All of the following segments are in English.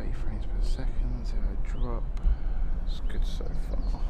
30 frames per second, 0 drop. It's good so far.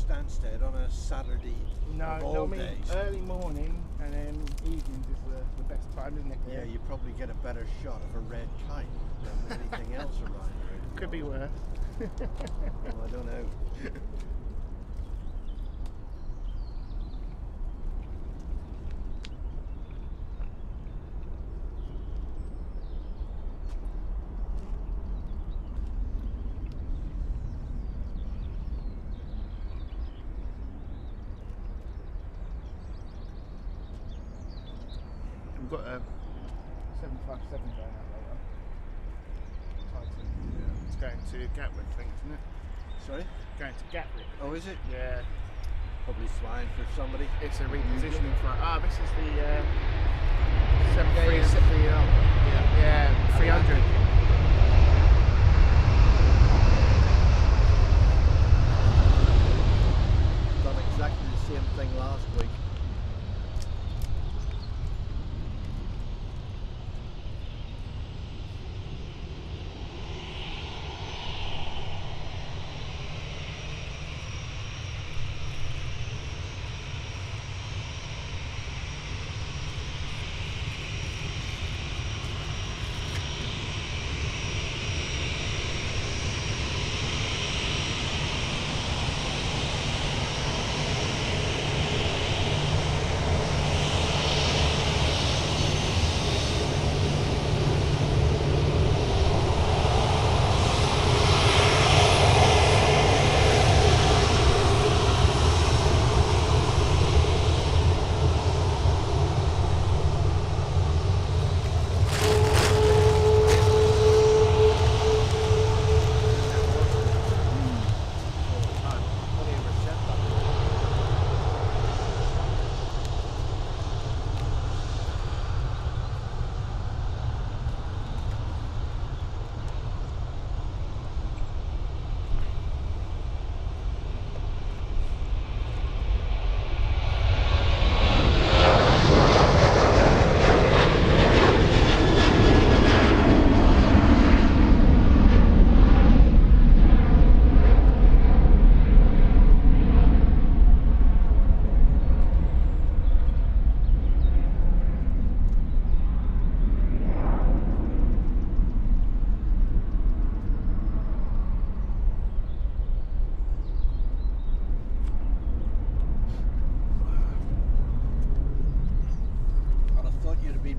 Stansted on a Saturday No, of all no, I mean, days. early morning and then evenings is the best time, isn't it? Yeah, you probably get a better shot of a red kite than anything else around here. Could be worse. Well, I don't know. We've got a 757 going out later. Titan. Yeah. It's going to Gatwick, I think, isn't it? Sorry? Going to Gatwick. Oh, is it? Yeah. Probably flying for somebody. It's a repositioning flight. Ah, this is the 737. 737. Yeah, 300. Done exactly the same thing last week.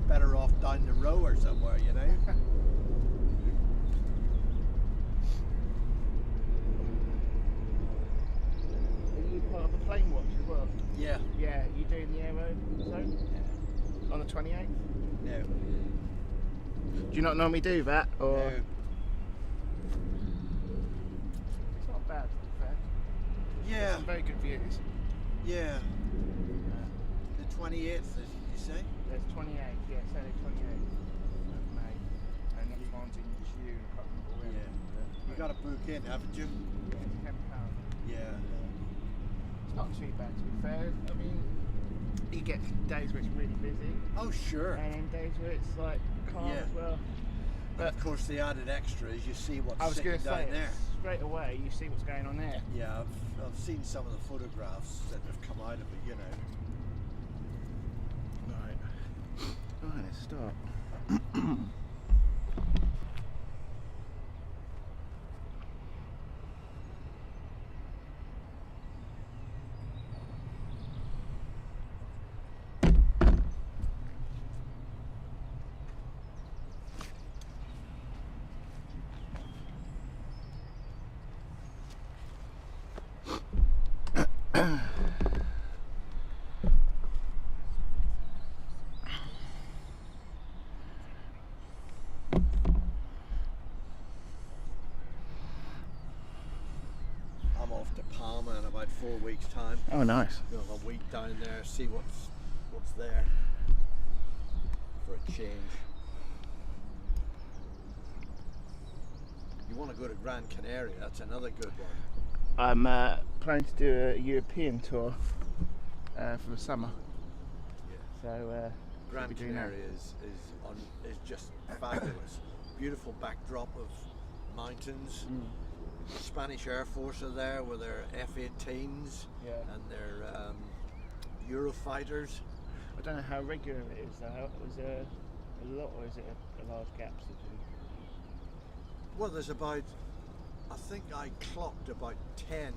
Better off down the row or somewhere, you know. Are you part of the plane watch as well? Yeah. Yeah, you doing the aero zone? Yeah. On the 28th? No. Do you not normally do that? Or? No. It's not bad, to be fair. Yeah. There's some very good views. Yeah. The 28th, as you say? There's 28th, yeah, Saturday 28th of May. And next one's in June, I can't remember when. Yeah. You got to book in, haven't you? Yeah, it's £10. Yeah. It's not too bad, to be fair. I mean, you get days where it's really busy. Oh, sure. And then days where it's like calm as well. But of course, the added extra is you see what's I was sitting going to say, down there. straight away you see what's going on there. Yeah, I've seen some of the photographs that have come out of it, you know. Right, let's start. I'm off to Palma in about 4 weeks' time. Oh, nice. Go have a week down there, see what's there for a change. You want to go to Gran Canaria? That's another good one. I'm planning to do a European tour for the summer. Yeah. So Gran Canaria is just fabulous. Beautiful backdrop of mountains. Spanish Air Force are there with their F-18s Yeah. and their Eurofighters. I don't know how regular it is though. Is there a lot or is it a large gap? Well, there's about, I think I clocked about 10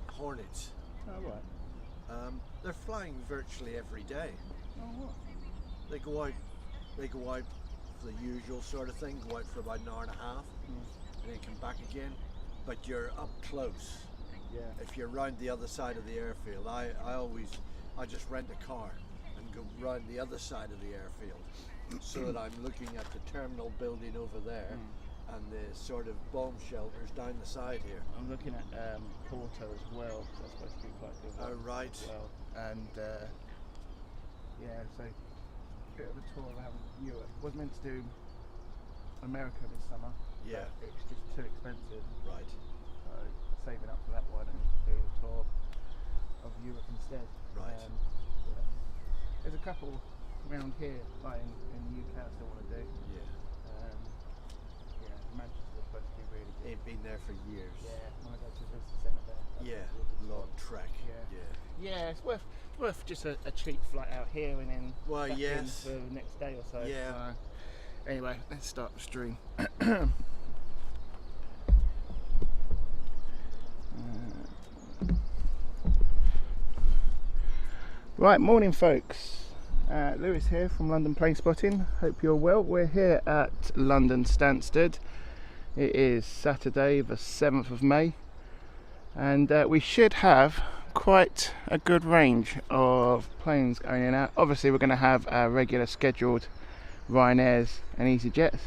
Hornets. Oh right. They're flying virtually every day. Oh what? They go out for the usual sort of thing, go out for about an hour and a half, and then come back again. But you're up close. Yeah. If you're round the other side of the airfield, I just rent a car and go round the other side of the airfield, so that I'm looking at the terminal building over there and the sort of bomb shelters down the side here. I'm looking at Porto as well. That's supposed to be quite good. Oh right. As well. And yeah, so a bit of a tour around Europe. Was meant to do America this summer. Yeah. But it's just too expensive. Right. So saving up for that one and do a tour of Europe instead. Right. Yeah. There's a couple around here, like in the UK, I still want to do. Yeah. Yeah, Manchester's supposed to be really good. Ain't been there for years. Yeah, when I go to the visitor centre there. That's Yeah. a really good Long spot. trek. Yeah. Yeah. Yeah, it's worth just a cheap flight out here and then Well, back in yes. for the next day or so. Yeah. So, anyway, let's start the stream. Right, morning folks. Lewis here from London Planespotting. Hope you're well. We're here at London Stansted. It is Saturday the 7th of May and we should have quite a good range of planes going in and out. Obviously we're going to have our regular scheduled Ryanairs and EasyJets.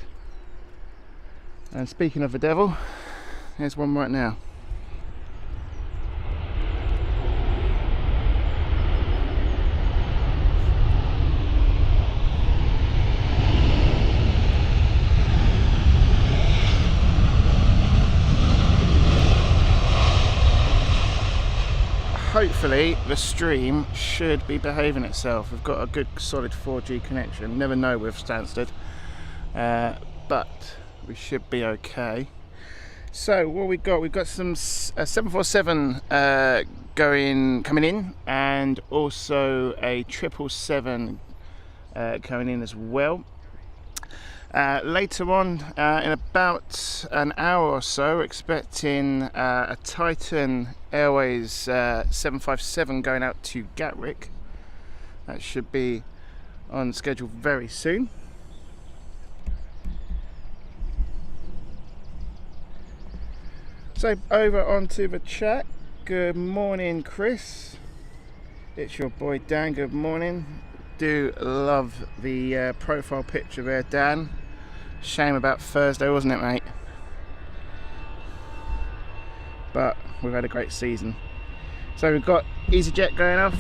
And speaking of the devil, there's one right now. Hopefully the stream should be behaving itself. We've got a good solid 4G connection. Never know with Stansted, but we should be okay. So what we got? We've got some 747 coming in, and also a 777 coming in as well. Later on, in about an hour or so, expecting a Titan Airways 757 going out to Gatwick. That should be on schedule very soon. So over onto the chat. Good morning, Chris. It's your boy Dan. Good morning. Do love the profile picture there, Dan. Shame about Thursday, wasn't it, mate? But we've had a great season. So we've got EasyJet going off.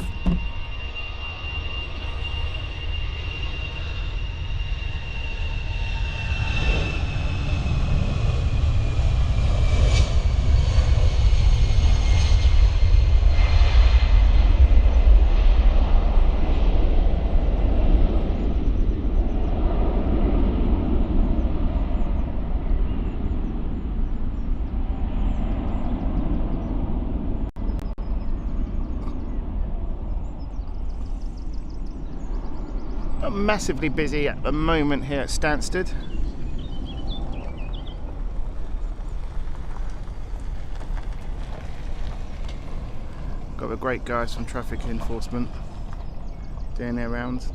Not massively busy at the moment here at Stansted. Got the great guys from traffic enforcement doing their rounds.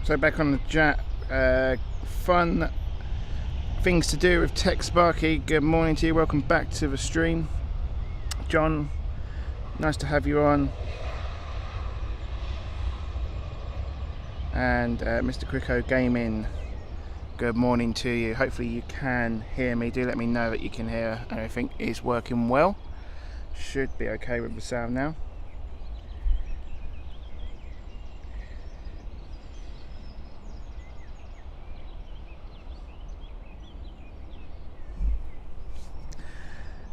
So back on the chat, fun things to do with Tech Sparky. Good morning to you, welcome back to the stream. John, nice to have you on. And Mr. Quicko Gaming, good morning to you. Hopefully you can hear me. Do let me know that you can hear and everything is working well. Should be okay with the sound now.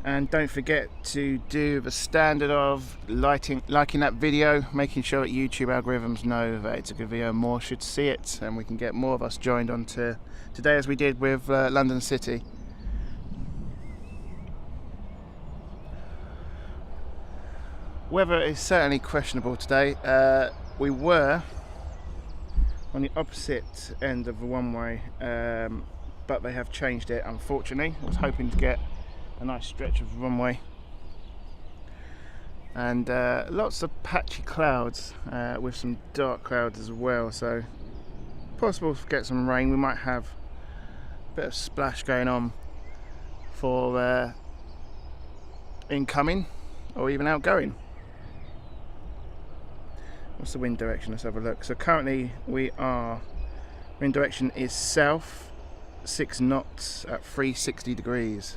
And don't forget to do the standard of liking that video, making sure that YouTube algorithms know that it's a good video, more should see it, and we can get more of us joined onto today, as we did with London City. Weather is certainly questionable today. We were on the opposite end of the runway, but they have changed it, unfortunately. I was hoping to get a nice stretch of runway, and lots of patchy clouds with some dark clouds as well, so possible to get some rain. We might have a bit of splash going on for incoming or even outgoing. What's the wind direction? Let's have a look. So currently wind direction is south, 6 knots at 360 degrees.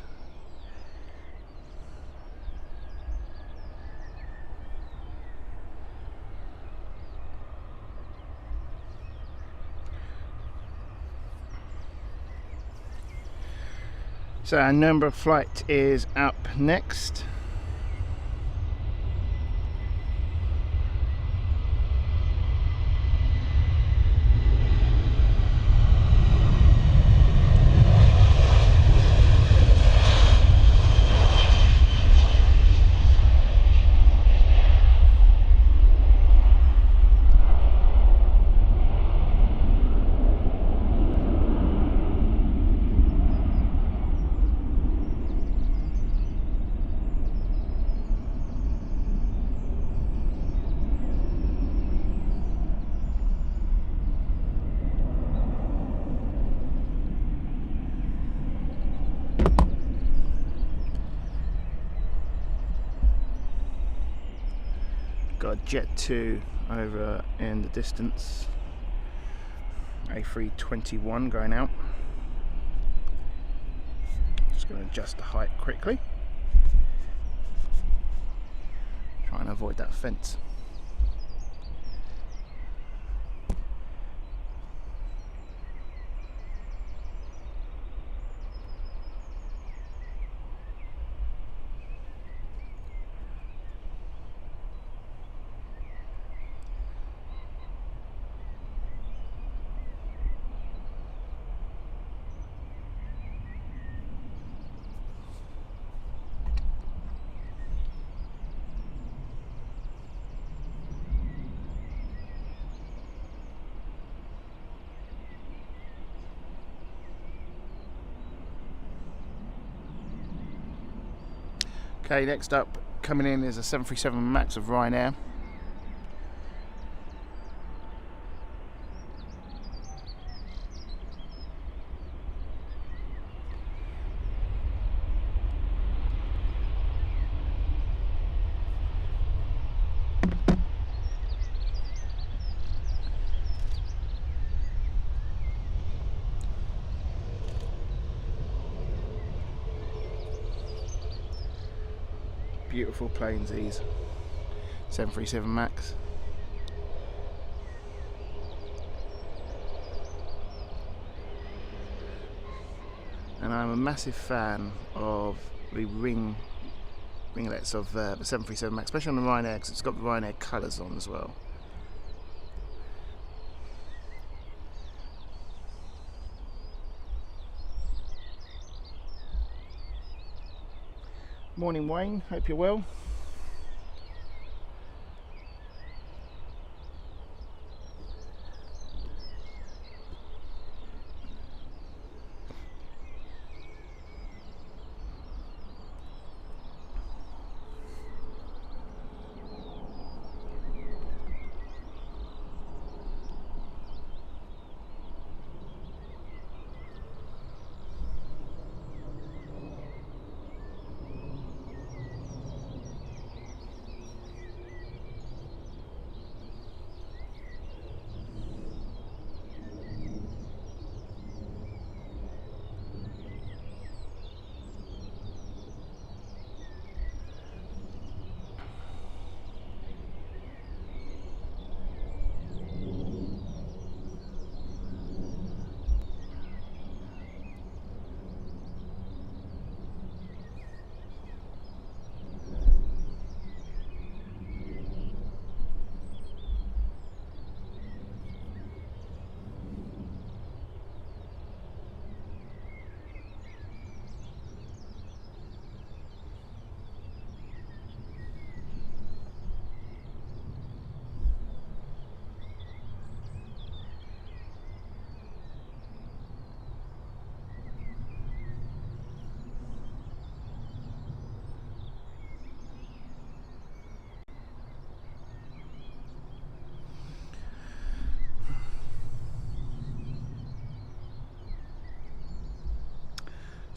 So our number of flight is up next. Got a Jet 2 over in the distance, A321 going out. Just going to adjust the height quickly, try and avoid that fence. Okay, next up coming in is a 737 MAX of Ryanair. Beautiful planes, these 737 MAX. And I'm a massive fan of the ringlets of the 737 MAX, especially on the Ryanair, because it's got the Ryanair colours on as well. Morning Wayne, hope you're well.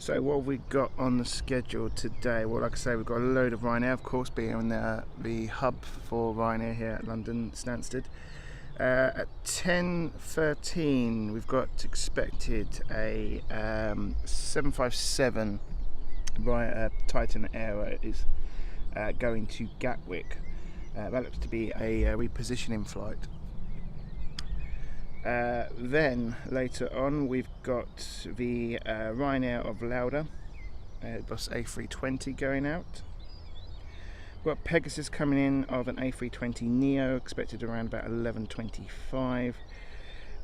So what have we got on the schedule today? Well, like I say, we've got a load of Ryanair, of course, being the hub for Ryanair here at London Stansted. At 10:13 we've got expected a 757 Titan Airways going to Gatwick. That looks to be a repositioning flight. Then later on we've got the Ryanair of Lauda, Airbus A320 going out. We've got Pegasus coming in of an A320neo, expected around about 11:25,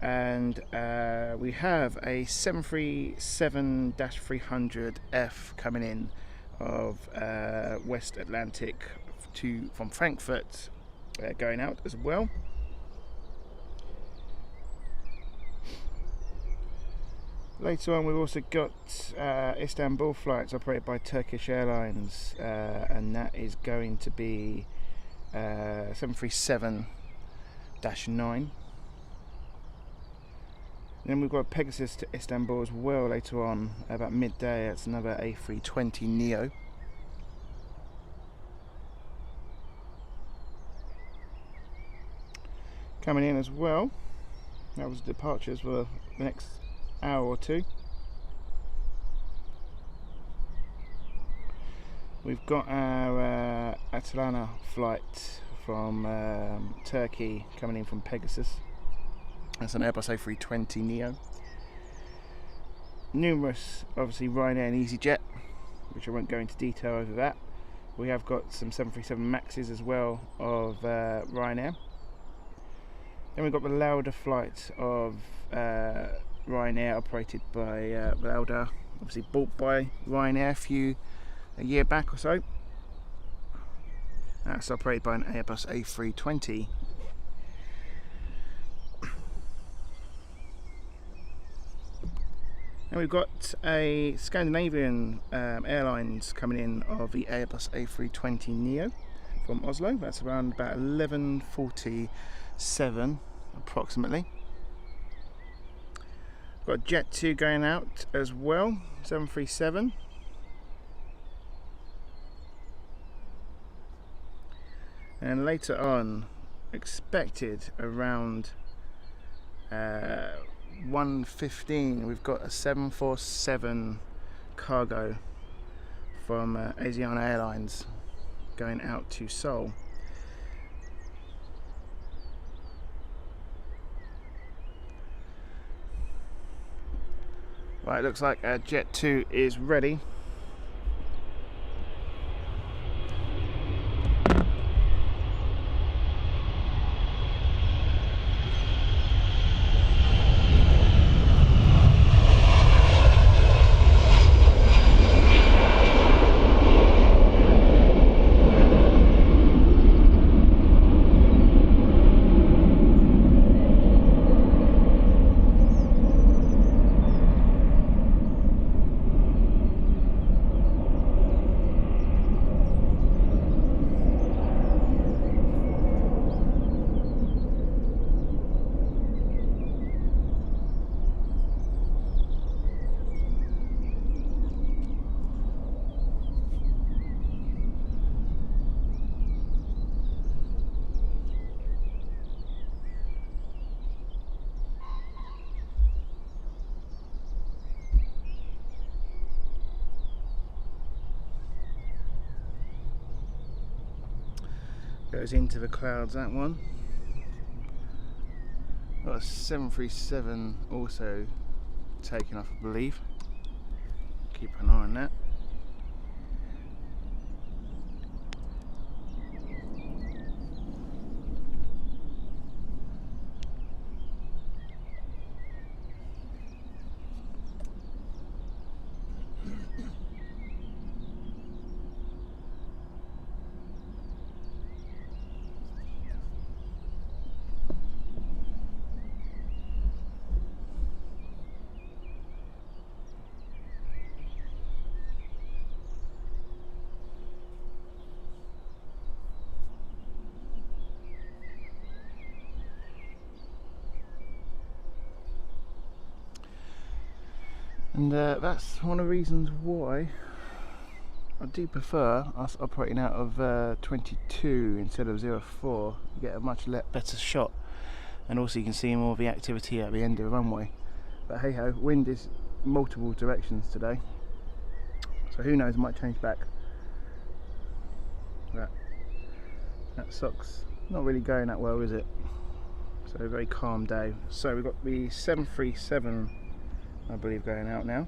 and we have a 737-300F coming in of West Atlantic from Frankfurt, going out as well. Later on we've also got Istanbul flights operated by Turkish Airlines, and that is going to be 737-9. Then we've got Pegasus to Istanbul as well later on, about midday. That's another A320neo. Coming in as well, that was departures for the next hour or two. We've got our Atalanta flight from Turkey coming in from Pegasus. That's an Airbus A320neo. Numerous, obviously, Ryanair and EasyJet, which I won't go into detail over that. We have got some 737 Maxes as well of Ryanair. Then we've got the Lauda flight of Ryanair, operated by Lauda, obviously bought by Ryanair a year back or so. That's operated by an Airbus A320. And we've got a Scandinavian Airlines coming in of the Airbus A320neo from Oslo. That's around about 11:47 approximately. We've got Jet 2 going out as well, 737. And later on, expected around 1:15, we've got a 747 cargo from Asiana Airlines going out to Seoul. Right, looks like Jet 2 is ready. Goes into the clouds, that one. Got a 737 also taking off, I believe. Keep an eye on that. And that's one of the reasons why I do prefer us operating out of 22 instead of 04. You get a much better shot, and also you can see more of the activity at the end of the runway. But hey ho, wind is multiple directions today, so who knows, it might change back. That sock's not really going that well, is it? So a very calm day. So we've got the 737, I believe, going out now.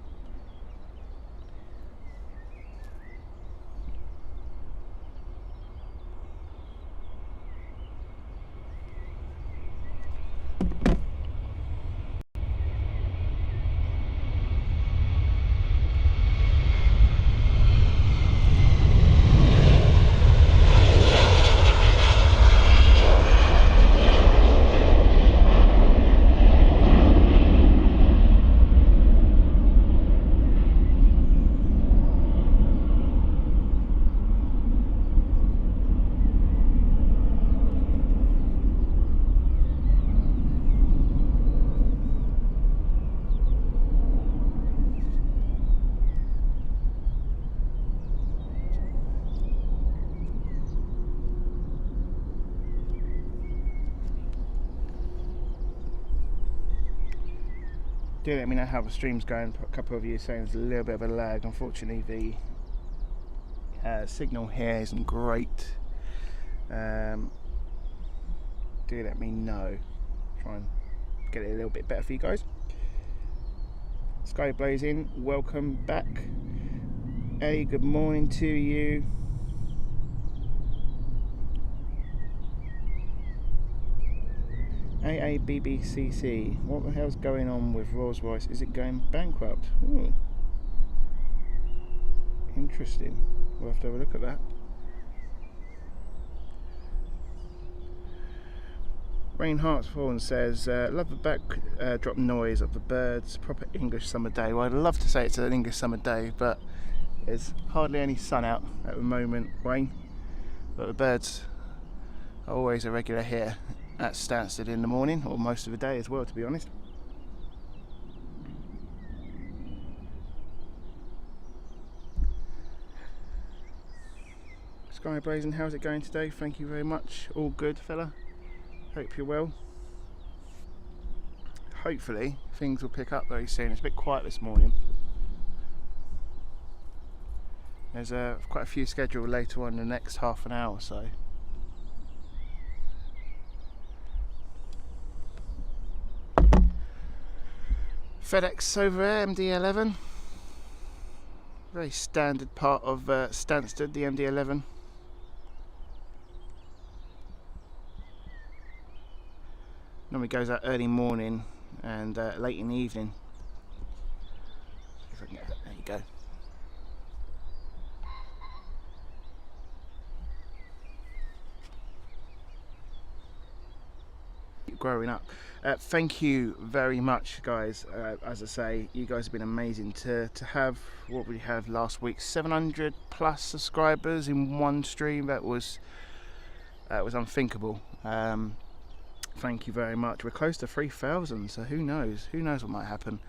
Do let me know how the stream's going. A couple of you saying there's a little bit of a lag. Unfortunately, the signal here isn't great. Do let me know. Try and get it a little bit better for you guys. Sky blazing, welcome back. Hey, good morning to you. AABBCC, what the hell's going on with Rolls-Royce? Is it going bankrupt? Ooh. Interesting. We'll have to have a look at that. Rain Hartsford says, love the backdrop noise of the birds, proper English summer day. Well, I'd love to say it's an English summer day, but there's hardly any sun out at the moment, Wayne. But the birds are always a regular here at Stansted in the morning, or most of the day as well, to be honest. Sky blazing, how's it going today? Thank you very much. All good, fella. Hope you're well. Hopefully things will pick up very soon. It's a bit quiet this morning. There's quite a few scheduled later on in the next half an hour or so. FedEx over there, MD-11. Very standard part of Stansted, the MD-11. Normally goes out early morning and late in the evening. If I can get that, there you go. Growing up. Thank you very much, guys. As I say, you guys have been amazing to have what we had last week, 700 plus subscribers in one stream. That was unthinkable. Thank you very much. We're close to 3,000, so who knows what might happen.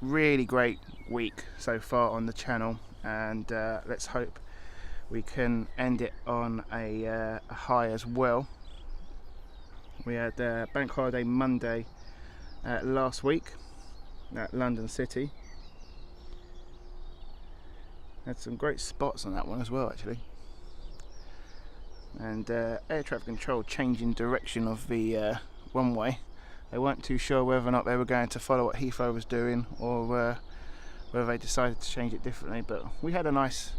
Really great week so far on the channel, and let's hope we can end it on a high as well. We had Bank Holiday Monday last week at London City. Had some great spots on that one as well, actually. And air traffic control changing direction of the runway. They weren't too sure whether or not they were going to follow what Heathrow was doing, or whether they decided to change it differently. But we had a nice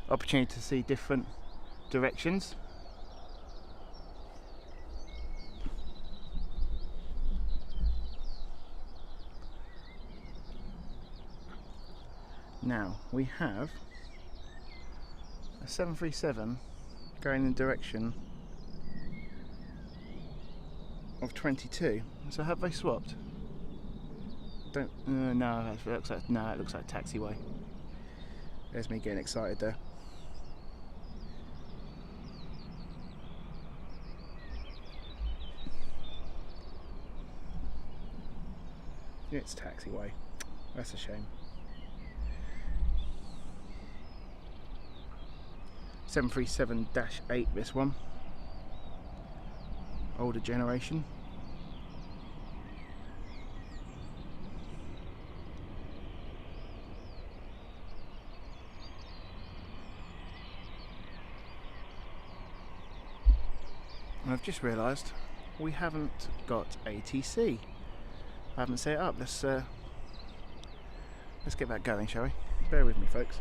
opportunity to see different directions. Now we have a 737 going in the direction of 22. So have they swapped? No, it looks like taxiway. There's me getting excited there. It's taxiway. That's a shame. 737-8 this one. Older generation. And I've just realised we haven't got ATC. I haven't set it up. Let's get that going, shall we? Bear with me, folks.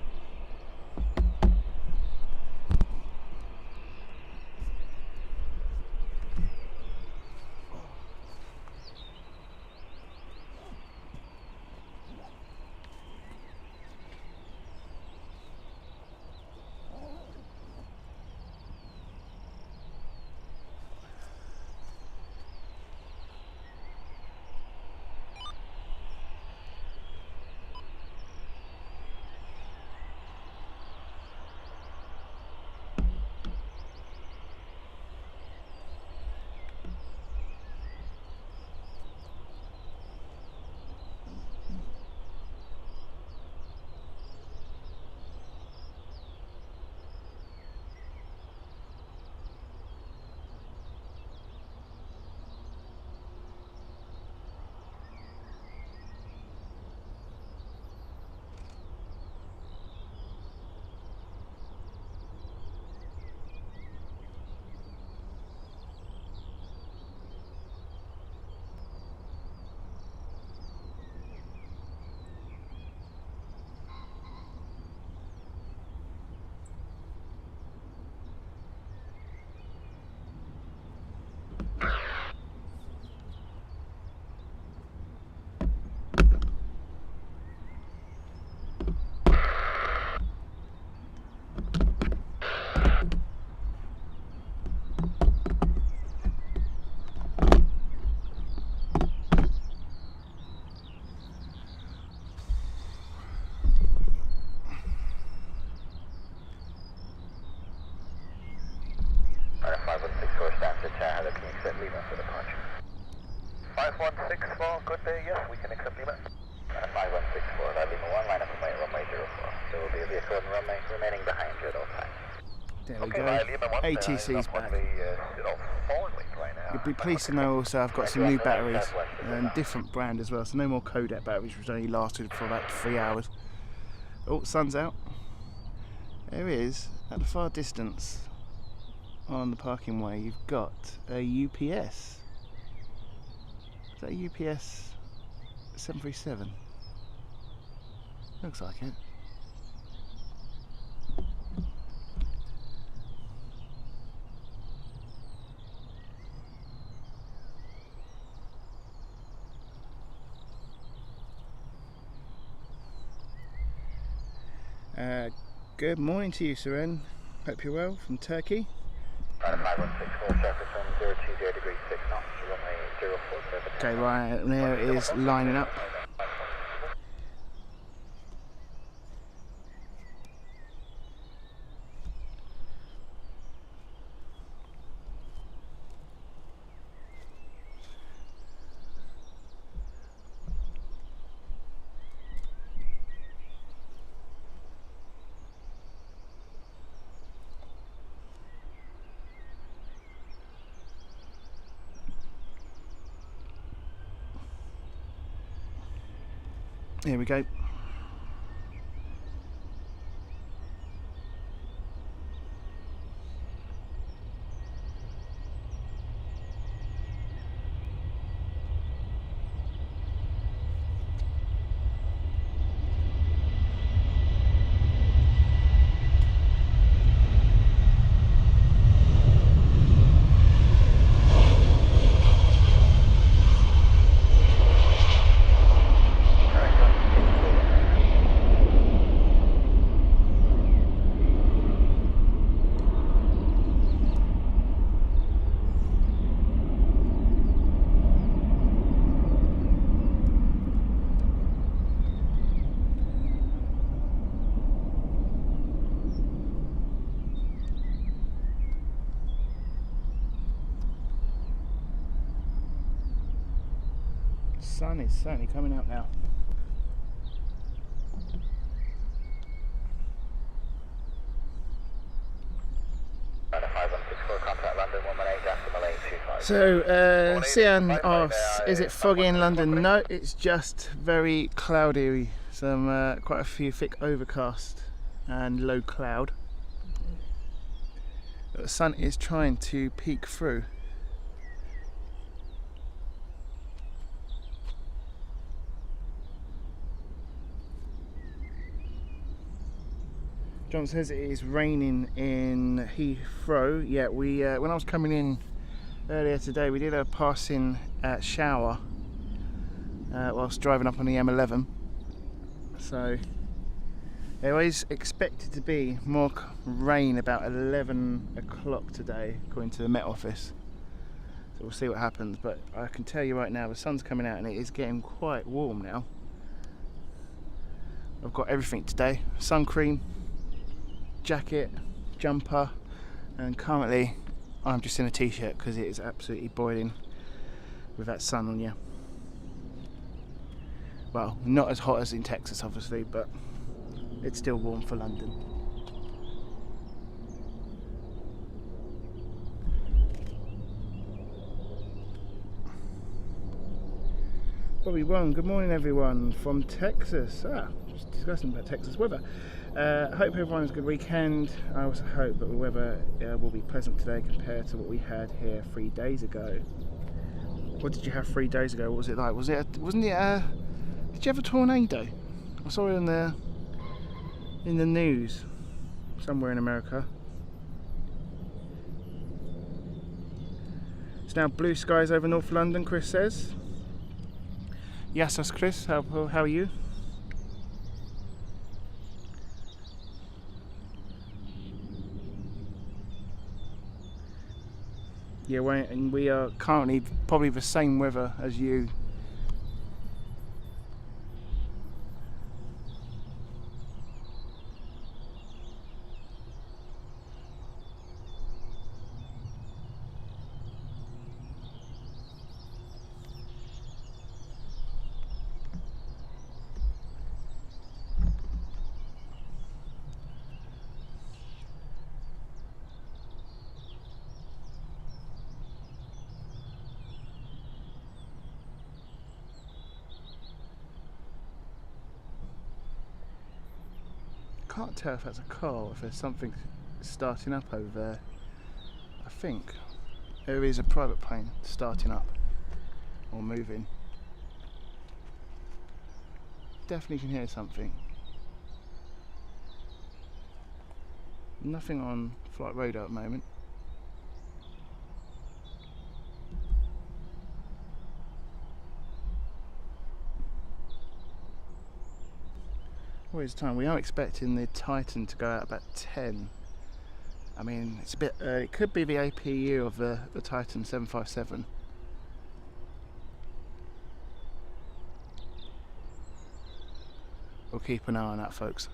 Stansted Airport, can you accept Lima for departure? 5164, good day, yes, we can accept Lima. 5164, that Lima 1, line up from runway 04. There will be a vehicle on runway remaining behind you at all times. There we Okay, go. ATC's back. Right now. You'll be pleased to know also I've got some new batteries and different brand as well, so no more Kodak batteries, which only lasted for about 3 hours. Oh, sun's out. There is, at the far distance on the parking way, you've got a UPS. Is that a UPS 737? Looks like it. Good morning to you, Seren. Hope you're well, from Turkey. 5164, surface wind 020 degrees 6 knots, runway 04. Okay, Ryanair is lining up. Here we go. Sun is certainly coming out now. So, Sian asks, is it foggy in London? No, it's just very cloudy. Some quite a few thick overcast and low cloud. The sun is trying to peek through. John says it is raining in Heathrow. Yeah, we when I was coming in earlier today, we did a passing shower whilst driving up on the M11. So there always expected to be more rain about 11 o'clock today, according to the Met Office. So we'll see what happens. But I can tell you right now, the sun's coming out and it is getting quite warm now. I've got everything today: sun cream, jacket, jumper, and currently I'm just in a t-shirt because it is absolutely boiling with that sun on you. Well, not as hot as in Texas obviously, but it's still warm for London. Bobby Wong, good morning everyone from Texas. Just discussing about Texas weather. Hope everyone has a good weekend. I also hope that the weather will be pleasant today compared to what we had here 3 days ago. What did you have 3 days ago? What was it like? Did you have a tornado? I saw it in the news somewhere in America. It's now blue skies over North London, Chris says. Yes, that's Chris. How are you? Yeah, and we are currently probably the same weather as you. Can't tell if that's a car or if there's something starting up over there. I think there is a private plane starting up or moving. Definitely can hear something. Nothing on flight radar at the moment. What is the time? We are expecting the Titan to go out about 10. I mean, it's a bit early. It could be the APU of the Titan 757. We'll keep an eye on that, folks.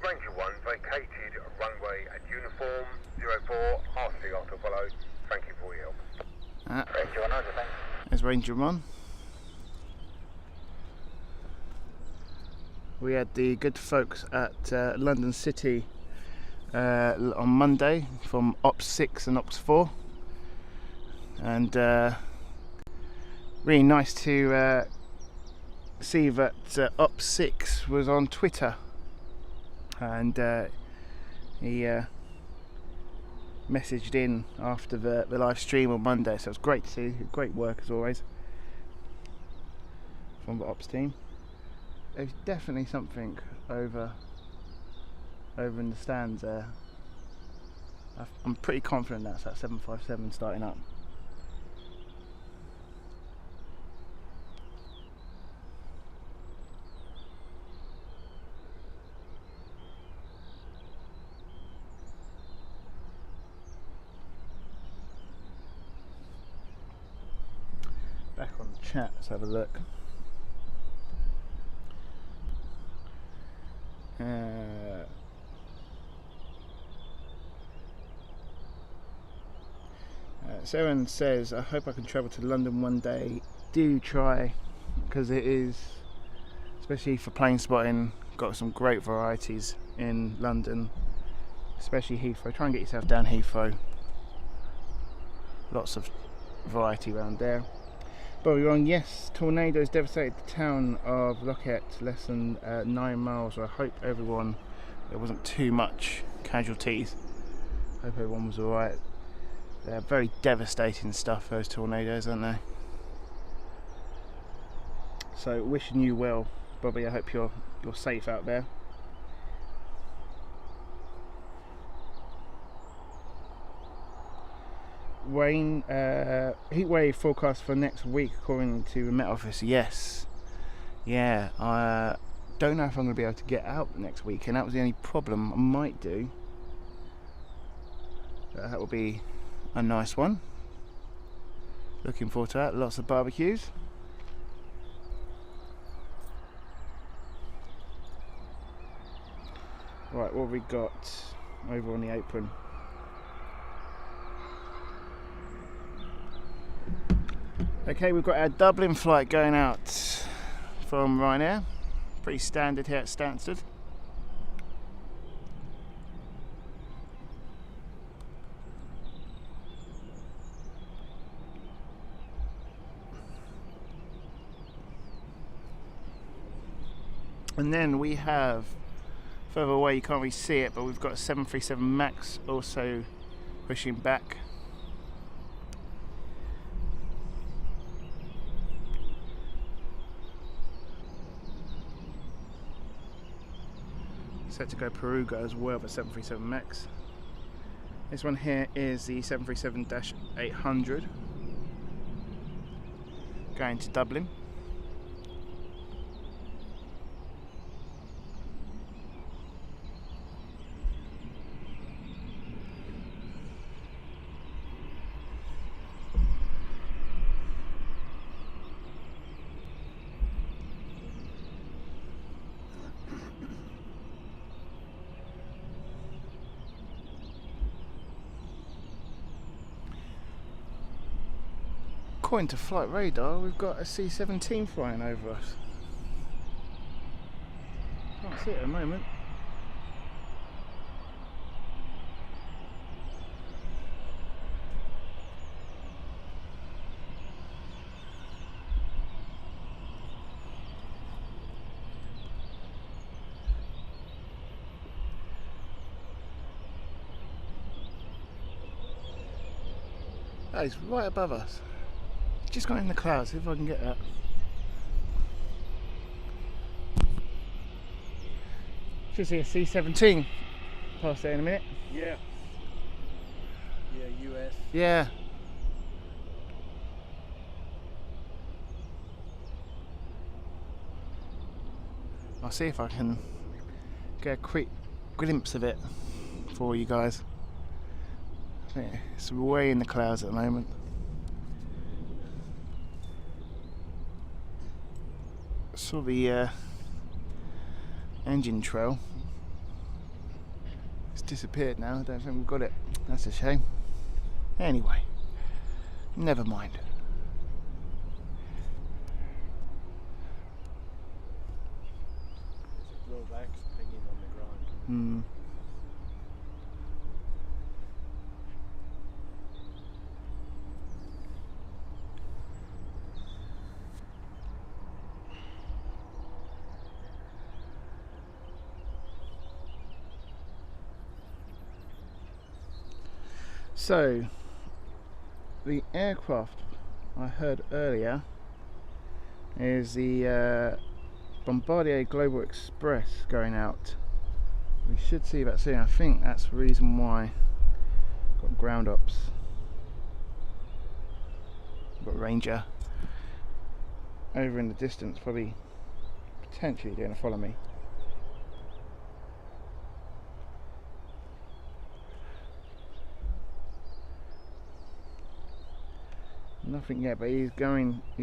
Ranger 1 vacated runway at uniform 04, RC after follow. Thank you for your help. Ranger 1, over, thanks. There's Ranger 1. We had the good folks at London City on Monday from Ops 6 and Ops 4. And really nice to see that Ops 6 was on Twitter. And he messaged in after the live stream on Monday, so it was great to see. Great work as always from the ops team. There's definitely something over in the stands there. I'm pretty confident that's that 757 starting up. Back on the chat, let's have a look. Saren says, I hope I can travel to London one day do try, because it is, especially for Planespotting, got some great varieties in London, especially Heathrow. Try and get yourself down Heathrow. Lots of variety around there. But we're on, yes, tornadoes devastated the town of Lockett, less than 9 miles. I hope everyone, there wasn't too much casualties. Hope everyone was alright. They're very devastating stuff, those tornadoes, aren't they? So wishing you well, Bobby. I hope you're safe out there. Rain, heat wave forecast for next week according to the Met Office. Yes, yeah. I don't know if I'm going to be able to get out next week, and that was the only problem. I might do. That will be a nice one. Looking forward to that. Lots of barbecues. Right, what have we got over on the apron? Okay, we've got our Dublin flight going out from Ryanair. Pretty standard here at Stansted. And then we have, further away you can't really see it, but we've got a 737 MAX also pushing back. Set to go Peruga as well, but 737 MAX. This one here is the 737-800 going to Dublin. According to flight radar, we've got a C-17 flying over us. Can't see it at the moment. That is right above us. Just got in the clouds, see if I can get that. Should see a C-17 past there in a minute. Yeah. Yeah, US. Yeah. I'll see if I can get a quick glimpse of it for you guys. I think it's way in the clouds at the moment. Saw the engine trail. It's disappeared now. I don't think we've got it. That's a shame. Anyway, never mind. There's a blowback pinging on the ground. So, the aircraft I heard earlier is the Bombardier Global Express going out. We should see that soon. I think that's the reason why I've got ground ops. I've got Ranger over in the distance, probably potentially going to follow me. Nothing yet, but he's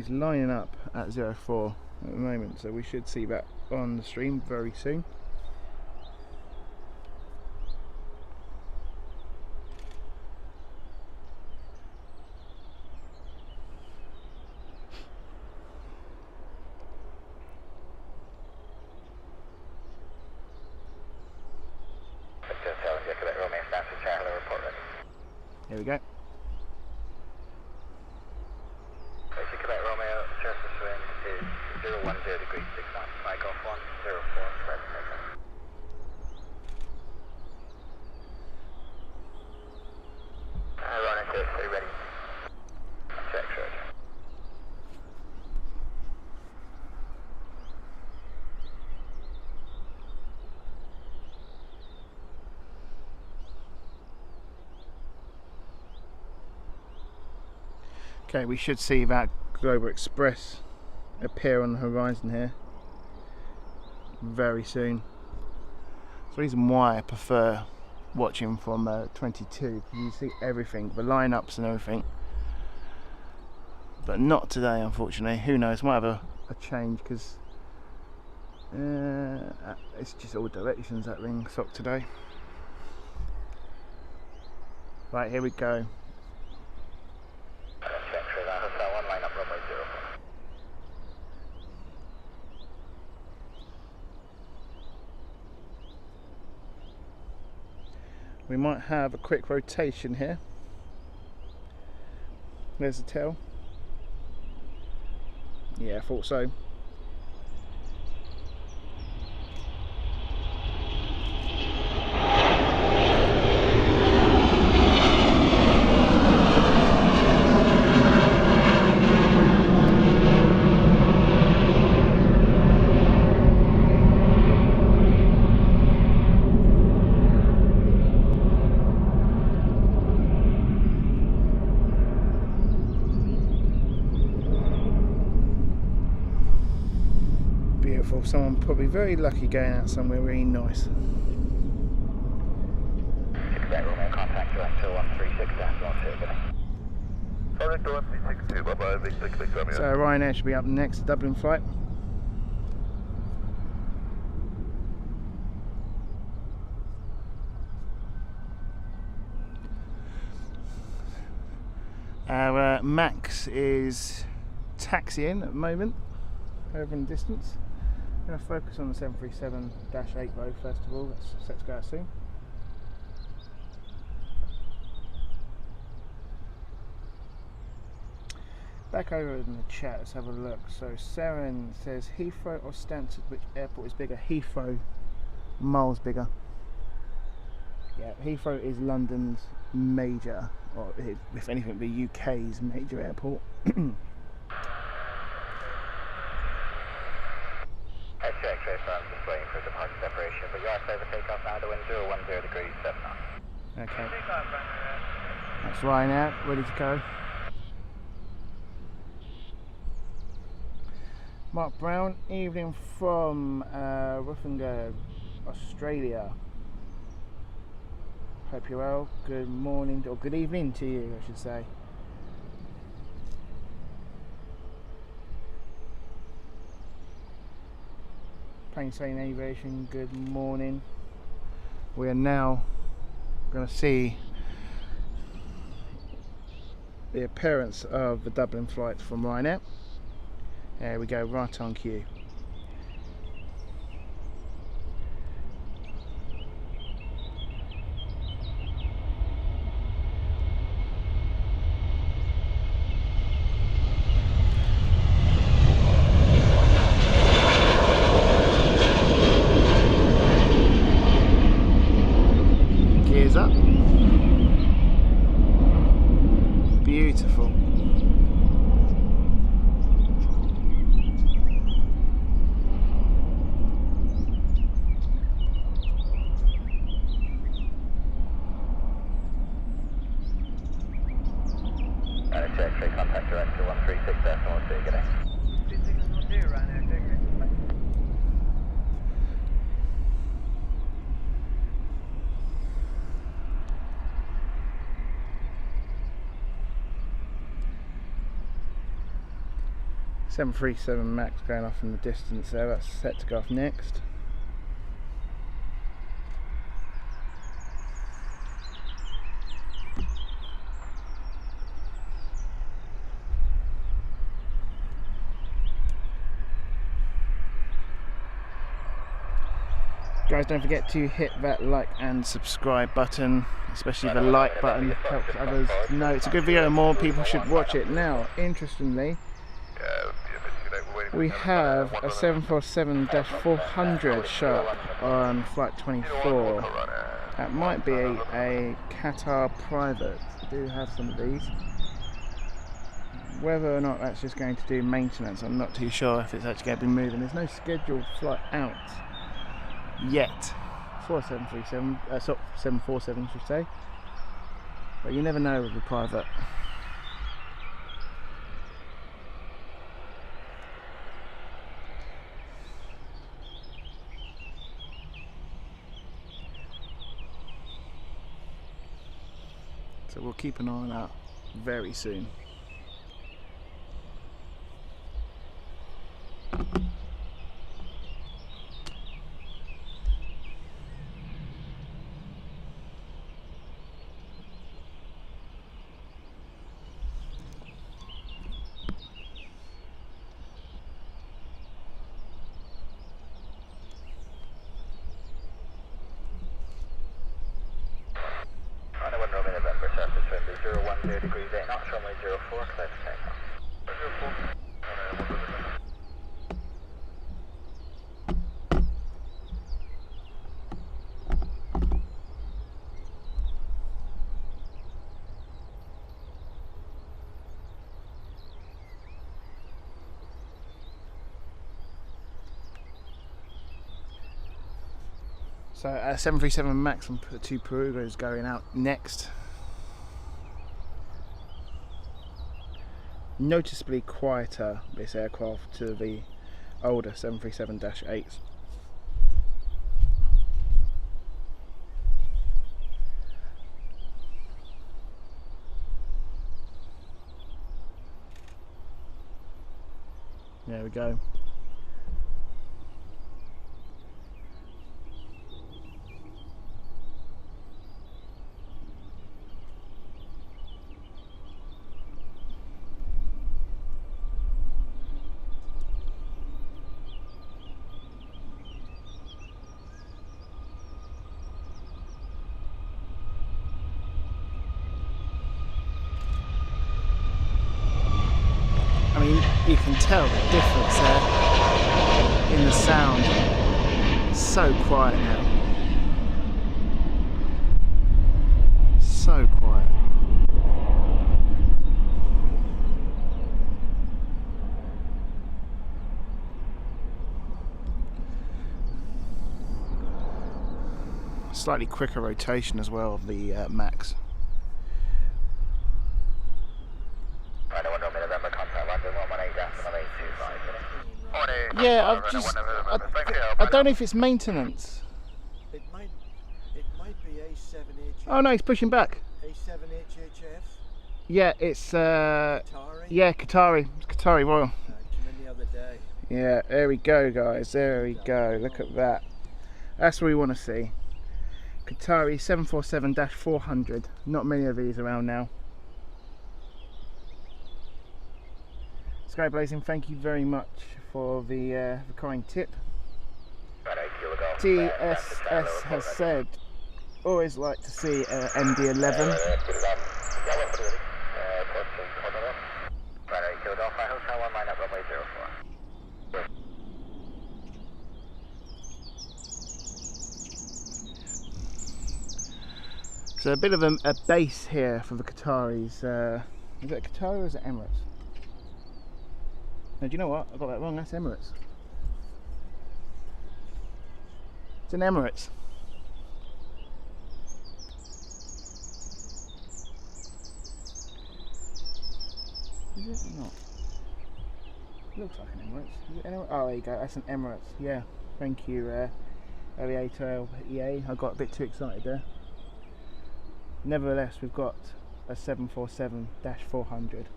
lining up at 04 at the moment, so we should see that on the stream very soon. Here we go. Basic Quebec Romeo, surface wind is 010 degrees 6 knots, takeoff 104, press takeoff. Running 2, ready. Check, short. Okay, we should see that Global Express appear on the horizon here very soon. It's the reason why I prefer watching from 22, because you see everything, the lineups and everything. But not today, unfortunately. Who knows? Might have a change, because it's just all directions that ring sock today. Right, here we go. We might have a quick rotation here. There's the tail. Yeah, I thought so. Someone probably very lucky going out somewhere really nice. Contact direct 136 Direct 132, bye-bye, Victor. So Ryanair should be up next, Dublin flight. Our Max is taxiing at the moment, over in the distance. I'm going to focus on the 737-8 though first of all. That's set to go out soon. Back over in the chat, let's have a look. So Saren says Heathrow or Stansted, which airport is bigger? Heathrow, miles bigger. Yeah, Heathrow is London's major, or if anything, the UK's major airport. X-ray firm just waiting for departure separation, but you are clear for takeoff now, the wind 010 degrees 7 knots. Okay. That's Ryanair, ready to go. Mark Brown, evening from Rutherglen, Australia. Hope you're well. Good morning, or good evening to you, I should say. Plain Aviation, good morning. We are now going to see the appearance of the Dublin flight from Ryanair. There we go, right on cue. Gears up. Beautiful. X-ray contact direct 136 good day. 2612 Ryanair, take care. 737 Max going off in the distance there, that's set to go off next. Guys, don't forget to hit that like and subscribe button, especially the like button helps others to know it's a good video and more people should watch it. Now, interestingly, we have a 747-400 sharp on flight 24. That might be a Qatar private. We do have some of these. Whether or not that's just going to do maintenance, I'm not too sure if it's actually going to be moving. There's no scheduled flight out yet for a 737, 747 should say, but you never know with the private. So we'll keep an eye on that very soon. Degrees 8 knots, runway 04, clear for takeoff. 04. So 737 MAX and 2 Peruga is going out next. Noticeably quieter, this aircraft, to the older 737-8s. There we go. You can tell the difference there in the sound. It's so quiet now. So quiet. Slightly quicker rotation as well of the MAX. Yeah, I don't know if it's maintenance. It might be A7H. Oh no, he's pushing back. A7HHF. Yeah, it's Qatari. yeah, Qatari. It's Qatari Royal. Came in the other day. Yeah, there we go, guys. There we go. Look at that. That's what we want to see. Qatari 747-400. Not many of these around now. Sky Blazing, thank you very much for the kind tip. TSS has said, always like to see MD-11. So a bit of a base here for the Qataris. Is it Qatar or is it Emirates? No, do you know what? I got that wrong. That's Emirates. It's in Emirates. Is it not? It looks like an Emirates. Is it Emirates? Oh, there you go. That's an Emirates. Yeah. Thank you, Aviator EA. I got a bit too excited there. Nevertheless, we've got a 747-400.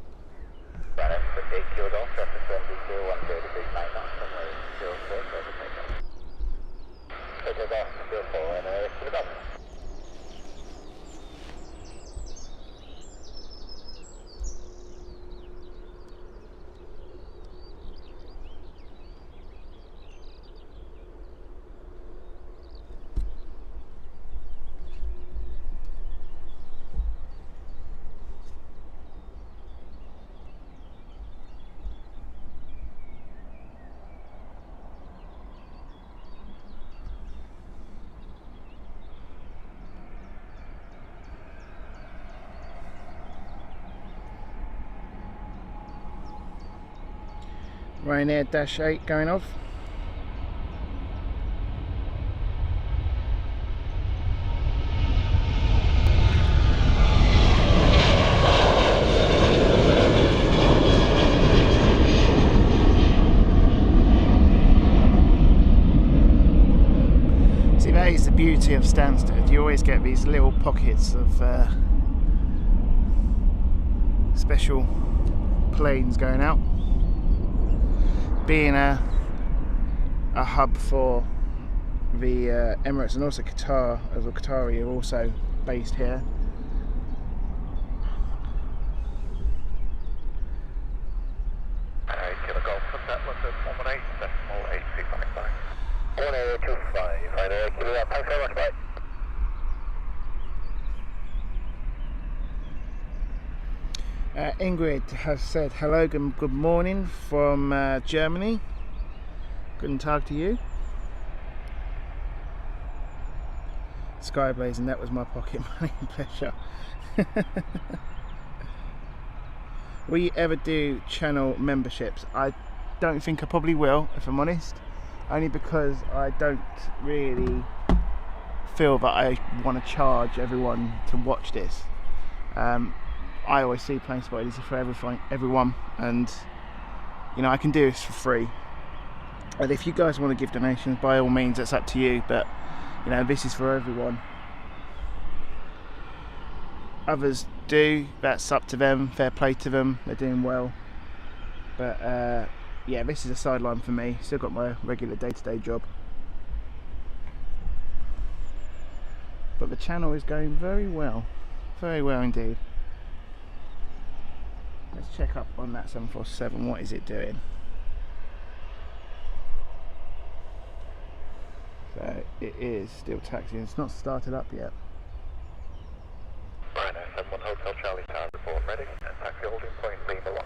Ryanair Dash 8 going off. See, that is the beauty of Stansted. You always get these little pockets of special planes going out. Being a hub for the Emirates and also Qatar, as well, Qatari are also based here. Ingrid has said hello, good morning from Germany. Guten Tag to you. Skyblazing, that was my pocket money pleasure. Will you ever do channel memberships? I don't think I probably will, if I'm honest. Only because I don't really feel that I want to charge everyone to watch this. I always see Planespotting is for everyone, and you know, I can do this for free. And if you guys want to give donations, by all means, that's up to you. But you know, this is for everyone. Others do, that's up to them. Fair play to them, they're doing well. But yeah, this is a sideline for me. Still got my regular day-to-day job. But the channel is going very well indeed. Let's check up on that 747. What is it doing? So it is still taxiing. It's not started up yet. Ryanair 71 Hotel Charlie Tower report ready. And taxi holding point Lima 1.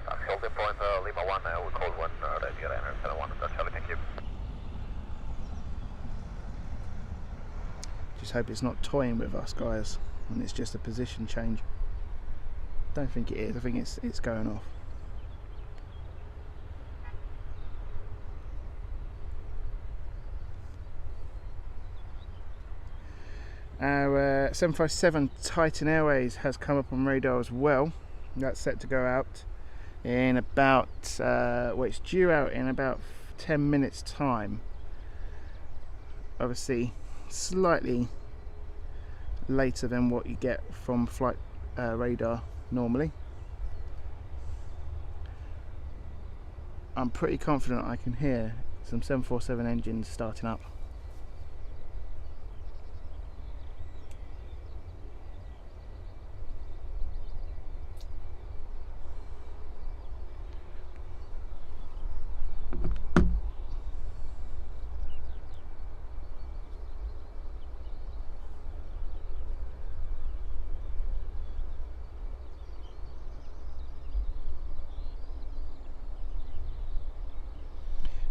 Taxi holding point Lima 1. We call 1 ready. Ryanair 71 Hotel Charlie. Thank you. Just hope it's not toying with us, guys, and it's just a position change. Don't think it is. I think it's going off. Our 757 Titan Airways has come up on radar as well. That's set to go out in about well, it's due out in about 10 minutes time. Obviously slightly later than what you get from flight radar normally. I'm pretty confident I can hear some 747 engines starting up.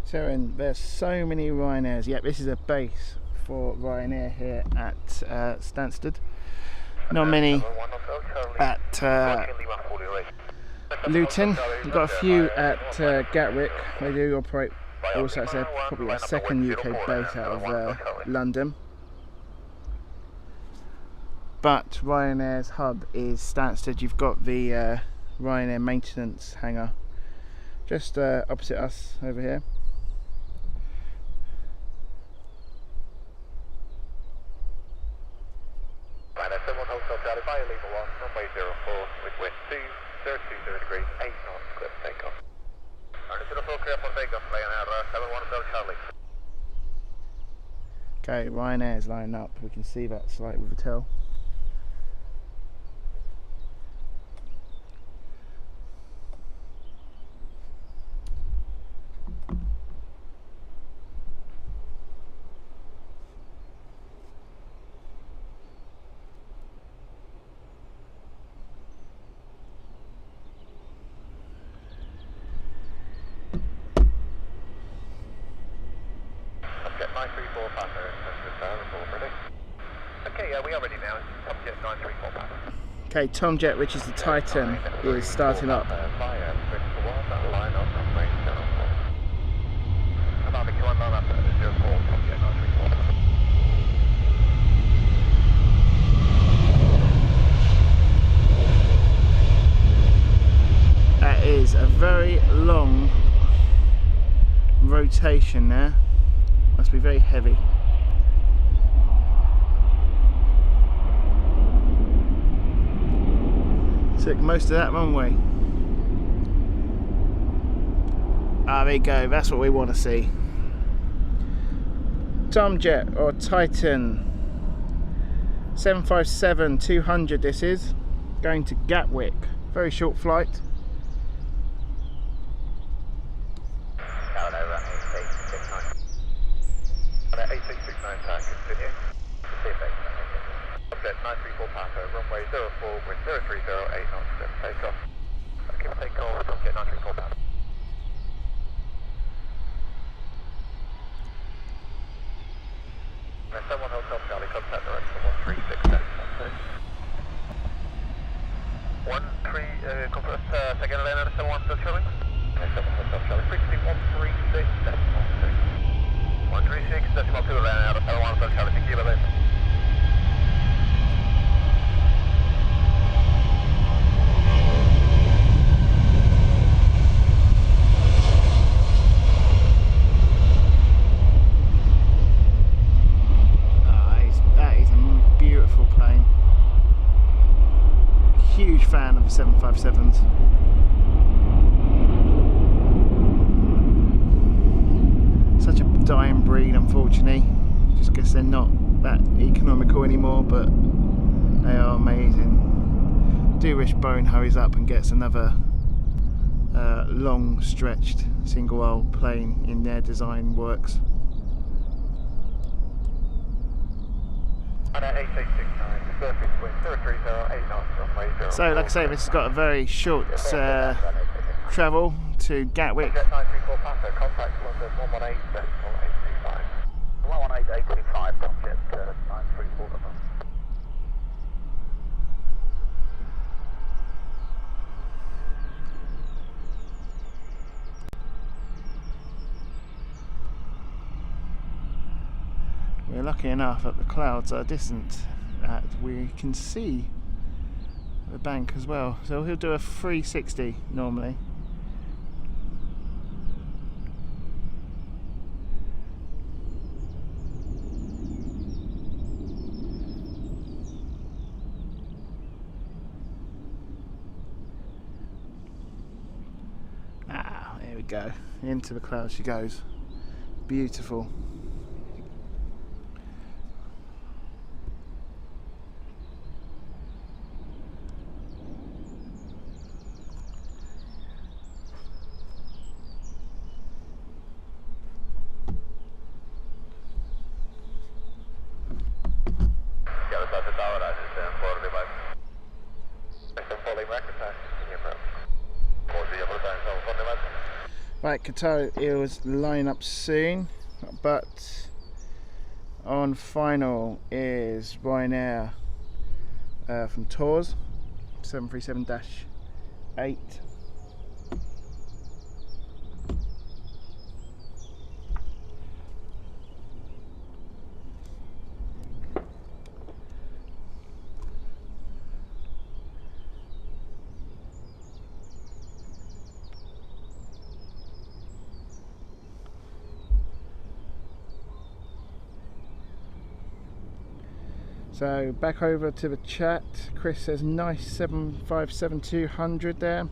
So, and there's so many Ryanairs. Yep, this is a base for Ryanair here at Stansted. Not many at Luton. We've got a few at Gatwick. They do operate also. It's probably a second UK base out of London. But Ryanair's hub is Stansted. You've got the Ryanair maintenance hangar just opposite us over here. Ryanair 71 Hotel Charlie, via Lima 1, runway 04, with wind 20 degrees, 8 knots, clear for takeoff. Ryanair 04, clear for takeoff, Ryanair 71 Hotel Charlie. Okay, Ryanair's lining up. We can see that slight with the tail. Jet 934 Panther, report ready. Okay, we are ready now. Tom Jet 934 Panther. Okay, Tom Jet, which is the Titan, is starting up. Fire, switch to 1, line up, runway line up at 04, copy 934. That is a very long rotation there. Must be very heavy. Took most of that runway. Ah, there you go, that's what we want to see. Tomjet or Titan 757-200 this is, going to Gatwick. Very short flight. Tower over 8669. 8669 time, continue. Object 934 pass over, runway 04 with 030, 8 knots, then takeoff. Keep takeoff, object 934 pass. Someone Hotel Charlie, contact direction 136, that's second lane at 71 Hotel Charlie. Okay, 7 Hotel Charlie, frequency 136, decimal 2. 136, decimal 2 lane out of 71 Hotel Charlie, thank you, bye-bye. Huge fan of the 757s. Such a dying breed, unfortunately. Just guess they're not that economical anymore, but they are amazing. Do wish Boeing hurries up and gets another long stretched single aisle plane in their design works. So like I say, this has got a very short travel to Gatwick. We're lucky enough that the clouds are distant, that we can see the bank as well. So he'll do a 360 normally. Ah, there we go. Into the clouds she goes. Beautiful. Right, Qatar Airways line up soon, but on final is Ryanair from Tours 737-8. So back over to the chat. Chris says nice 757-200 there.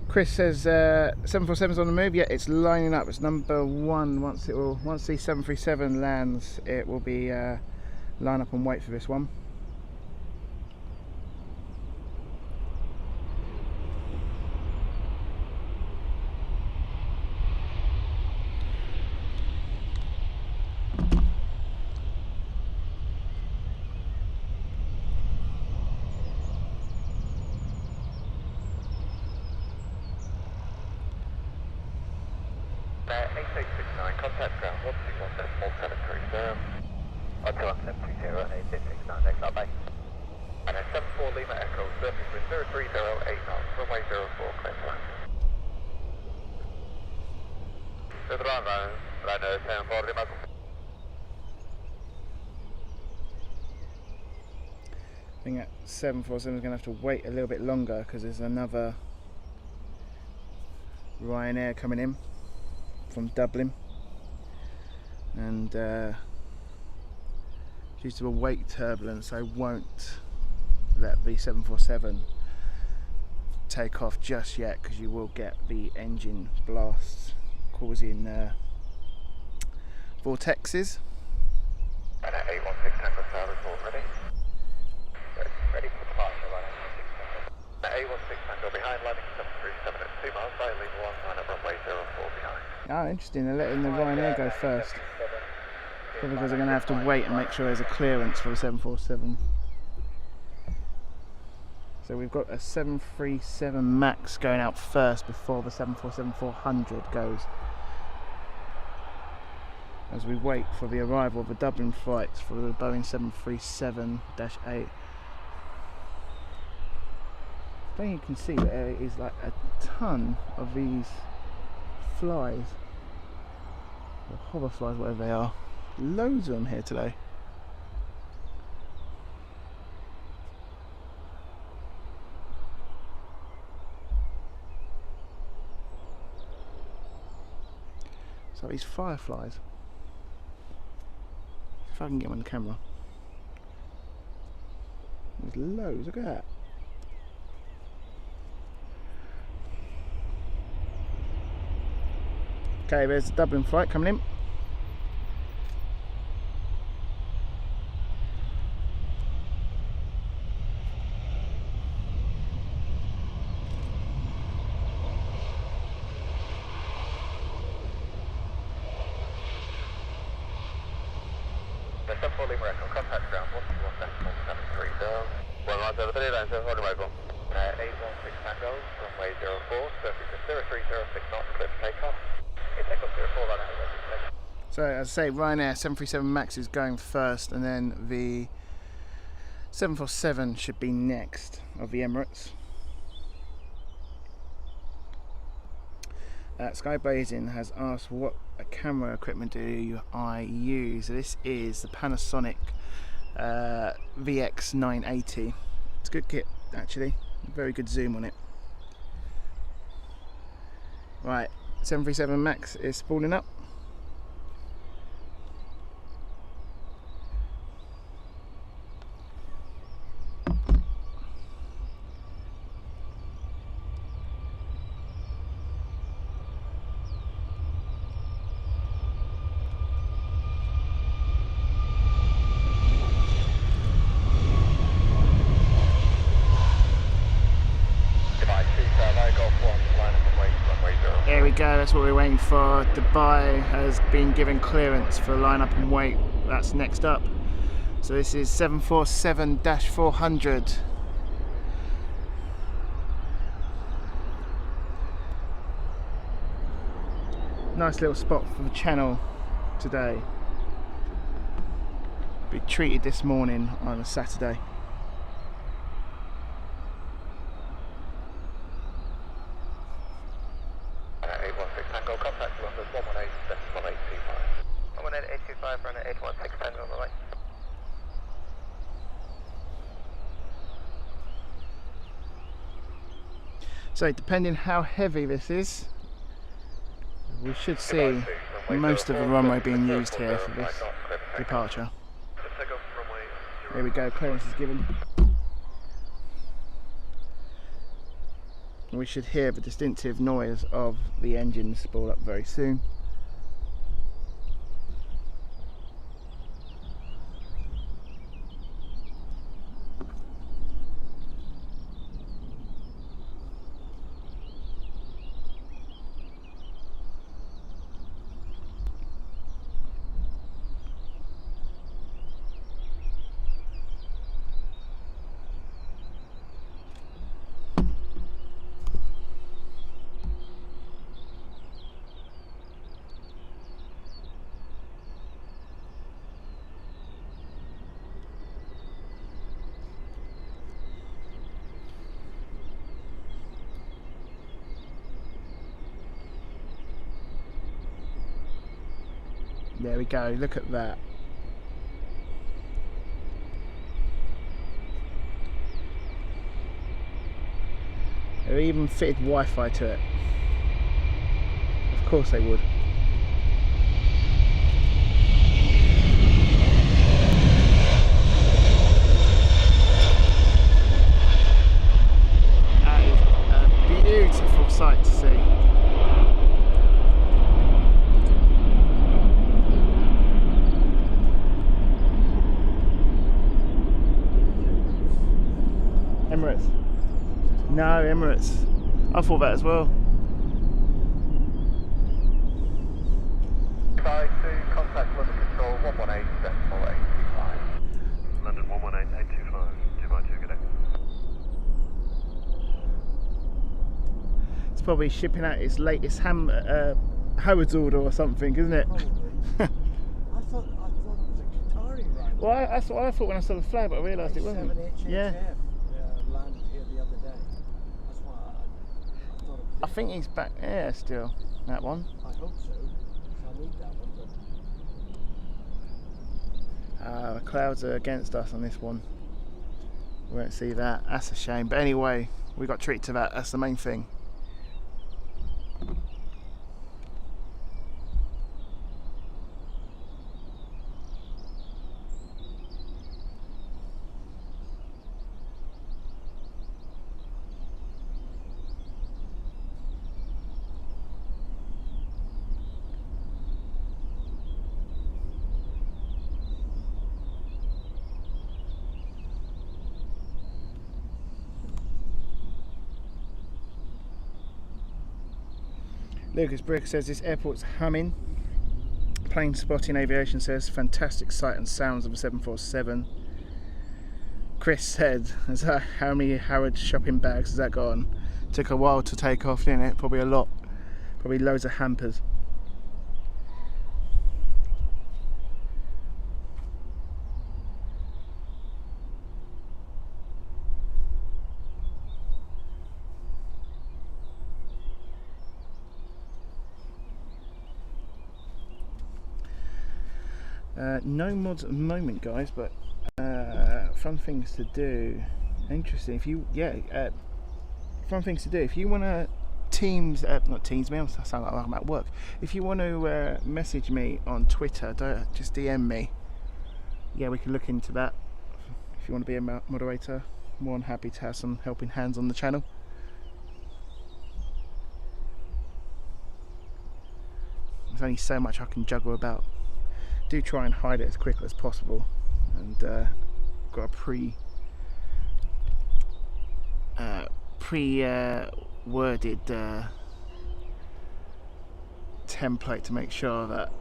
Chris says 747's on the move. Yeah, it's lining up. It's number one. Once the 737 lands, it will be line up and wait for this one. Contact ground 161.73, until 730 next up, bye. And then 74 Lima Echo, surface with 030, 8 knots, runway 04, clear to land. Ryanair 1040 Michael. I think that 747 is going to have to wait a little bit longer because there's another Ryanair coming in from Dublin, and due to a wake turbulence I won't let the 747 take off just yet, because you will get the engine blasts causing vortexes. And 816 Tango Star report ready. Ready for departure, Ryanair 816 Tango behind, landing 737 at 2 miles by level 1, line up runway 04 behind. Ah, interesting, they're letting the Ryanair go first. Probably because they're going to have to wait and make sure there's a clearance for the 747. So we've got a 737 MAX going out first before the 747-400 goes, as we wait for the arrival of the Dublin flights for the Boeing 737-8. I think you can see that there is like a ton of these flies, or hover flies, whatever they are. Loads of them here today. So these fireflies, if I can get them on the camera, there's loads, look at that. Okay, there's the Dublin flight coming in. The 74 Lima Echo, contact ground 121.73 down. 117 line 740 Michael. 816 Tango, runway 04, surface 0306 knots, clear for takeoff. Takeoff 04, Ryanair. So as I say, Ryanair 737 MAX is going first, and then the 747 should be next of the Emirates. Skyblazing has asked what camera equipment do I use. This is the Panasonic VX980. It's a good kit actually, very good zoom on it. Right, 737 MAX is spooling up. There we go, that's what we're waiting for. Dubai has been given clearance for line up and wait. That's next up. So this is 747-400. Nice little spot for the channel today. Be treated this morning on a Saturday. So depending how heavy this is, we should see most of the runway being used here for this departure. There we go, clearance is given. We should hear the distinctive noise of the engines spool up very soon. There we go, look at that. They even fitted Wi-Fi to it. Of course they would. That is a beautiful sight to see. Emirates. No, Emirates. I thought that as well. Side to contact London Control 118-74825. London 118-825, 2x2, good day. It's probably shipping out its latest Howard's order or something, isn't it? Probably. I thought it was a Qatari Ryanair. Well, that's what I thought when I saw the flag, but I realised it wasn't. 7HHF, Yeah. landed here the other day. That's why I thought it was I think he's back there still, that one. I hope so. I need that one. But The clouds are against us on this one. We won't see that. That's a shame. But anyway, we got treated to that. That's the main thing. Lucas Briggs says this airport's humming. Planespotting Aviation says fantastic sight and sounds of a 747. Chris said, how many Howard shopping bags has that got on? Took a while to take off, didn't it? Probably a lot. Probably loads of hampers. No mods at the moment, guys, but fun things to do. Interesting. If you, fun things to do. If you want to not teams me, I sound like I'm at work. If you want to message me on Twitter, just DM me. Yeah, we can look into that. If you want to be a moderator, more than happy to have some helping hands on the channel. There's only so much I can juggle about. Do try and hide it as quickly as possible, and got a pre-worded template to make sure that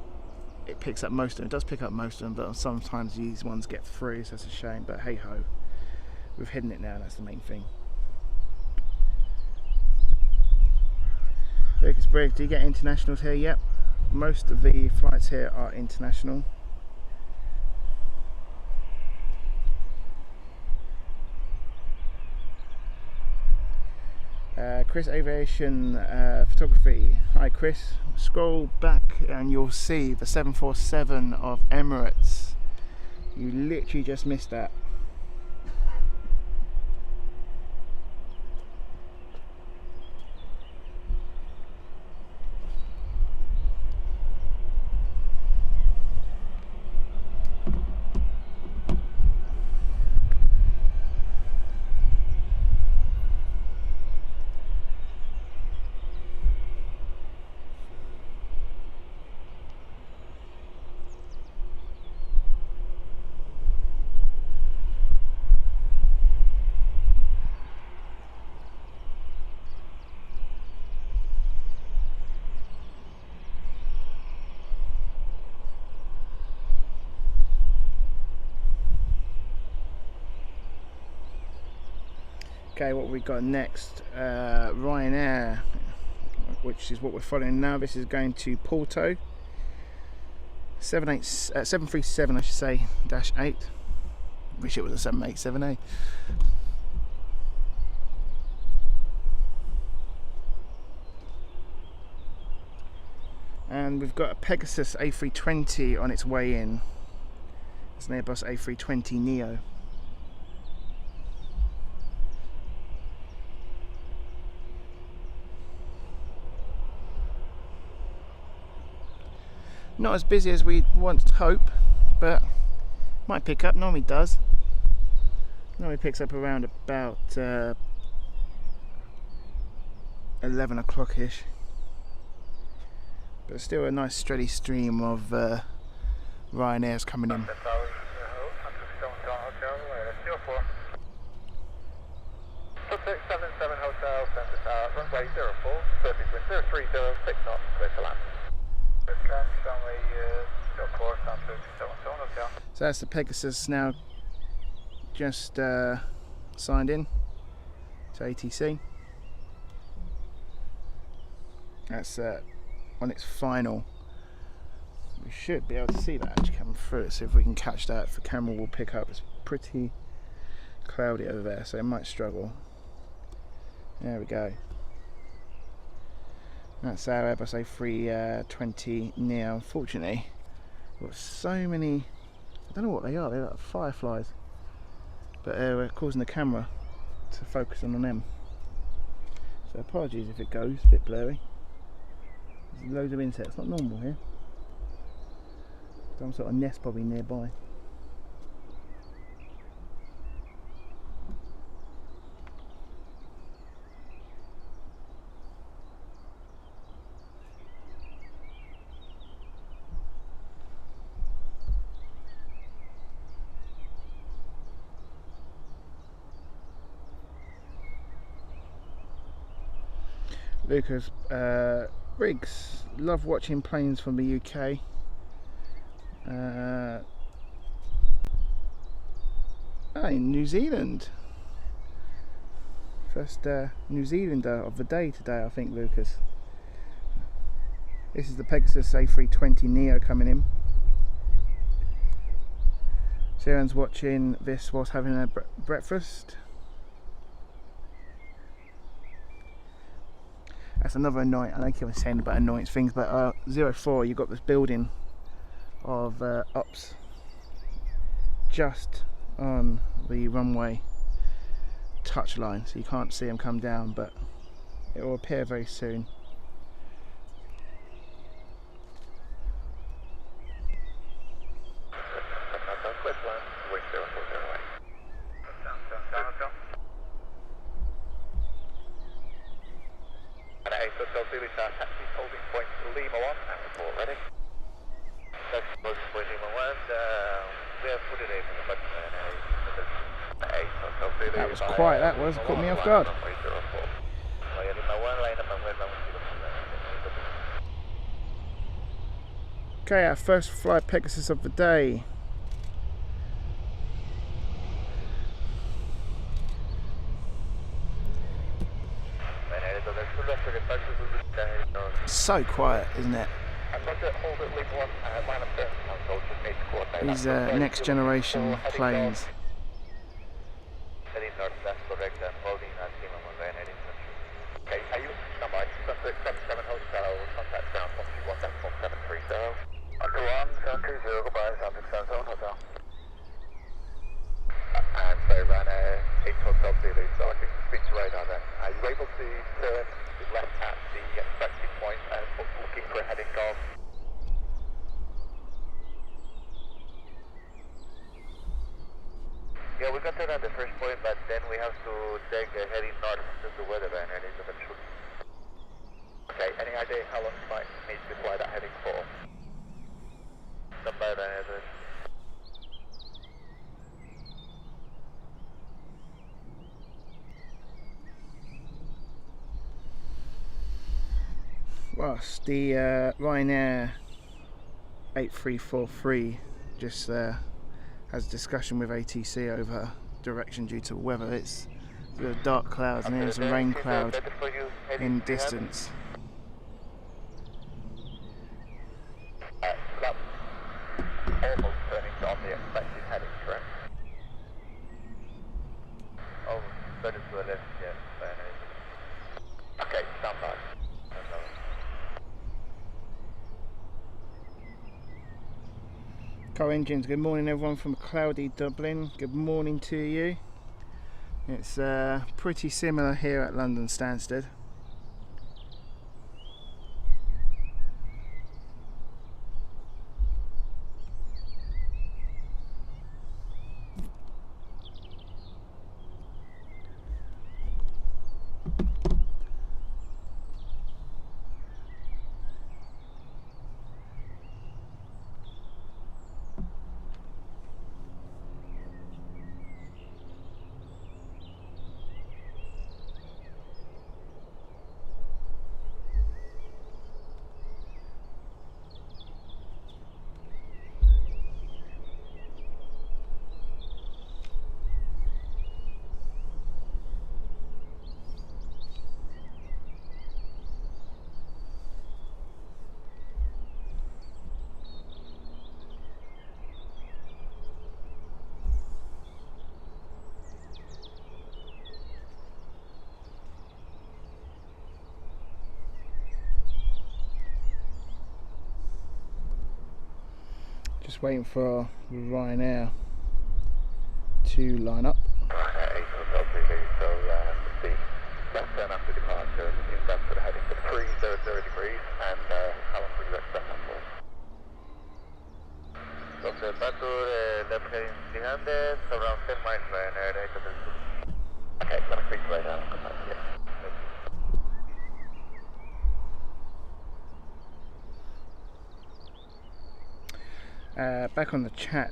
it picks up most of them. It does pick up most of them, but sometimes these ones get through, so that's a shame, but hey ho, we've hidden it now, that's the main thing. Lucas Briggs, do you get internationals here? Yep. Most of the flights here are international. Chris Aviation Photography. Hi Chris. Scroll back and you'll see the 747 of Emirates. You literally just missed that. Okay, what we got next? Ryanair, which is what we're following now. This is going to Porto. 737, I should say, -8. Wish it was a 787, eh? And we've got a Pegasus A320 on its way in. It's an Airbus A320 Neo. Not as busy as we once hope, but might pick up. Normally does. Normally picks up around about 11 o'clock ish. But still a nice steady stream of Ryanair's coming in. Runway 04, surface wind 030, 6 knots, clear to land. So that's the Pegasus now just signed in to ATC. That's on its final. We should be able to see that actually coming through. See if we can catch that. If the camera will pick up. It's pretty cloudy over there, so it might struggle. There we go. That's our Airbus A320 Neo. Unfortunately, we've got so many. I don't know what they are. They're like fireflies, but we're causing the camera to focus on them. So apologies if it goes a bit blurry. There's loads of insects. Not normal here. Some sort of nest probably nearby. Lucas Briggs, love watching planes from the UK. In New Zealand. First New Zealander of the day today, I think, Lucas. This is the Pegasus A320 Neo coming in. Sharon's watching this whilst having a breakfast. That's another annoying, I think I was saying about annoying things, but 04, you've got this building of ops just on the runway touch line, so you can't see them come down, but it will appear very soon. That was quiet, that was, caught me off guard. Okay, our first flight Pegasus of the day. So quiet, isn't it? These next generation planes. Yeah, we got that at the first point, but then we have to take a heading north because the weather banner is a bit short. Okay, any idea how long you might need to fly that heading for? Some by banner. Whilst the Ryanair 8343 just has a discussion with ATC over direction due to weather. It's the dark clouds and there's some rain cloud in distance. Almost turning on the expected heading, correct? Oh, better to the left, yes. Okay, stand by. Car Engines, good morning everyone from cloudy Dublin. Good morning to you. It's pretty similar here at London Stansted. Just waiting for Ryanair to line up. Ryanair 8 Hotel Zulu, so the left turn after departure is that's for the heading for 300 degrees, and how long will you expect that for? Dr. Batur, left heading behind us, around 10 miles Ryanair 8 Hotel Zulu. Okay, gonna speak right now, come back here. Back on the chat,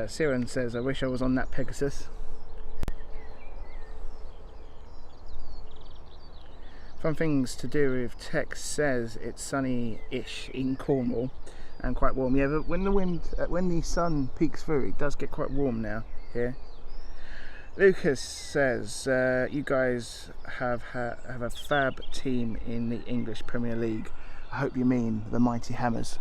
Siren says, I wish I was on that Pegasus. Fun things to do with text says it's sunny-ish in Cornwall and quite warm. Yeah, but when the sun peeks through, it does get quite warm now here. Lucas says, you guys have a fab team in the English Premier League. I hope you mean the Mighty Hammers.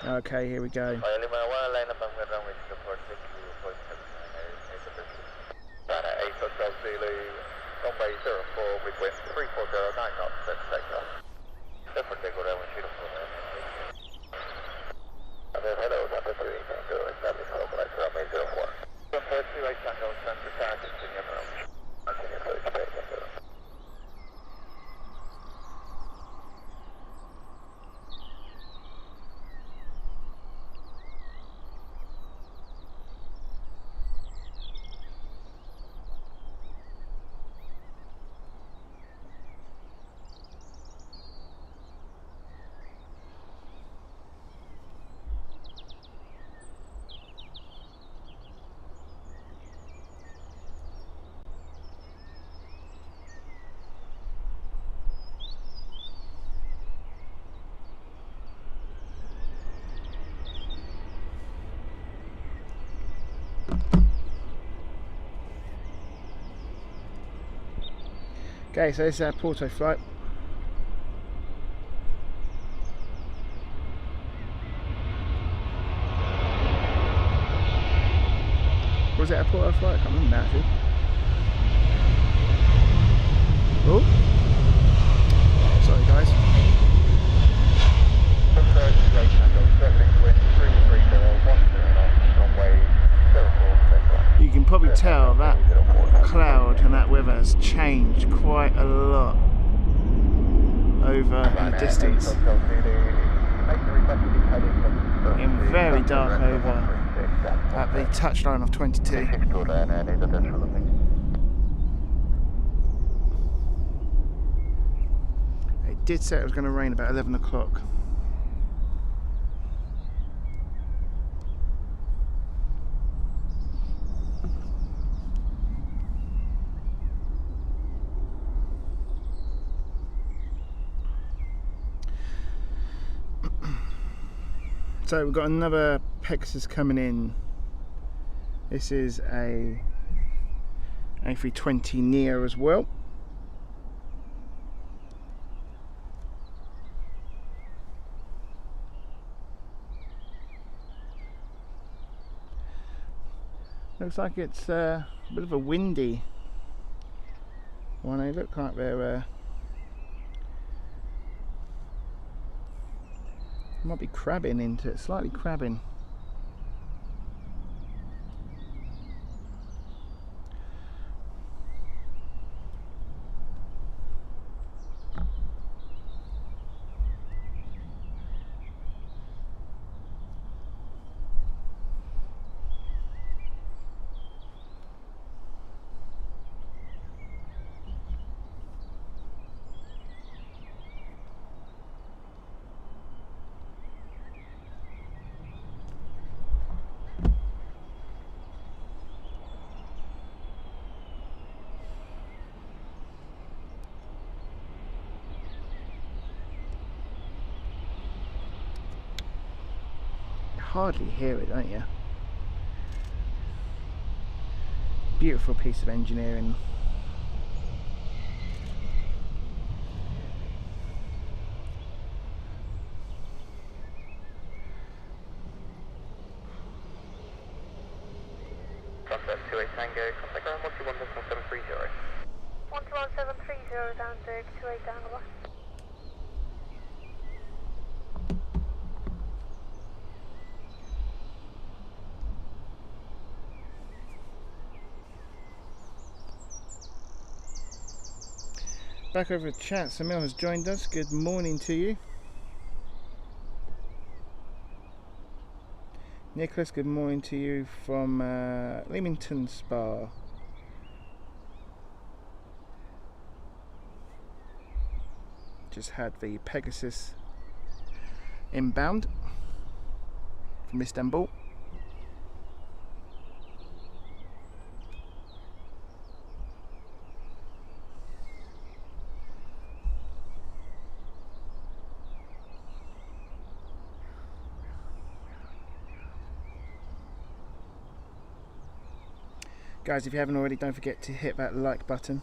Okay, here we go. Lima 1, line up on Runway 04, thank you for 8 Hotel Zulu, runway 04 with wind 340, 9 knots, let's take off. Definitely go down with you. Hello, number 3, Tango, establish home, let's runway 04. Number 28 Tango, center target, continue approach. Continue approach, take off. Okay, so this is our Porto flight. Was it a Porto flight? I can't remember now actually. Oh, sorry guys. You can probably tell that cloud and that weather has changed quite a lot over in the distance. Getting very dark over at the touchline of 22. It did say it was going to rain about 11 o'clock. So we've got another Pegasus coming in. This is a A320neo as well. Looks like it's a bit of a windy one. They look like they're might be crabbing into it, slightly crabbing. Hardly hear it, don't you? Beautiful piece of engineering. Contact 28 Tango, contact ground 121.730. 11730 down to 28 Tango. Back over at chat, Samil has joined us. Good morning to you. Nicholas, good morning to you from Leamington Spa. Just had the Pegasus inbound from Istanbul. Guys, if you haven't already, don't forget to hit that like button.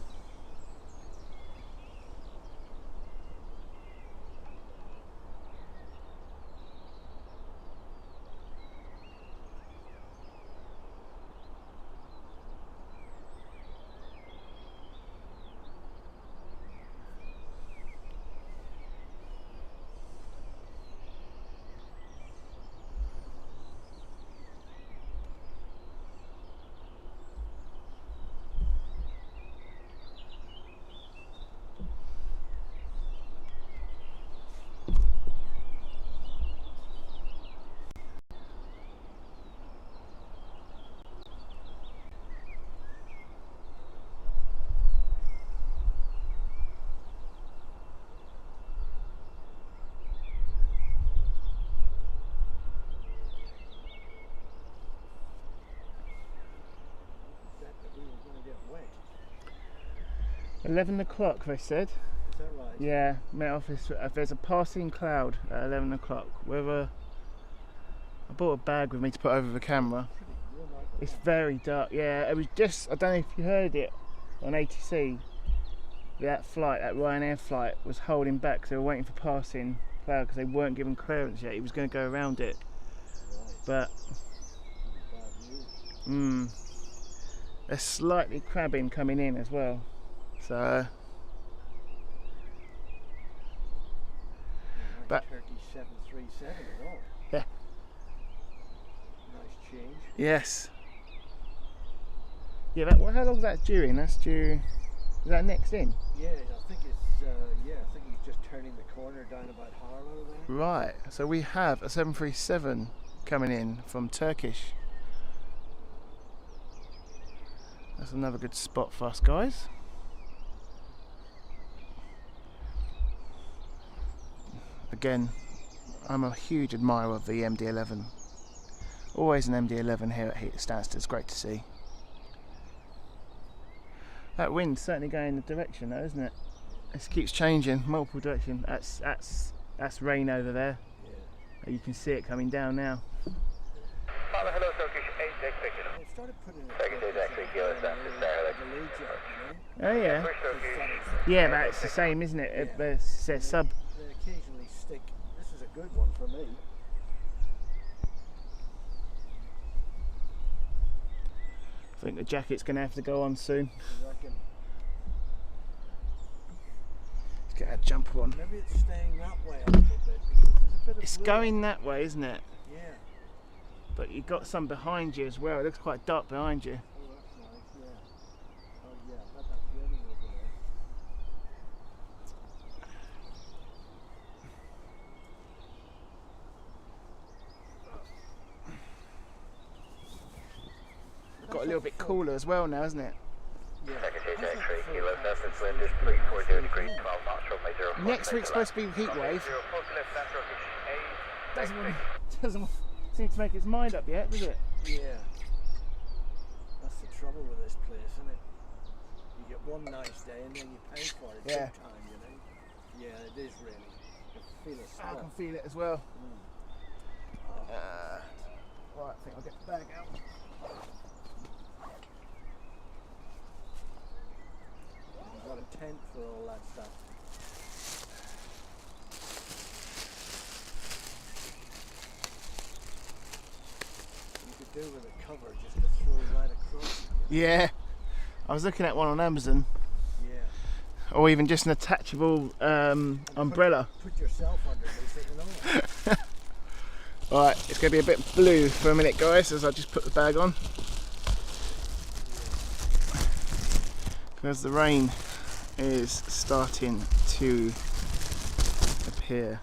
That we were going to get wet. 11 o'clock, they said. Is that right? Yeah, Met Office. There's a passing cloud at 11 o'clock. Whether I bought a bag with me to put over the camera. It's very dark. Yeah, it was just. I don't know if you heard it on ATC. That flight, that Ryanair flight, was holding back because they were waiting for passing cloud because they weren't given clearance yet. He was going to go around it, but they're slightly crabbing coming in as well. So, but Turkish 737 and all. yeah, Nice change. yes, yeah. That, well, how long's that due in? That's due. Is that next in? Yeah, I think it's I think he's just turning the corner down about Harlow there. Right. So we have a 737 coming in from Turkish. That's another good spot for us, guys. Again, I'm a huge admirer of the MD-11. Always an MD-11 here at Stansted. It's great to see. That wind's certainly going in the direction though, isn't it? It keeps changing, multiple direction. That's rain over there. Yeah. You can see it coming down now. Father, hello, Turkish 8 Deck Picking. They've started putting it Second day Deck Picking, Stansted Airport. Oh yeah. Push Turkish. Yeah, that's the same, isn't it? Yeah. It's a sub. They occasionally stick. This is a good one for me. think the jacket's going to have to go on soon. I reckon. Let's get our jumper on. Maybe it's staying that way a little bit because there's a bit of It's blue. going that way, isn't it? Yeah. But you've got some behind you as well. It looks quite dark behind you. Oh, that's nice, yeah. Oh, yeah, I bet that's raining over there. Got a little bit cooler as well now, isn't it? Yeah. Secretary X-ray, Kilo Surface wind is 340 degrees, 12 knots, runway 04. Next week's supposed to be heat wave. 04 left, that's Turkish Doesn't seem to make its mind up yet, does it? Yeah. That's the trouble with this place, isn't it? You get one nice day and then you pay for it Yeah. big time, you know? Yeah, it is really. You can feel it I still. can feel it as well. Oh, Right, I think I'll get the bag out. I've got a tent for all that stuff. You could do with a cover just to throw right across. Yeah, I was looking at one on Amazon, Yeah. or even just an attachable umbrella. Put yourself underneath it and all. Right, it's going to be a bit blue for a minute, guys, as I just put the bag on. Because the rain is starting to appear.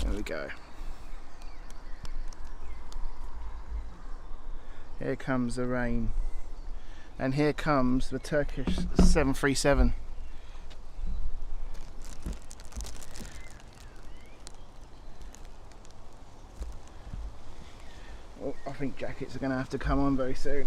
There we go. Here comes the rain. And here comes the Turkish 737. Oh, I think jackets are going to have to come on very soon.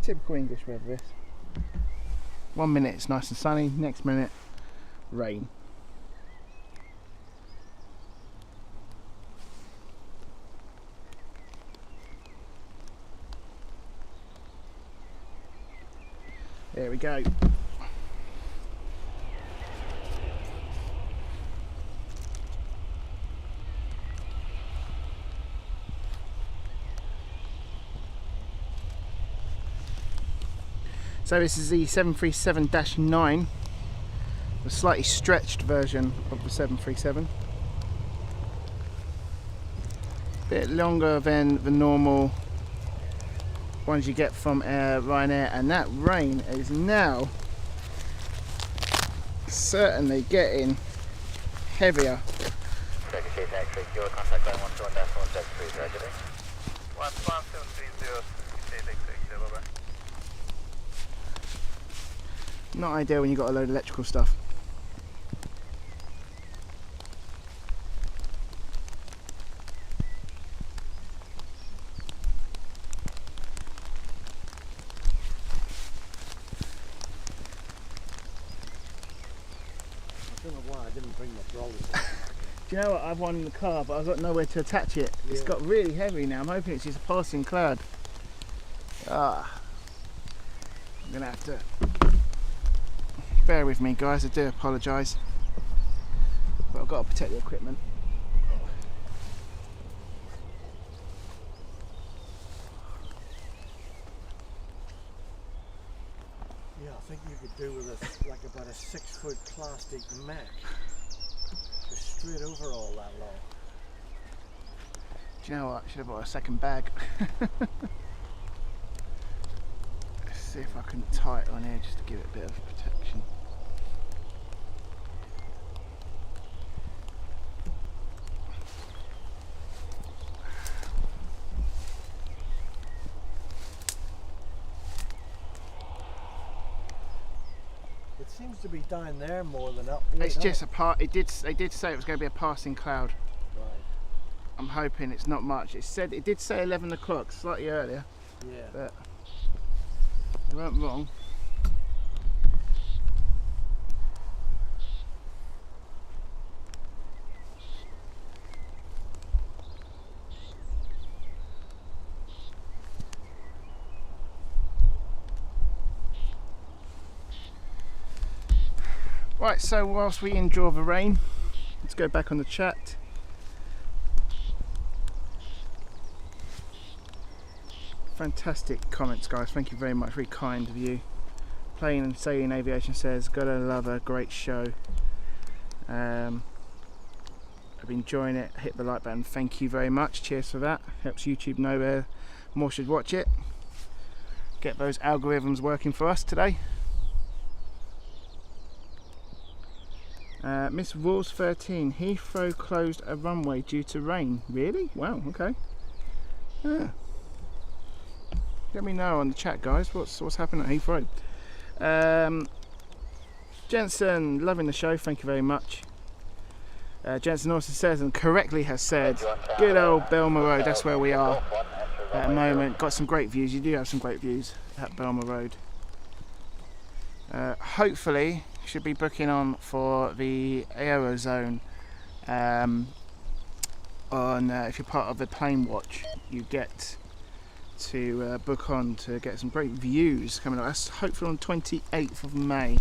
Typical English weather this. 1 minute it's nice and sunny, next minute rain. There we go. So this is the 737-9, the slightly stretched version of the 737. Bit longer than the normal ones you get from Ryanair, and that rain is now certainly getting heavier. Secretary X-ray, your contact line 121-173, gradually. 11730, bye-bye. Not ideal when you've got a load of electrical stuff. I don't know why I didn't bring my brolly. Do you know what? I've one in the car, but I've got nowhere to attach it. It's Yeah. got really heavy now. I'm hoping it's just a passing cloud. I'm gonna have to bear with me, guys. I do apologise, but I've got to protect the equipment. Yeah, I think you could do with like about a 6-foot plastic mat. Just straight over all that long. Do you know what? I should have bought a second bag. Let's see if I can tie it on here just to give it a bit of protection. It seems to be down there more than up here. It's doesn't just it? a part. They did say it was going to be a passing cloud. Right. I'm hoping it's not much. It did say 11 o'clock, slightly earlier. Yeah. But they weren't wrong. Right, so whilst we enjoy the rain, let's go back on the chat. Fantastic comments, guys. Thank you very much. Very kind of you. Plain and Sailing Aviation says, gotta love a great show. I've been enjoying it. Hit the like button. Thank you very much. Cheers for that. Helps YouTube know more should watch it. Get those algorithms working for us today. Miss Rules 13, Heathrow closed a runway due to rain. Really? Wow, okay. Yeah. Let me know on the chat, guys, what's happening at Heathrow. Jensen, loving the show, thank you very much. Jensen also says, and correctly has said, good old Belmer Road, that's where we are at the moment. Got some great views, you do have some great views at Belmer Road. Hopefully, should be booking on for the Aerozone on if you're part of the Plane Watch, you get to book on to get some great views coming up. That's hopefully on 28th of May.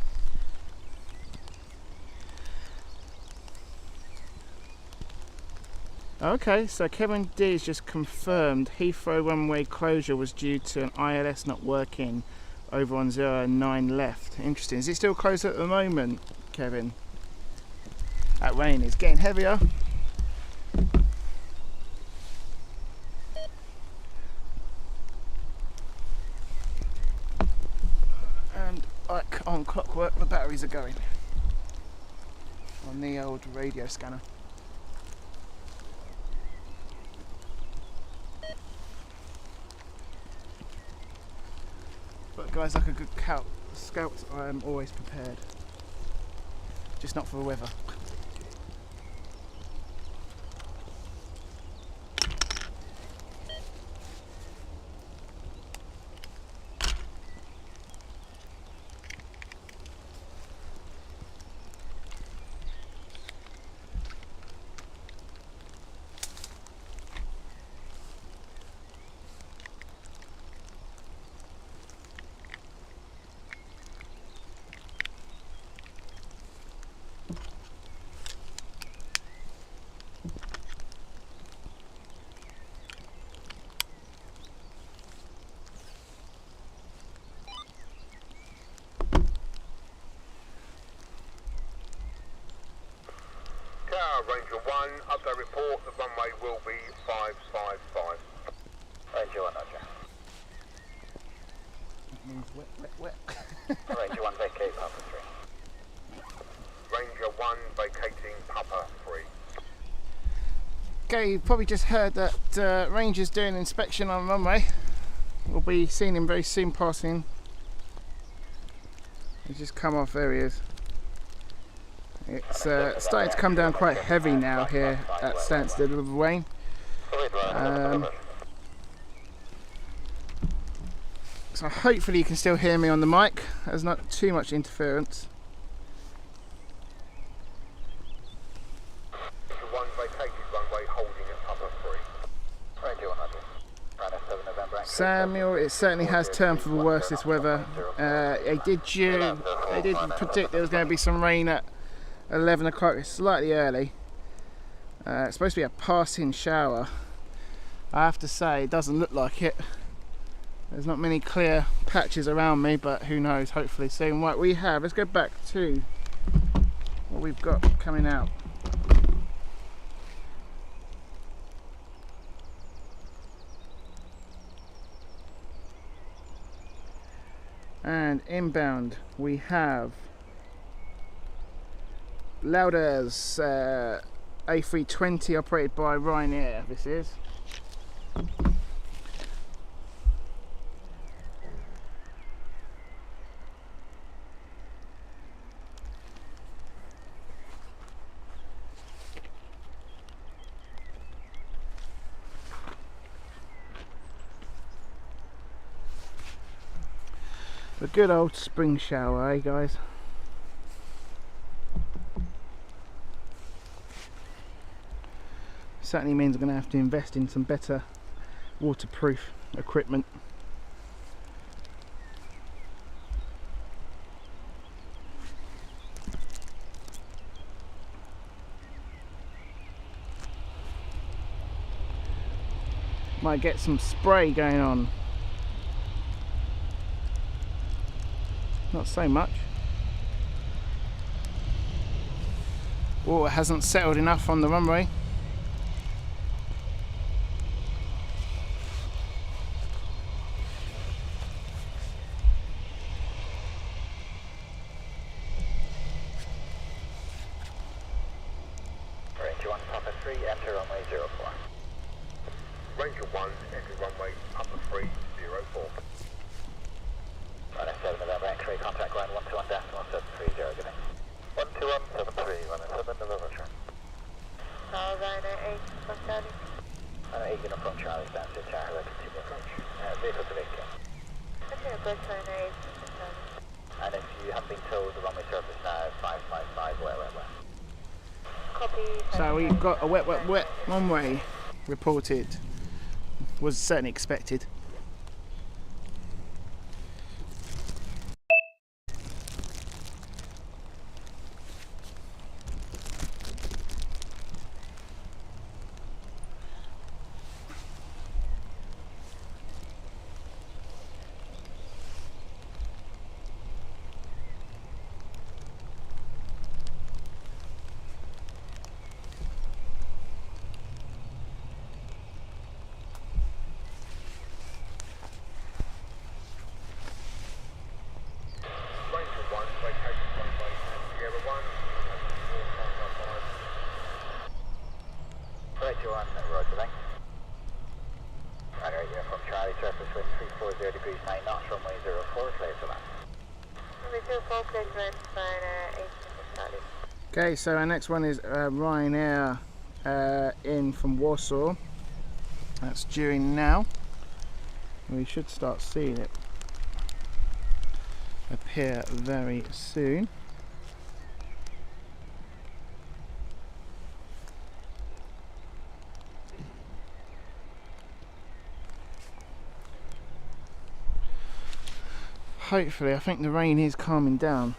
Okay, so Kevin D has just confirmed Heathrow runway closure was due to an ILS not working over on 09 left. Interesting. Is it still closed at the moment, Kevin? That rain is getting heavier. And like on clockwork, the batteries are going on the old radio scanner. But guys, like a good scout, I am always prepared. Just not for the weather. Ranger 1, update report, the runway will be 555. Ranger 1, Roger. That means wet, wet, wet. Ranger 1, vacate Papa 3. Ranger 1, vacating Papa 3. Okay, you've probably just heard that Ranger's doing an inspection on the runway. We'll be seeing him very soon passing. He's just come off, there he is. It's starting to come down quite heavy now here at Stansted with the rain. So hopefully you can still hear me on the mic. There's not too much interference. One vacated runway holding at Papa 3. Ranger 1, Roger. Runway 7 November. Samuel, it certainly has turned for the worse this weather. They did predict there was going to be some rain at 11 o'clock. It's slightly early. It's supposed to be a passing shower. I have to say it doesn't look like it. There's not many clear patches around me, but who knows, hopefully soon. Right, let's go back to what we've got coming out. And inbound we have Lauder's A320 operated by Ryanair, this is. A good old spring shower, eh guys? Certainly means I'm going to have to invest in some better waterproof equipment. Might get some spray going on. Not so much. Water hasn't settled enough on the runway. Ranger 1, Papa 3, enter runway 04. Ranger 1, enter runway Papa 304. Runway 7 November, X-ray, contact line 121.730, good day. 121.73, runway 7 November, sure. Ryanair 8 from Charlie. Runway 8, uniform Charlie, Stansted Airport, continue approach. Vehicle to vacate. Continue approach Ryanair 8 from Charlie. And if you have been told the runway surface now, 555, where. Copy. So we've got a wet runway reported. Was certainly expected. Ranger 1, vacation runway Sierra 1. Ranger 1, roger, thanks. Runway uniform Charlie, surface wind 340 degrees 9 knots, runway 04, clear to land. Runway 04, clear to land, Ryanair 8 from Charlie. Okay, so our next one is Ryanair in from Warsaw. That's due in now. We should start seeing it appear very soon. Hopefully, I think the rain is calming down.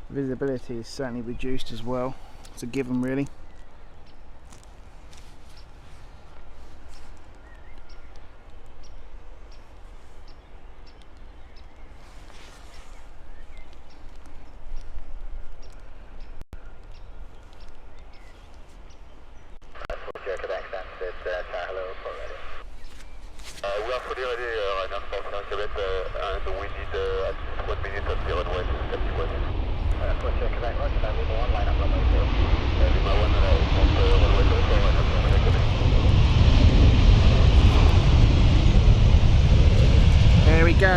Visibility is certainly reduced as well. It's a given, really. We are fully ready right now for Quebec, and we need at least 1 minute of the runway to step to it. For Quebec, right, Lima 1, line up runway 0. Lima 1, runway 0, line up runway Quebec. There we go.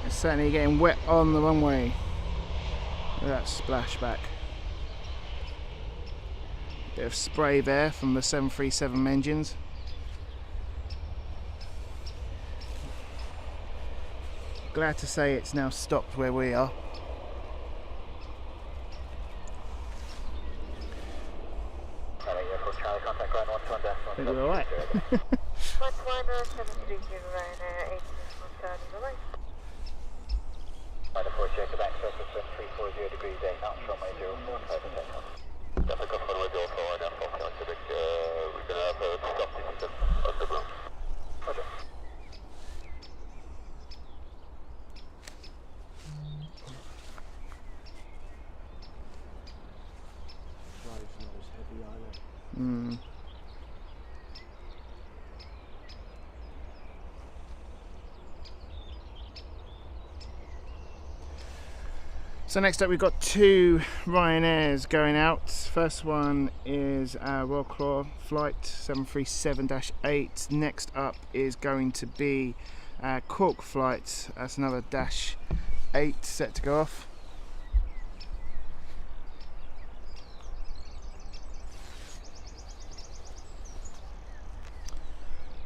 It's certainly getting wet on the runway. Look at that splashback. Bit of spray there from the 737 engines. Glad to say it's now stopped where we are. I think we're alright. 11730 Ryanair 8 from Charlie. Bye-bye. Right, approach Quebec, surface wind 340 degrees 8 knots, runway 04, clear to takeoff. Takeoff runway 04, right now, for Quebec, we're going to have a stop distance on the ground. Roger. Drive's not as heavy either. So next up we've got two Ryanairs going out. First one is Royal Claw flight 737-8. Next up is going to be Cork flight. That's another -8 set to go off.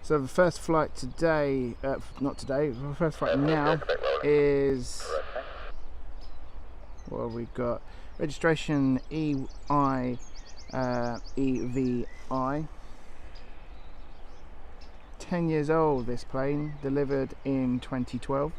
So the first flight today, not today, the first flight now is, what have we got? Registration EI EVI. 10 years old this plane, delivered in 2012.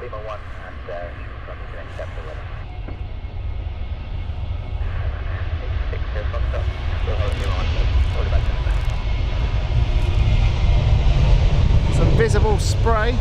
Lima 1 and from the accept the weather. 86 here, Foxtrot. We'll hold you on, hold it back down. Some visible spray.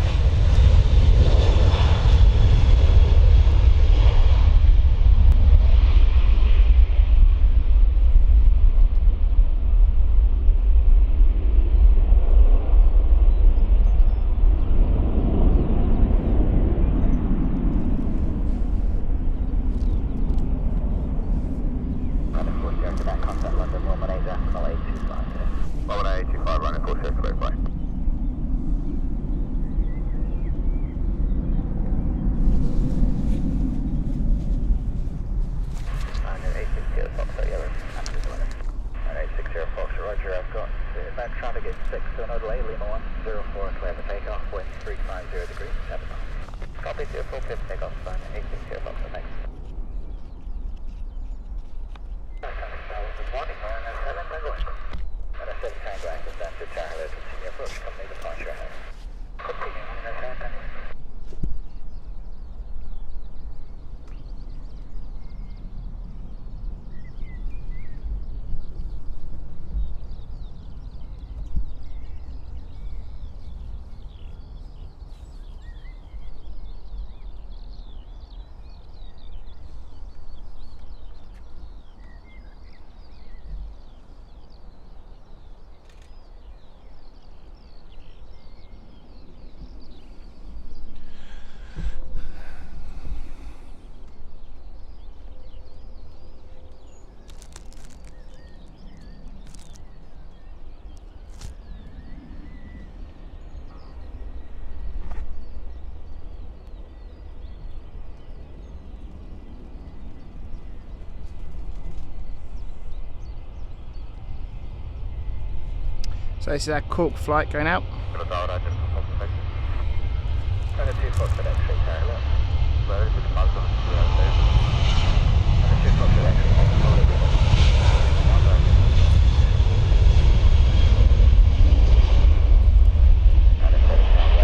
So this is our Cork flight going out. Look at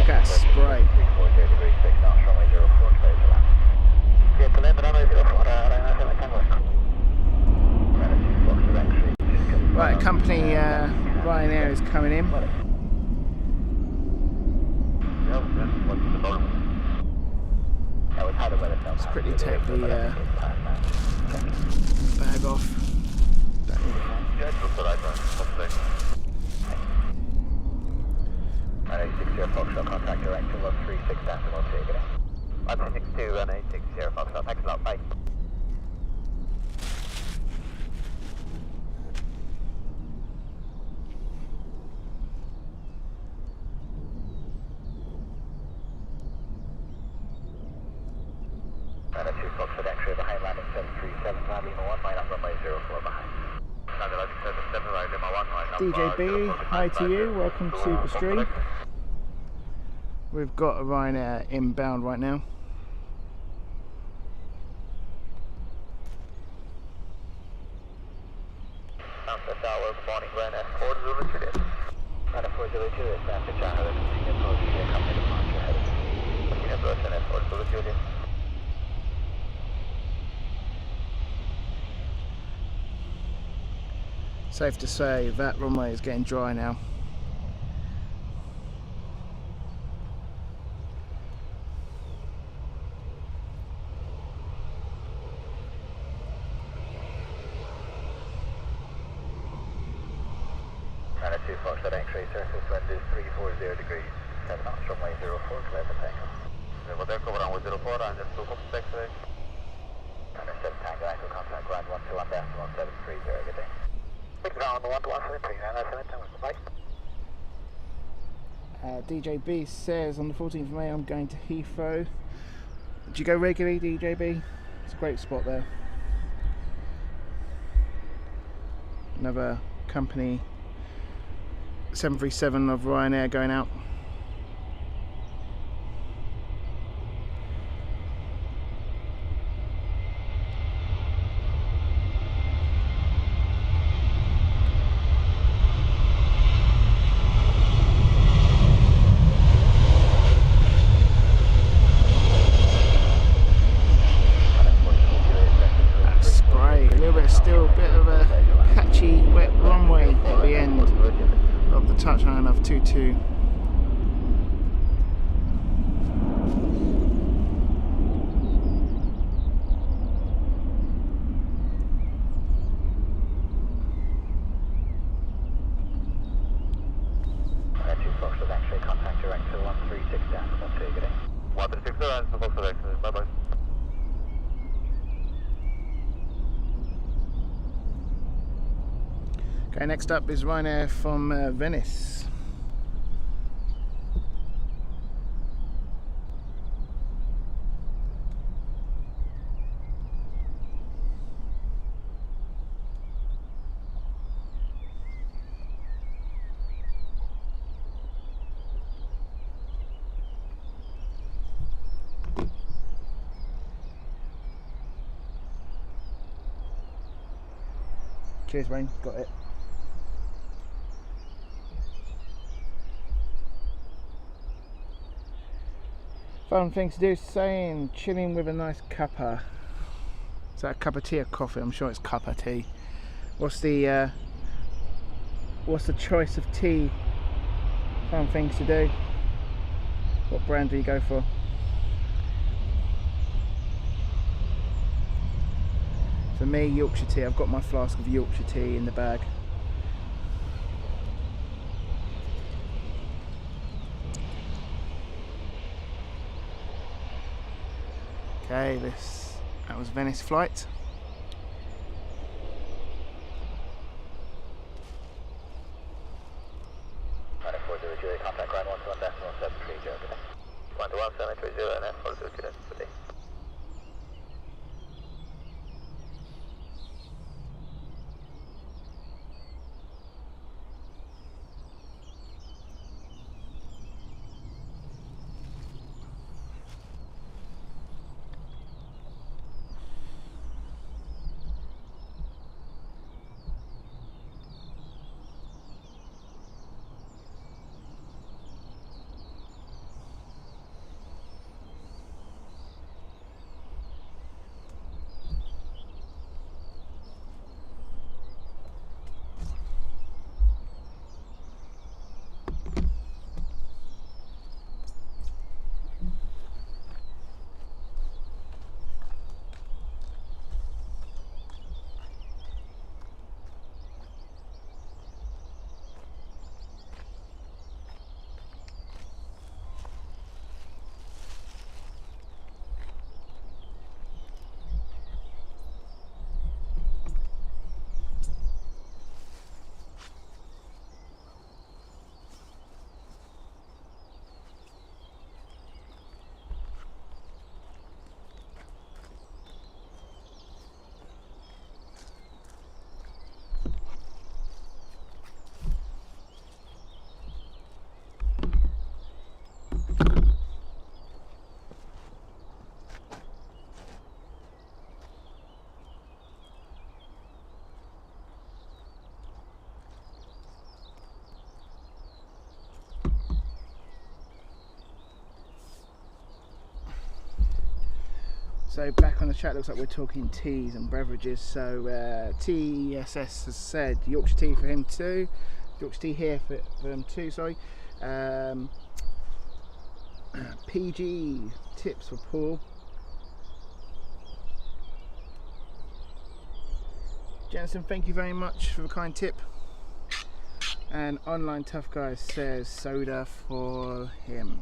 that spray. Right, company Ryanair is coming in. Let's quickly take the bag off. Don't need it. 180 Foxtrot, contact direct to 136 decimal 2, good day. 162 and 860 Foxtrot, thanks a lot, bye. Foxtrot X-ray behind landing 737, Lima 1, line up runway 04 behind. DJ B, hi to you, welcome to the stream. We've got a Ryanair inbound right now. Stansted Airport, good morning, Ryanair 402. Ryanair 402 is Stansted Charlie, continue approach here, company departure ahead of you. Continue approach Ryanair 402. Safe to say that runway is getting dry now. Foxtrot X-ray, surface wind is 340 degrees, 7 knots, runway 04, clear for takeoff. Level there, cover runway 04, and just took up to X-ray. Under 7 Tango, Echo contact, ground 121, decimal 1730, good day. Ground 121, 739, bye. DJB says on the 14th of May I'm going to Heathrow. Do you go regularly, DJB? It's a great spot there. Another company 737 of Ryanair going out. Still a bit of a patchy, wet runway at the end of the touchline of 22. Contact direct to 136 down, 12, good day. 136 down, bye-bye. Okay, next up is Ryanair from Venice. Cheers, Wayne, got it. Fun thing to do, saying chilling with a nice cuppa. Is that a cup of tea or coffee? I'm sure it's cup of tea. What's the choice of tea? Fun things to do. What brand do you go for? For me, Yorkshire tea. I've got my flask of Yorkshire tea in the bag. Okay, that was Venice flight. Contact ground 121.730, 121.730 and F42 today. So back on the chat, looks like we're talking teas and beverages. So TSS has said Yorkshire tea for him too. Yorkshire tea here for them too, sorry. PG tips for Paul. Jensen, thank you very much for the kind tip. And Online Tough Guy says soda for him.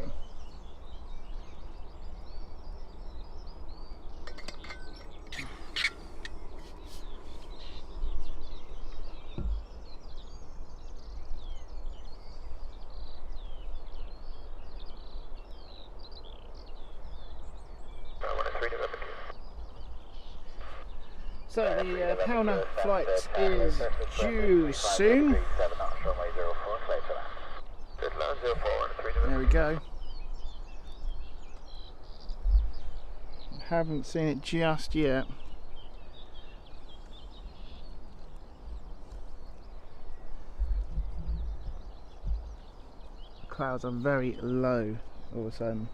So the Palna flight is due soon. There we go. Haven't seen it just yet. Clouds are very low all of a sudden.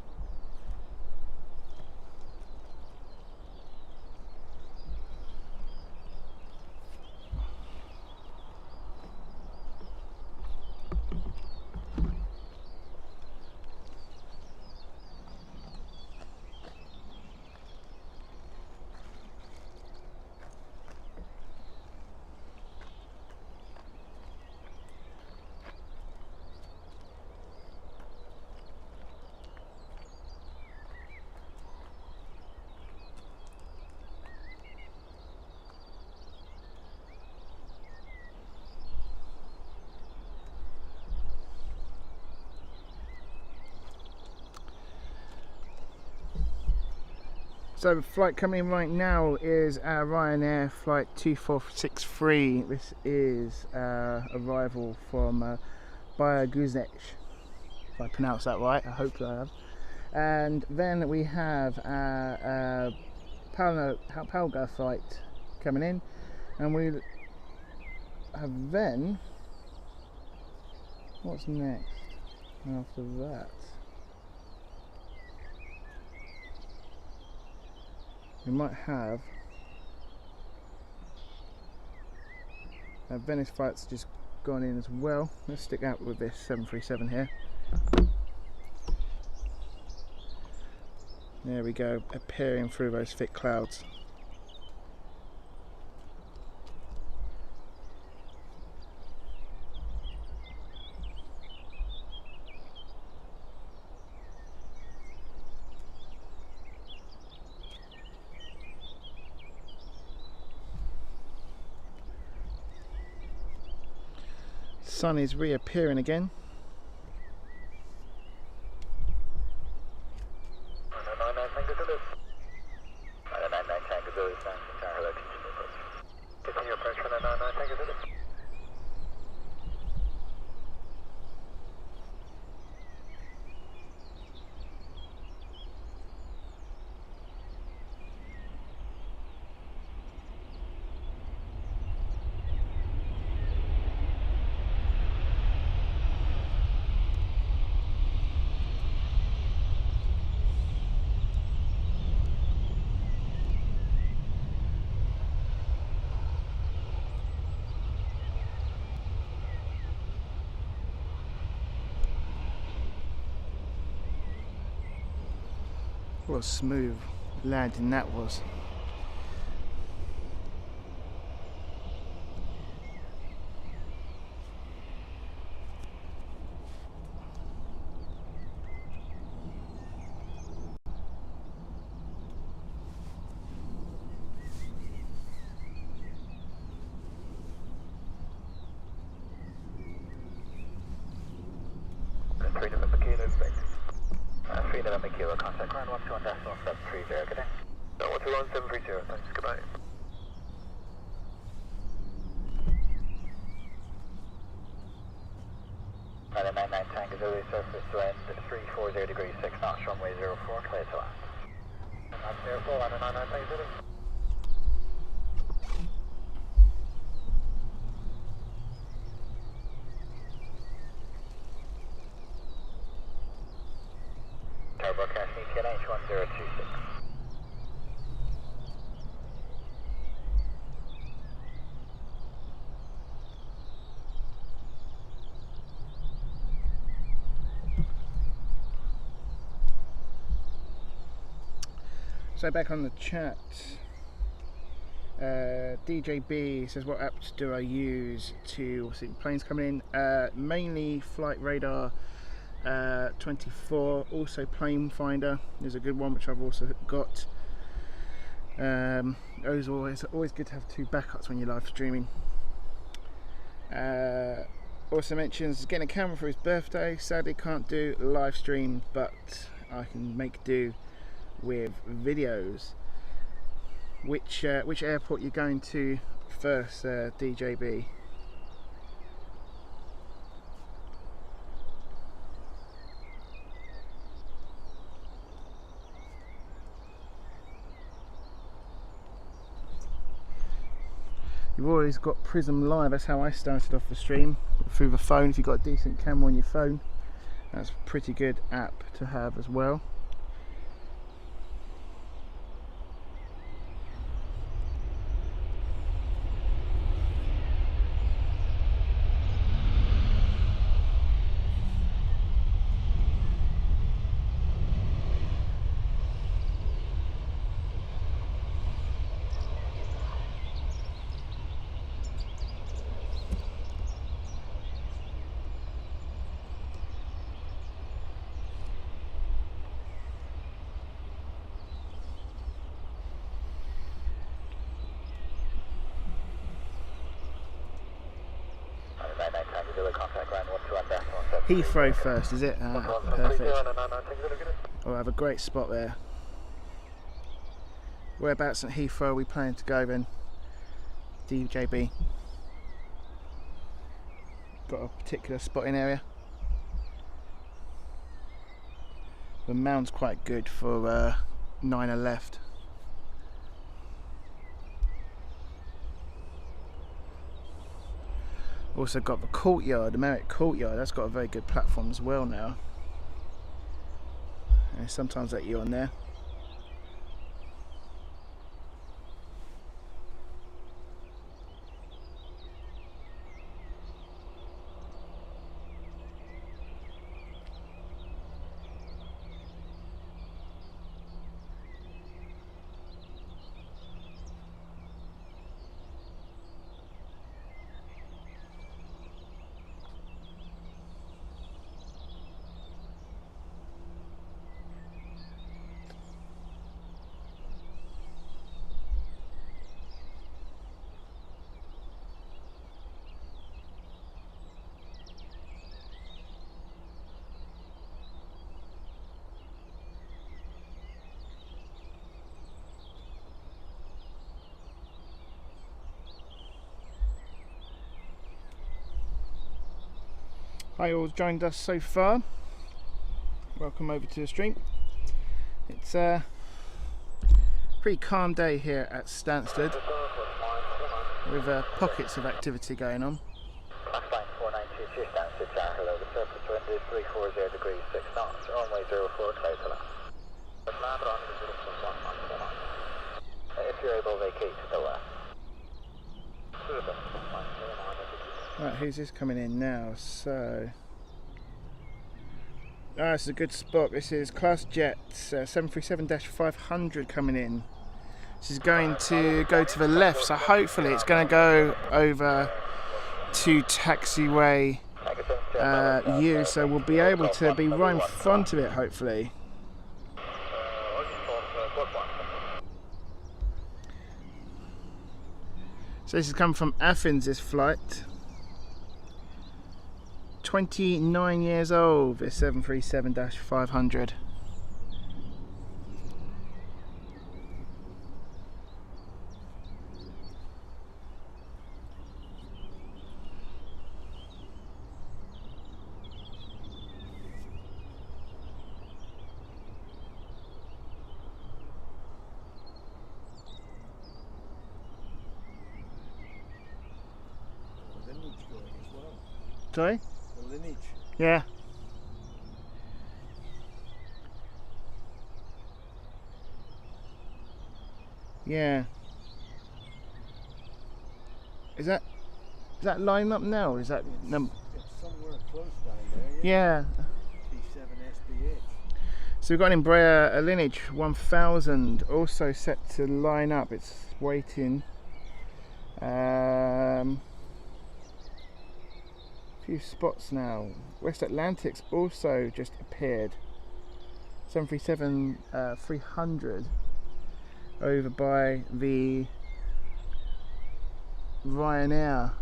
So the flight coming in right now is Ryanair flight 2463. This is arrival from Bajaguzec, if I pronounce that right, I hope I have. And then we have Palga flight coming in, and we have then, what's next after that? We might have Venice flight's just gone in as well. Let's stick out with this 737 here. There we go, appearing through those thick clouds. Sun is reappearing again. What a smooth landing that was. Contact ground 121.730, good day. 121.730, thanks, goodbye. 999 Tango Zulu, surface to end 340 degrees 6 knots, runway 04, clear to land. That's airflow, 999 Tango Zulu. Broadcast ETNH 1026. So back on the chat, DJB says, what apps do I use to see planes coming in? Mainly Flight Radar 24, also Plane Finder is a good one which I've also got. Always good to have two backups when you're live streaming. Also mentions getting a camera for his birthday. Sadly can't do live stream, but I can make do with videos. Which airport you're going to first, DJB? You've always got Prism Live. That's how I started off the stream, through the phone. If you've got a decent camera on your phone, that's a pretty good app to have as well. Heathrow first, is it? Perfect. I'll have a great spot there. Whereabouts at Heathrow are we planning to go then, DJB? Got a particular spotting area? The mound's quite good for 9er left. Also got the courtyard, the Merritt Courtyard. That's got a very good platform as well now. And sometimes let you on there. Hi all joined us so far. Welcome over to the stream. It's a pretty calm day here at Stansted with pockets of activity going on. Flight 492 Stansted, hello, the surface wind is 340 degrees 6 knots, runway 04, clear to land. Land on if you're able, vacate to the left. Right, who's this coming in now? So, this is a good spot. This is Class Jets 737-500 coming in. This is going to go to the left, so hopefully it's going to go over to taxiway U, so we'll be able to be right in front of it hopefully. So this is coming from Athens, this flight. 29 years old, this 737-500. Sorry? The lineage. Yeah. Yeah. Is that lining up now, or is that It's somewhere close down there. yeah. T7SBH. So we've got an Embraer Lineage 1000 also set to line up. It's waiting. Few spots now. West Atlantic's also just appeared. 737-300 over by the Ryanair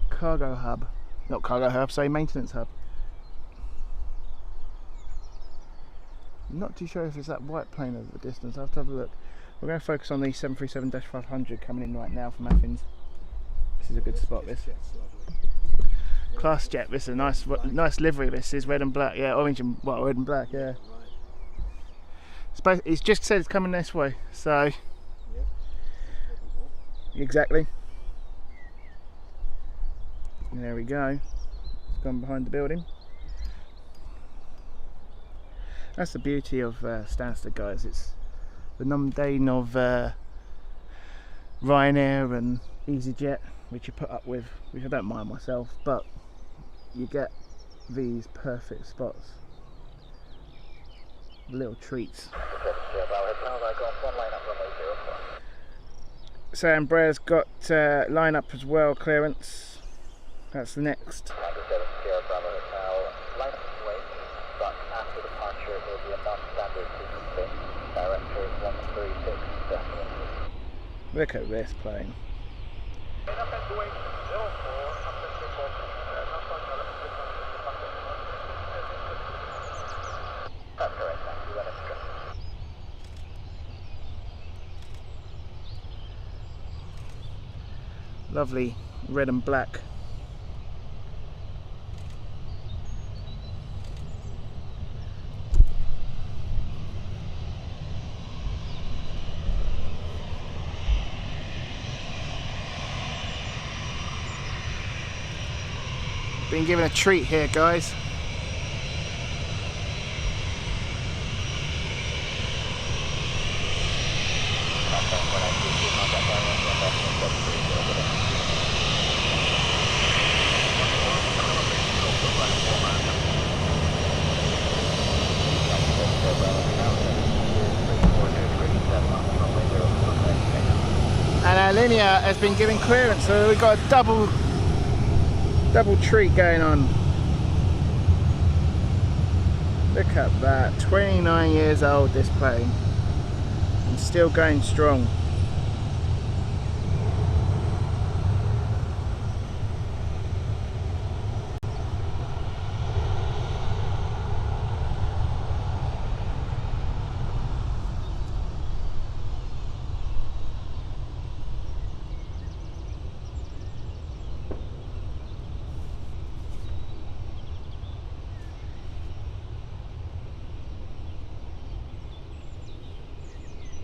cargo hub. Not cargo hub, sorry, maintenance hub. I'm not too sure if it's that white plane over the distance. I'll have to have a look. We're going to focus on the 737-500 coming in right now from Athens. This is a good spot, this. Class jet, this is a nice livery. This is red and black, yeah, orange and red and black, yeah. It's just said it's coming this way, so exactly. There we go. It's gone behind the building. That's the beauty of Stansted, guys. It's the mundane of Ryanair and EasyJet, which you put up with, which I don't mind myself, but you get these perfect spots, little treats. So Embraer's got line up as well, clearance. That's the next. Look at this plane. Lovely red and black. Been given a treat here, guys. And our linear has been given clearance, so we've got a double treat going on. Look at that, 29 years old this plane, and still going strong.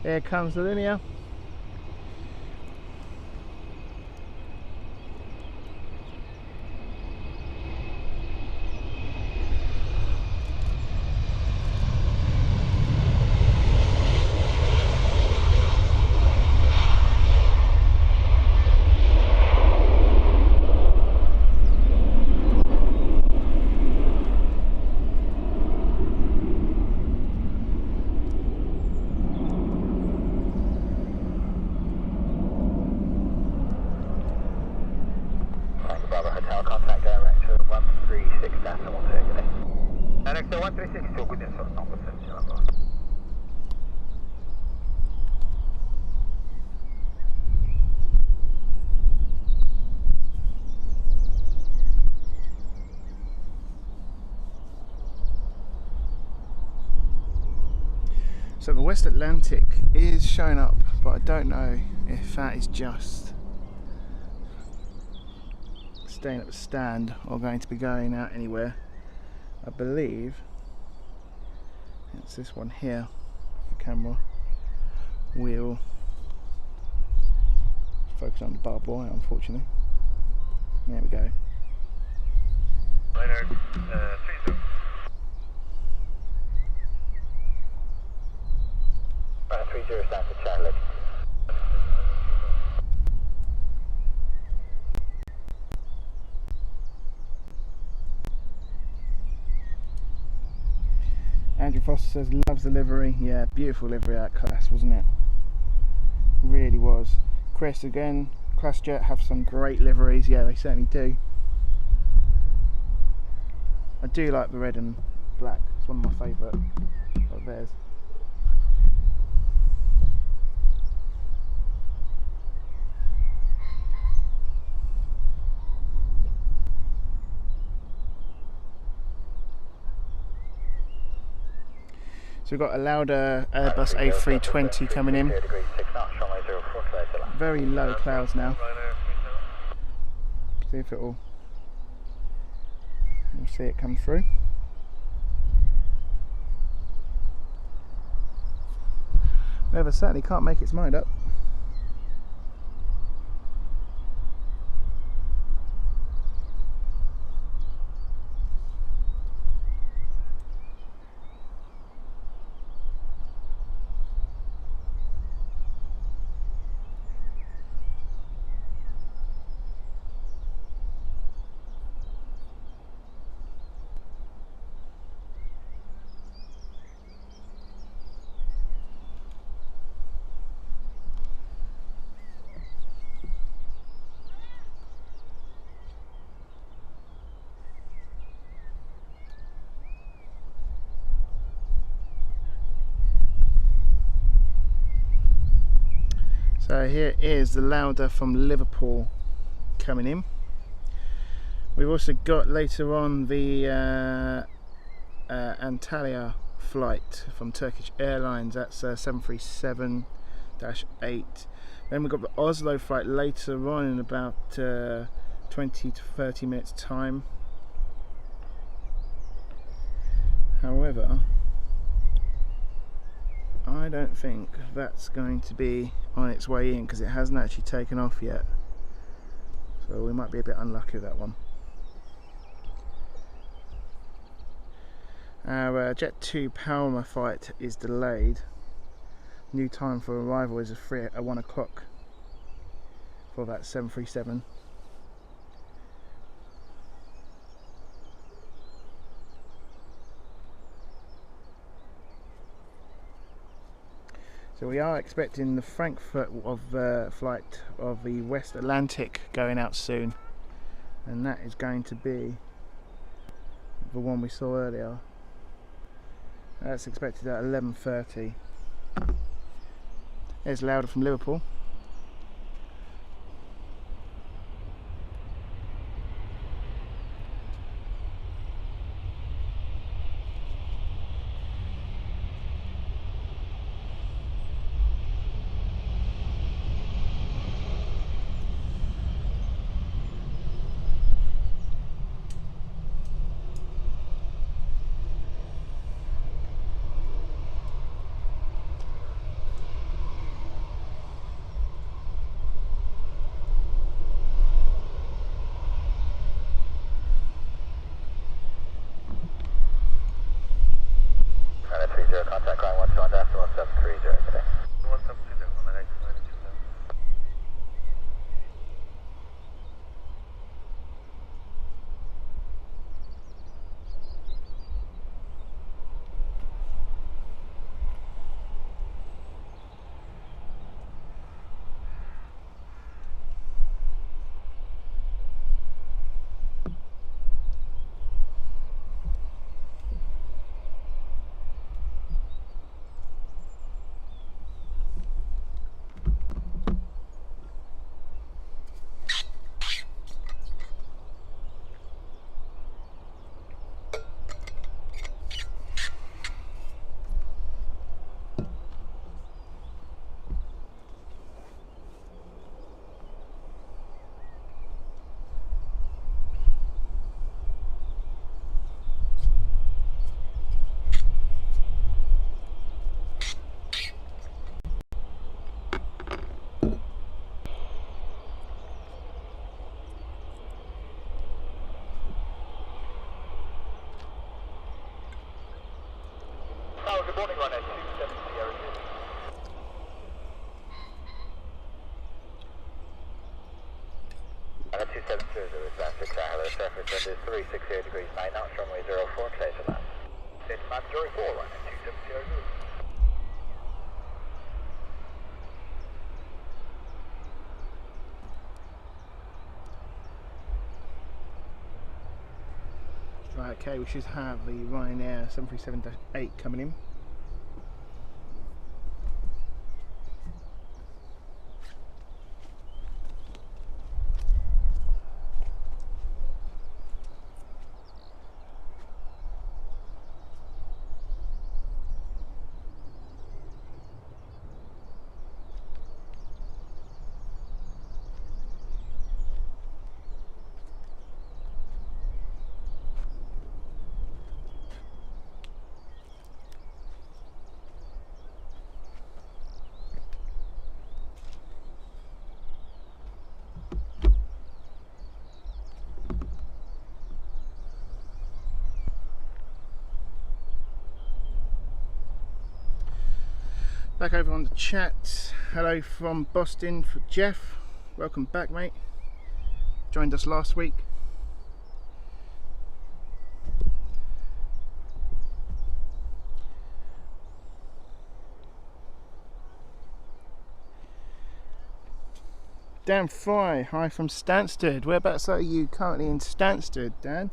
Here comes the linear. So the West Atlantic is showing up, but I don't know if that is just staying at the stand or going to be going out anywhere. I believe it's this one here. The camera will focus on the barbed wire, unfortunately. There we go. Ryanair 30. Right, 30 Stansted Charlie. Andrew Foster says loves the livery. Yeah, beautiful livery out class, wasn't it? Really was. Chris again. ClassJet have some great liveries. Yeah, they certainly do. I do like the red and black. It's one of my favourite of theirs. So we've got a louder Airbus A320 coming in. Very low clouds now. See if we'll see it come through. Weather certainly can't make its mind up. So here is the Lauda from Liverpool coming in. We've also got later on the Antalya flight from Turkish Airlines. That's 737-8. Then we've got the Oslo flight later on in about 20 to 30 minutes time. However, I don't think that's going to be on its way in because it hasn't actually taken off yet. So we might be a bit unlucky with that one. Our Jet 2 Palma flight is delayed. New time for arrival is at 1 o'clock for that 737. So we are expecting the Frankfurt flight of the West Atlantic going out soon, and that is going to be the one we saw earlier. That's expected at 11:30. There's Lauda from Liverpool. Contact ground 121 after 1730 today. 1730 on the next flight. Good morning, Ryanair 270 Airways. Ryanair 270 is bound to Qatar, surface wind is 360 degrees 9 knots, runway 04, clear to land. It's man 04, Ryanair 270 Airways. Okay, we should have the Ryanair 737-8 coming in. Back over on the chat. Hello from Boston for Jeff. Welcome back, mate. Joined us last week. Dan Fry, hi from Stansted. Whereabouts are you currently in Stansted, Dan?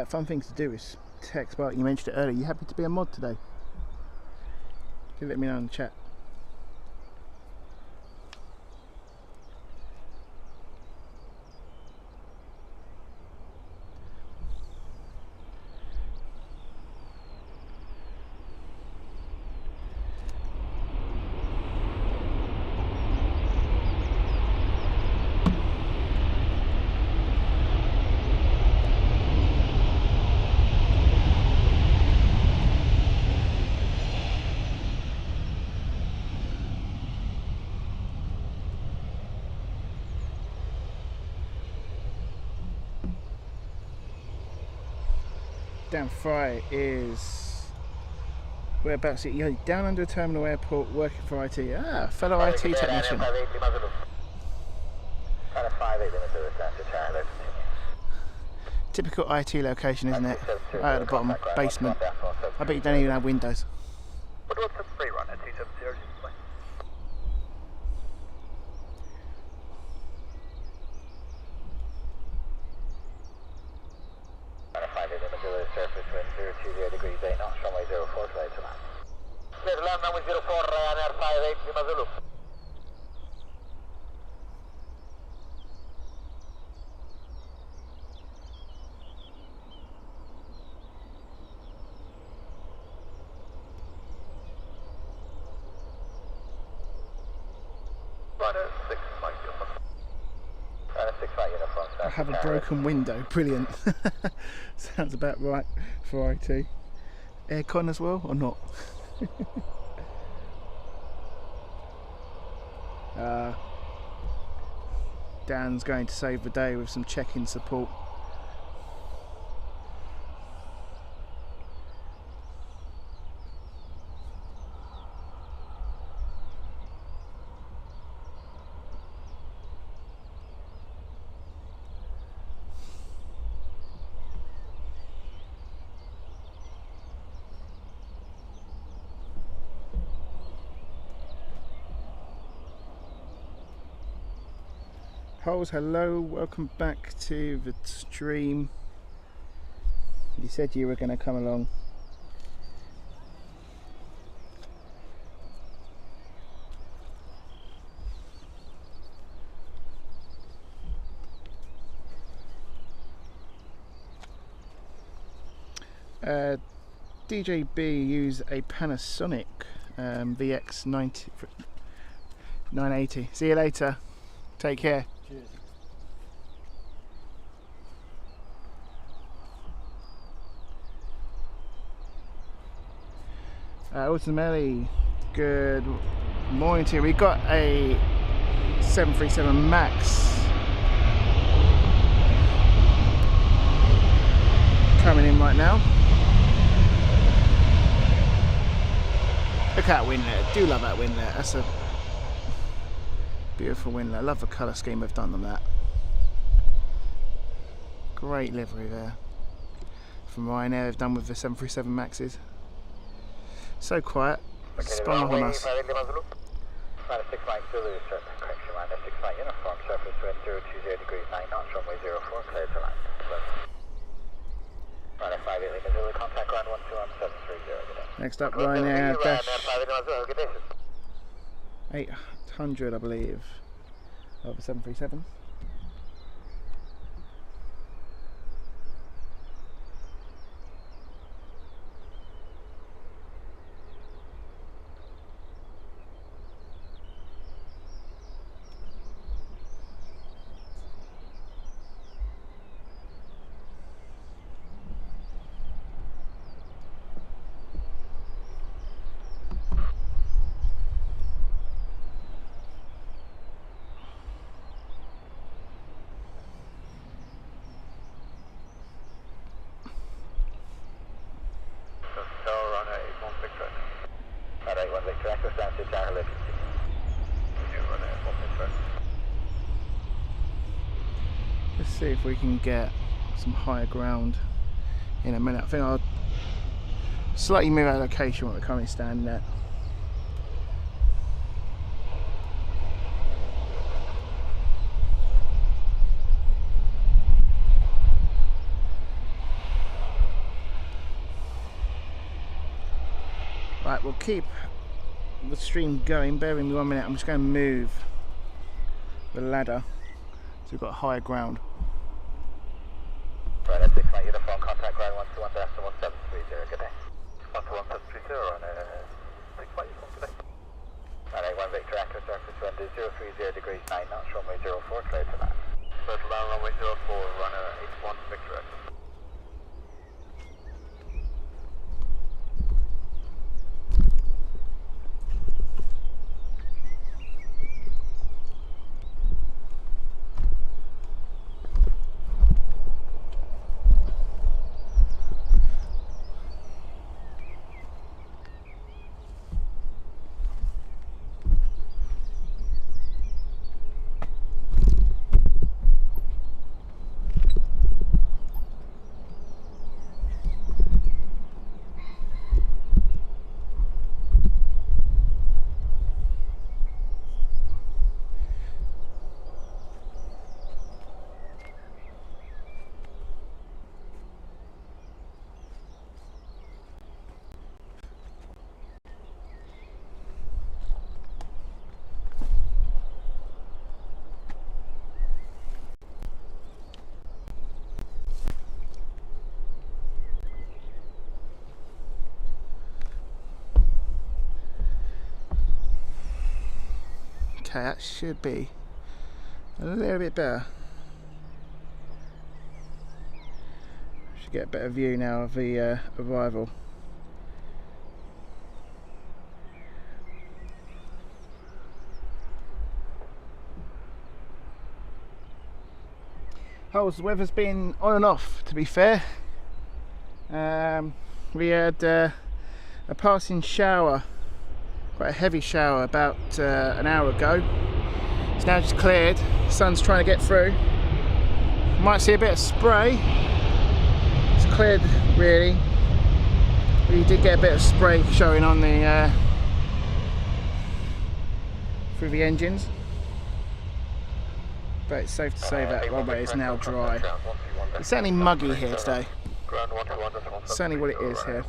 Fun things to do is text, but you mentioned it earlier. You happy to be a mod today? You let me know in the chat. Dan Fry is whereabouts? You're down under Terminal Airport working for IT. Ah, fellow IT technician. Typical IT location, isn't it? Right at the bottom, basement. I bet you don't even have windows. Ryanair 58 Lima Zulu. I have a broken window. Brilliant. Sounds about right for IT. Aircon as well, or not? Dan's going to save the day with some check-in support. Holes, hello, welcome back to the stream. You said you were going to come along. DJB use a Panasonic VX 980. See you later. Take care. Cheers. Ultimately, good morning to you. We got a 737 MAX coming in right now. Look at that windlet. Do love that windlet. That's a beautiful windlet. I love the colour scheme they've done on that. Great livery there from Ryanair. They've done with the 737 MAXes. So quiet. Spun off on us. Next up, Ryanair dash 800, I believe, of the 737. Let's see if we can get some higher ground in a minute. I think I'll slightly move our location what we're currently standing at. Right, we'll keep the stream going. Bear with me 1 minute. I'm just going to move the ladder so we've got higher ground. Right, that's 6 uniform, contact ground 121-1730, good day. 121-730 on 6 uniform, good day. Alright, 1 Victor, active surface wind is 030 degrees 9 knots, runway 04, clear to land. Circle down runway 04, runner 81 Victor, active. Okay, that should be a little bit better. Should get a better view now of the arrival. Oh, the weather's been on and off, to be fair. We had a passing shower, quite a heavy shower, about an hour ago. It's now just cleared. The sun's trying to get through. Might see a bit of spray. It's cleared really. We did get a bit of spray showing on the through the engines. But it's safe to say that runway is now dry. It's certainly muggy here today. Certainly what it is here.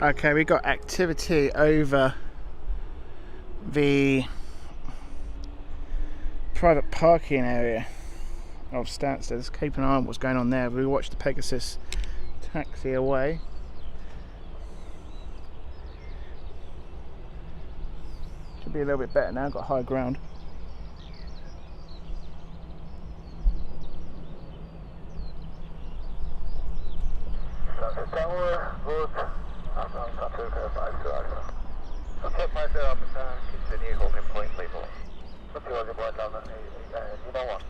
Okay, we got activity over the private parking area of Stansted. Let's keep an eye on what's going on there. We watched the Pegasus taxi away. Should be a little bit better now, got high ground. Continue holding point label. Look to the board down the you don't want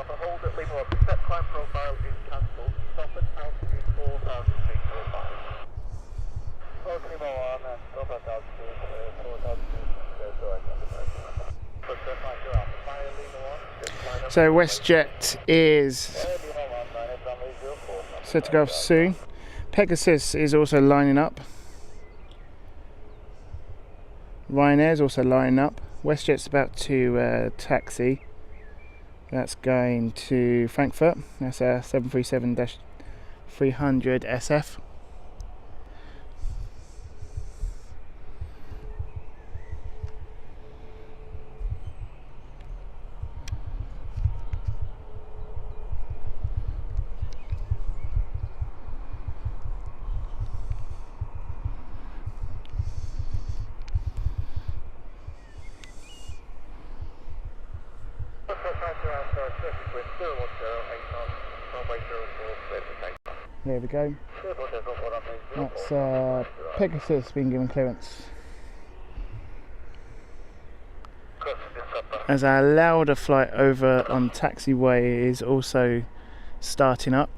to hold at Lima, set climb profile is cancelled. Stop at altitude 4,000 feet to 5. Hold Lima 1 and stop at altitude 4,000 feet. So WestJet is set to go off soon. Pegasus is also lining up. Ryanair is also lining up. WestJet's about to taxi. That's going to Frankfurt. That's a 737-300 SF. There we go. That's Pegasus being given clearance. As our Lauda flight over on taxiway is also starting up.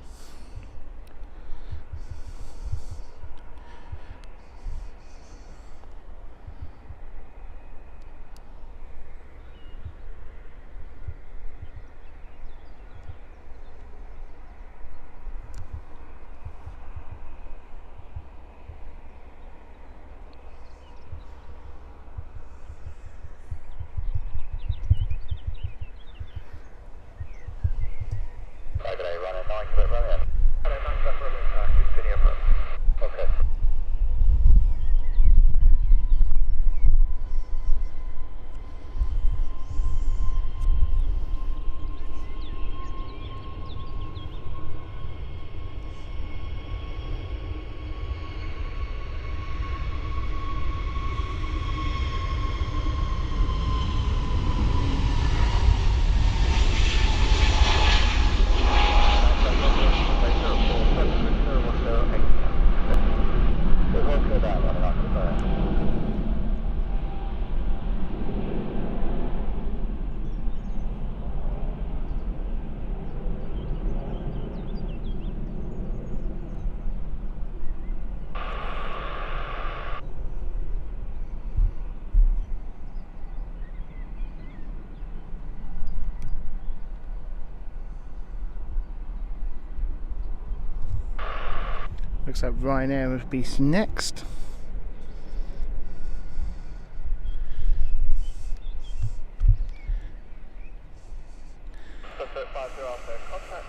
Looks like Ryanair would be next. Contact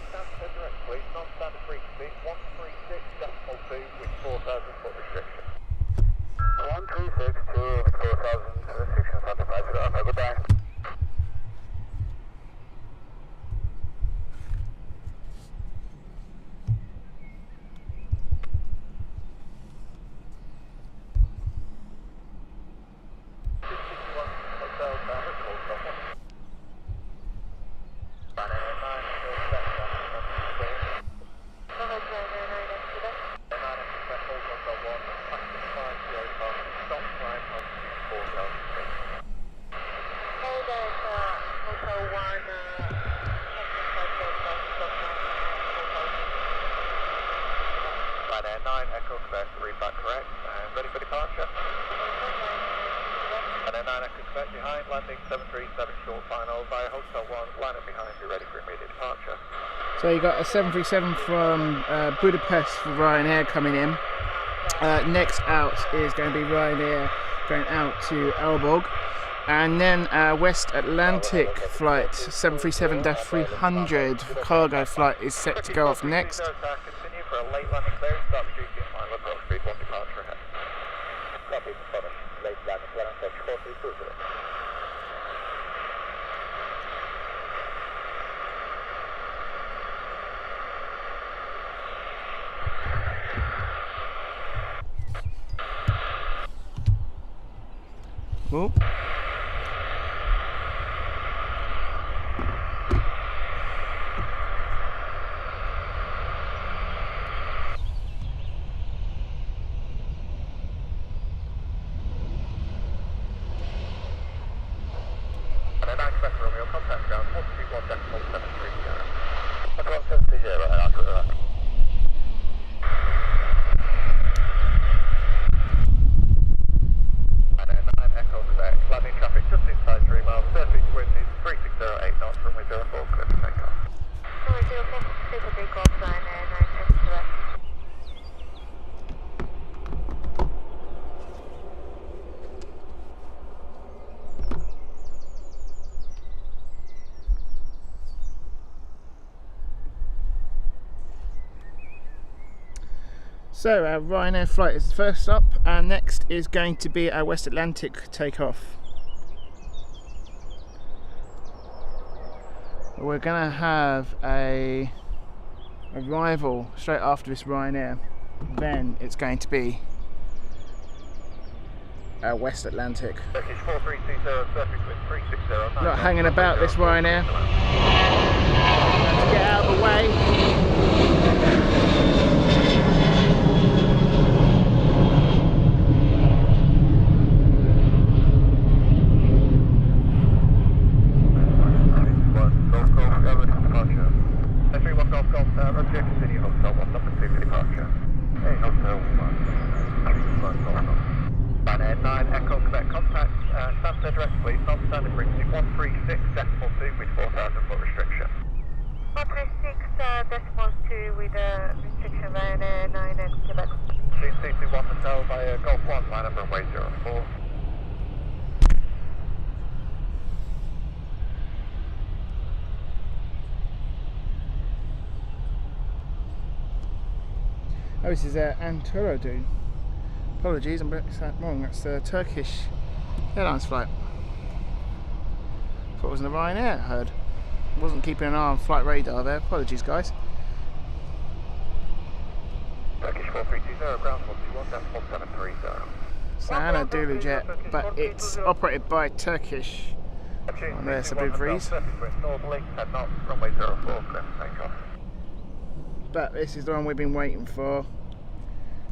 Stansted direct, please. Non-standard frequency 136.2 with 4,000 foot restriction. 136 to 4,000 restriction. Satisfied. Goodbye. Ryanair 9, Echo Quebec, read back correct, and ready for departure. Ryanair 9, Echo Quebec behind, landing 737 short final via Hotel 1, line up behind, be ready for immediate departure. So you got a 737 from Budapest for Ryanair coming in. Next out is going to be Ryanair going out to Aalborg. And then West Atlantic flight 737-300 cargo flight is set to go off next. Continue for a late landing clearance, stop duty and final approach, speed 1 departure ahead. Copy, finish. Late landing clearance, 4320. Well, Contact ground 121.730. 11730 and after that. Ryanair 9 Echo Quebec, landing traffic just inside 3 miles, 30 wind is 3608 knots, runway 04, clear for takeoff. Runway 04, clear for takeoff, Ryanair 9 Echo Quebec. so our Ryanair flight is first up, and next is going to be our West Atlantic takeoff. We're going to have a arrival straight after this Ryanair. Then it's going to be our West Atlantic. Turkish 4320, surface wind 360. Not hanging about this Ryanair. Let's get out of the way. Ryanair 9 Echo Quebec, contact Stansted direct, please. Non-standard frequency 136.2 with 4,000 foot restriction. 136.2 with a restriction, Ryanair 9 Echo Quebec. CC1 Hotel via Golf 1, line up runway 04. Oh, this is Antarodu. Apologies, I'm that wrong. That's the Turkish Airlines flight. Thought it was in the Ryanair, I heard. Wasn't keeping an eye on flight radar there. Apologies, guys. Turkish 4320, ground 121.1730. It's an Anadolu jet, but it's operated by Turkish. And there's a big breeze. Runway 04, clear for takeoff. But this is the one we've been waiting for.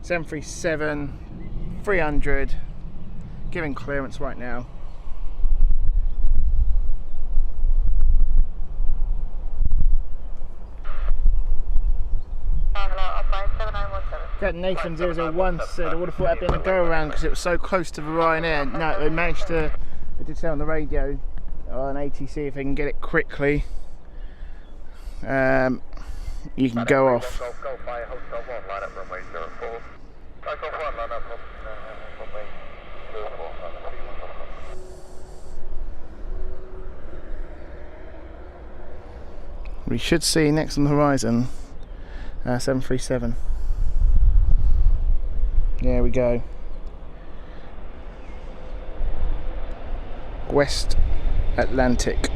737-300, giving clearance right now. That Nathan 001 said, I would have thought that'd been a go around because it was so close to the Ryanair. No, they managed to, they did say on the radio on ATC if they can get it quickly. you can go off. Golf Fire Hotel 1, line up runway 04. Takeoff 1, line up runway 04, line up 31. We should see next on the horizon 737. There we go. West Atlantic.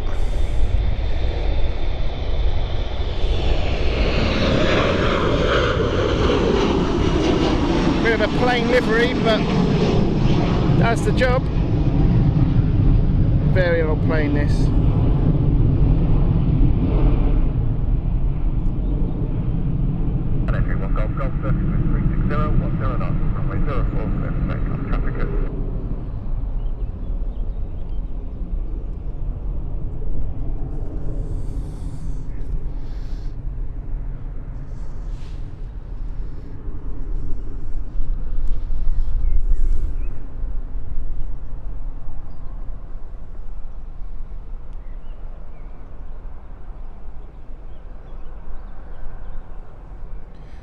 Bit of a plain livery, but that's the job. Very old plane this. Golf 360, 10 knots, runway 04, clear for takeoff, traffic good.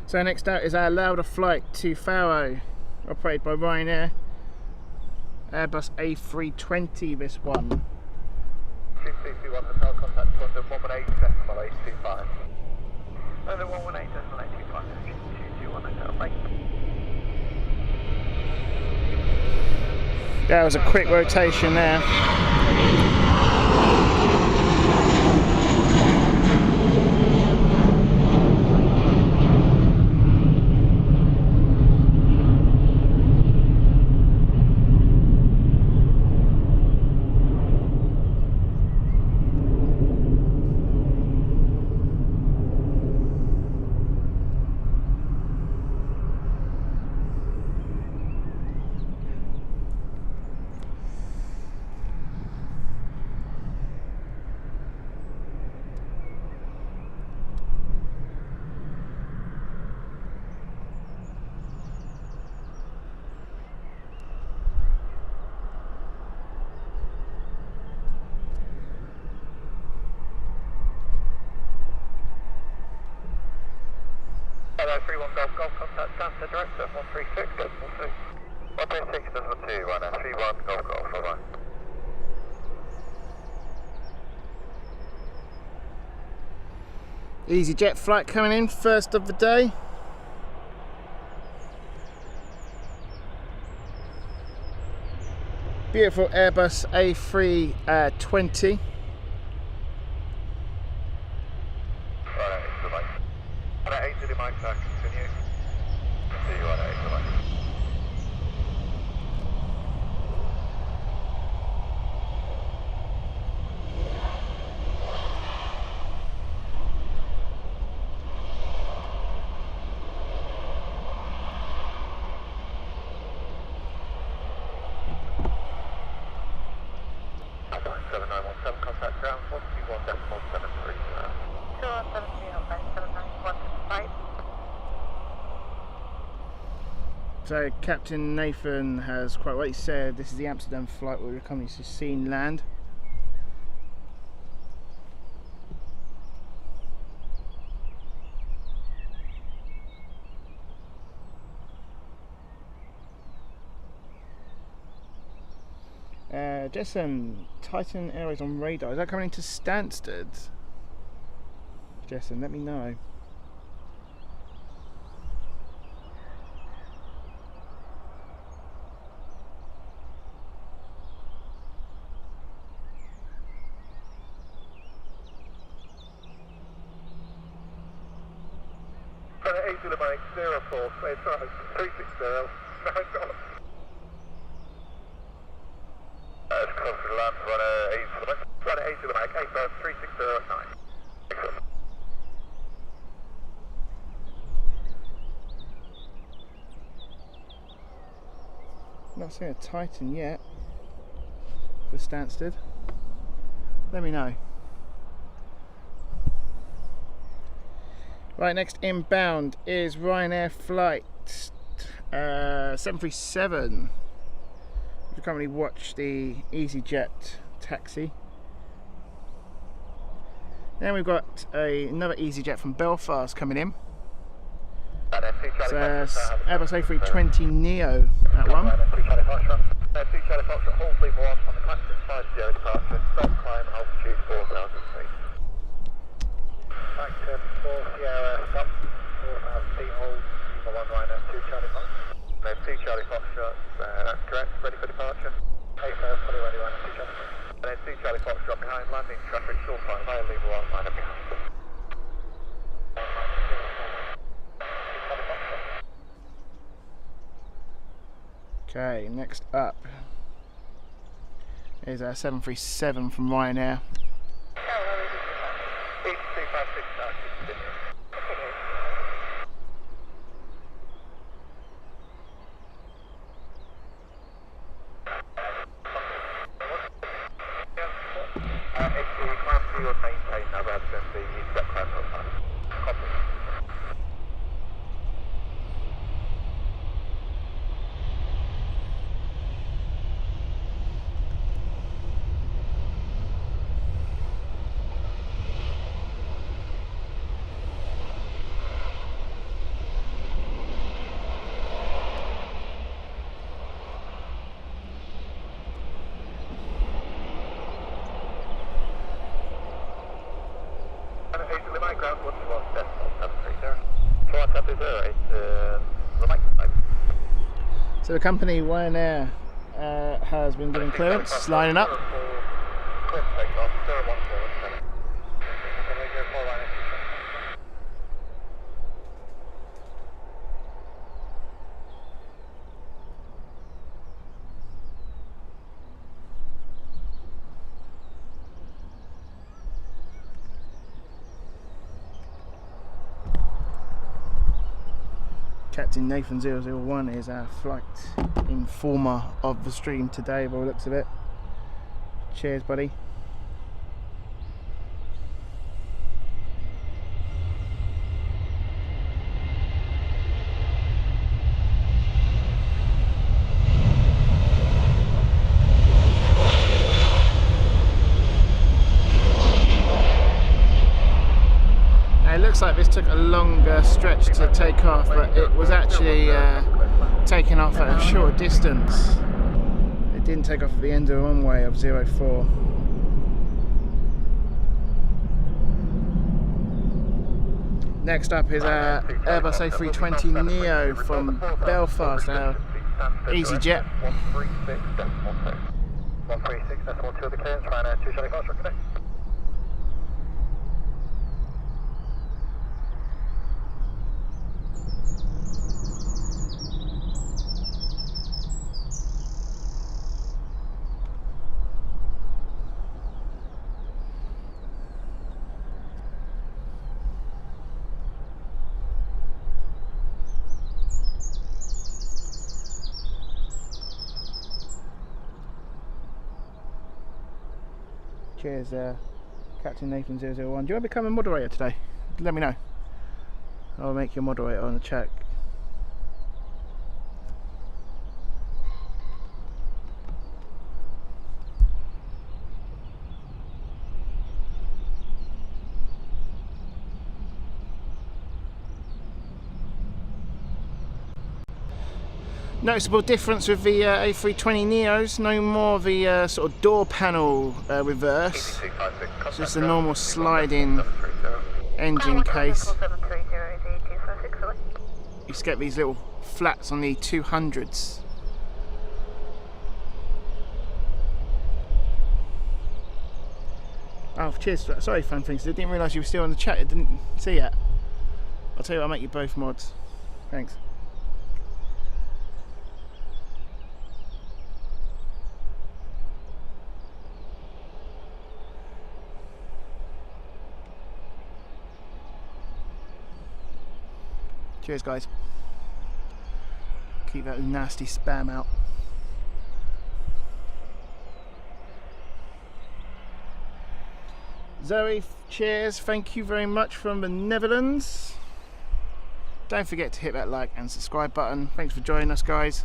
So next out is our Lauda flight to Faro, operated by Ryanair. Airbus A320 this one. 221 hotel, contact London 118 decimal 825. London 118 decimal 825, 221 hotel, bye. That was a quick rotation there. Hello, 31 Golf, contact Stansted Airport 136, decimal 2. 136, decimal 2, Ryanair 31 Golf, bye bye. EasyJet flight coming in, first of the day. Beautiful Airbus A320. Right, 8 to the mic, sir, continue. See you on 8 to the mic. Line 7917, contact ground 121.73. 217, So Captain Nathan has quite rightly said this is the Amsterdam flight where we're coming to see land. Jason, Titan Airways on radar. Is that coming into Stansted? Jason, let me know. Got 8 to the mic, 04, clear for 360, 9 knots. It's close to the land, run 8 to the mic, 8 to the mic, 8 bar 360.9. Excellent. Not seeing a Titan yet for Stansted. Let me know. Right, next inbound is Ryanair flight 737. You currently watch the EasyJet taxi. Then we've got another EasyJet from Belfast coming in. It's Airbus A320neo, that one. Charlie Foxtrot, hold lever 1 on the Claxton 50 departure, stop climb, altitude 4,000 feet. Claxton 4 Sierra, stop, 4,000 feet, hold lever 1 Ryanair 2 Charlie Foxtrot. There's 2 Charlie Foxtrot, that's correct, ready for departure. 8 fully ready, Ryanair 2 Charlie Foxtrot. And then 2 Charlie Foxtrot behind, landing traffic, short climb, higher lever 1 Ryanair behind. Okay, next up is a 737 from Ryanair. So the company Ryanair has been given clearance, it's lining up. Captain Nathan 001 is our flight informer of the stream today, by the looks of it. Cheers, buddy. It looks like this took a longer stretch to take off, but it was actually taking off at a short distance. It didn't take off at the end of the runway of 04. Next up is our Airbus A320neo from Belfast, our EasyJet. 136.2 of the clearance, Ryanair 2 Charlie Foxtrot, connect. Cheers, Captain Nathan 001. Do you want to become a moderator today? Let me know. I'll make you a moderator on the chat. Noticeable difference with the A320neos, no more of the sort of door panel reverse, it's just a normal sliding engine case. You just get these little flats on the 200s. Oh, cheers, sorry fan things, I didn't realise you were still on the chat, I didn't see it. I'll tell you what, I'll make you both mods. Thanks. Cheers, guys. Keep that nasty spam out. Zoe, cheers. Thank you very much from the Netherlands. Don't forget to hit that like and subscribe button. Thanks for joining us, guys.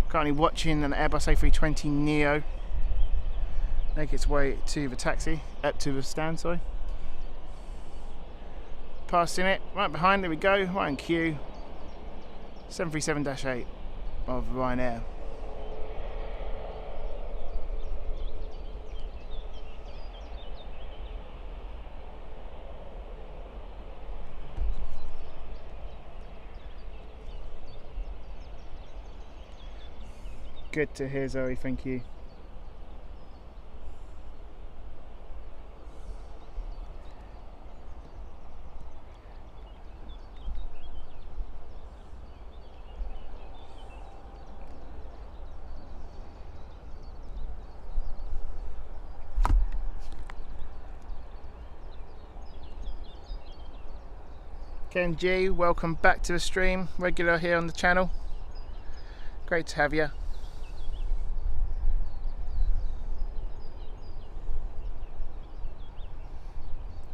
Currently watching an Airbus A320neo. make its way to the taxi, up to the stand, sorry. Passing it, right behind, there we go, right in queue. 737-8 of Ryanair. Good to hear, Zoe, thank you. Ken G, welcome back to the stream, regular here on the channel. Great to have you.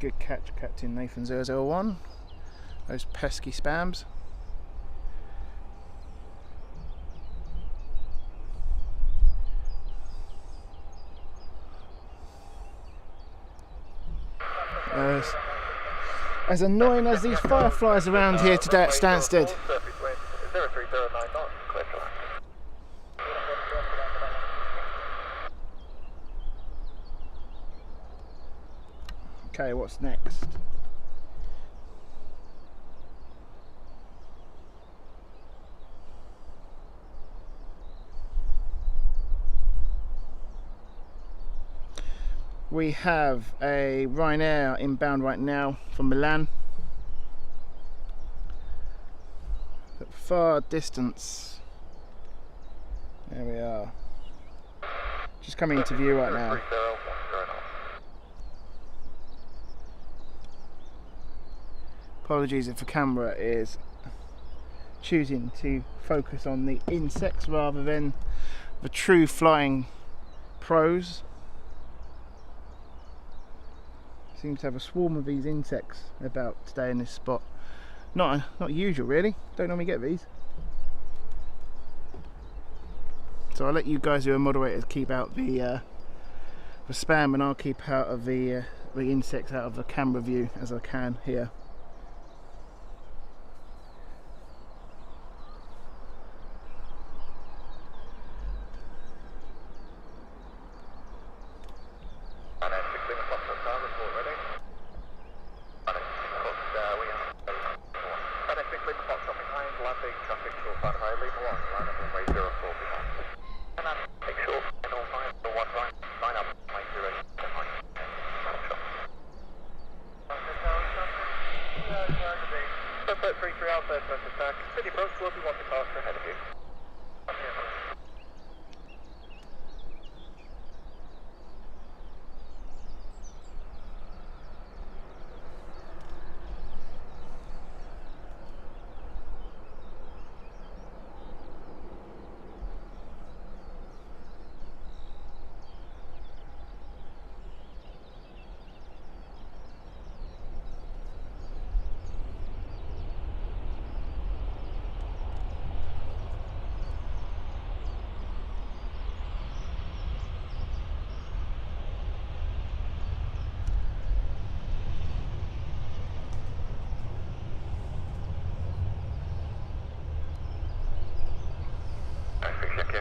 Good catch, Captain Nathan 001. Those pesky spams. As annoying as these fireflies around here today at Stansted. Okay, what's next? We have a Ryanair inbound right now from Milan. At far distance. There we are. Just coming into view right now. Apologies if the camera is choosing to focus on the insects rather than the true flying pros. Seem to have a swarm of these insects about today in this spot. Not usual really, don't normally get these. So I'll let you guys who are moderators keep out the spam, and I'll keep out of the insects out of the camera view as I can here.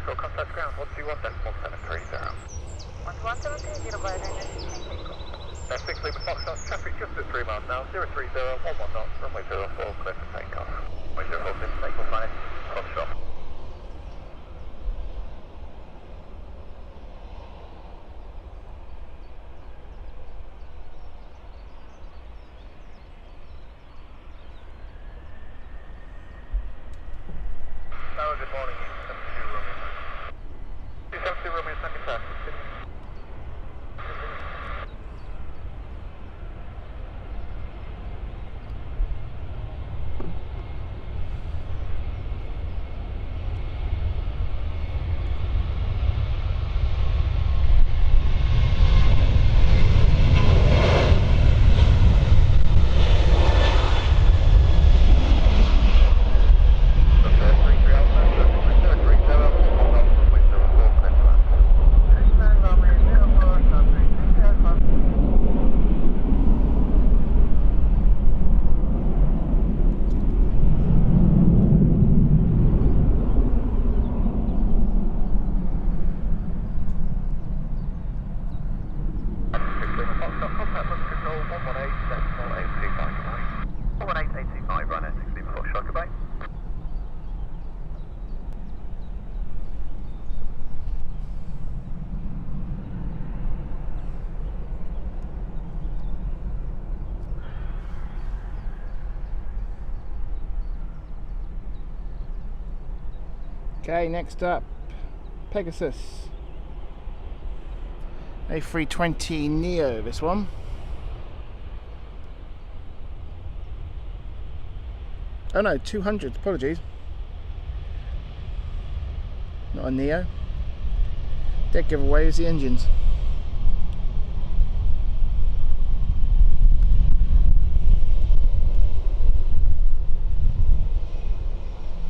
Contact ground, 121.1730. 121.1730 by Ryanair. 6 Lima Foxtrot, traffic just at 3 miles now, 030, 11 knots, runway 04, clear for takeoff. Runway 04, takeoff line, Foxtrot. Hello, good morning, 272 Romeo 25. Okay, next up, Pegasus. A320 Neo, this one. Oh no, 200, apologies. Not a Neo. Dead giveaway is the engines.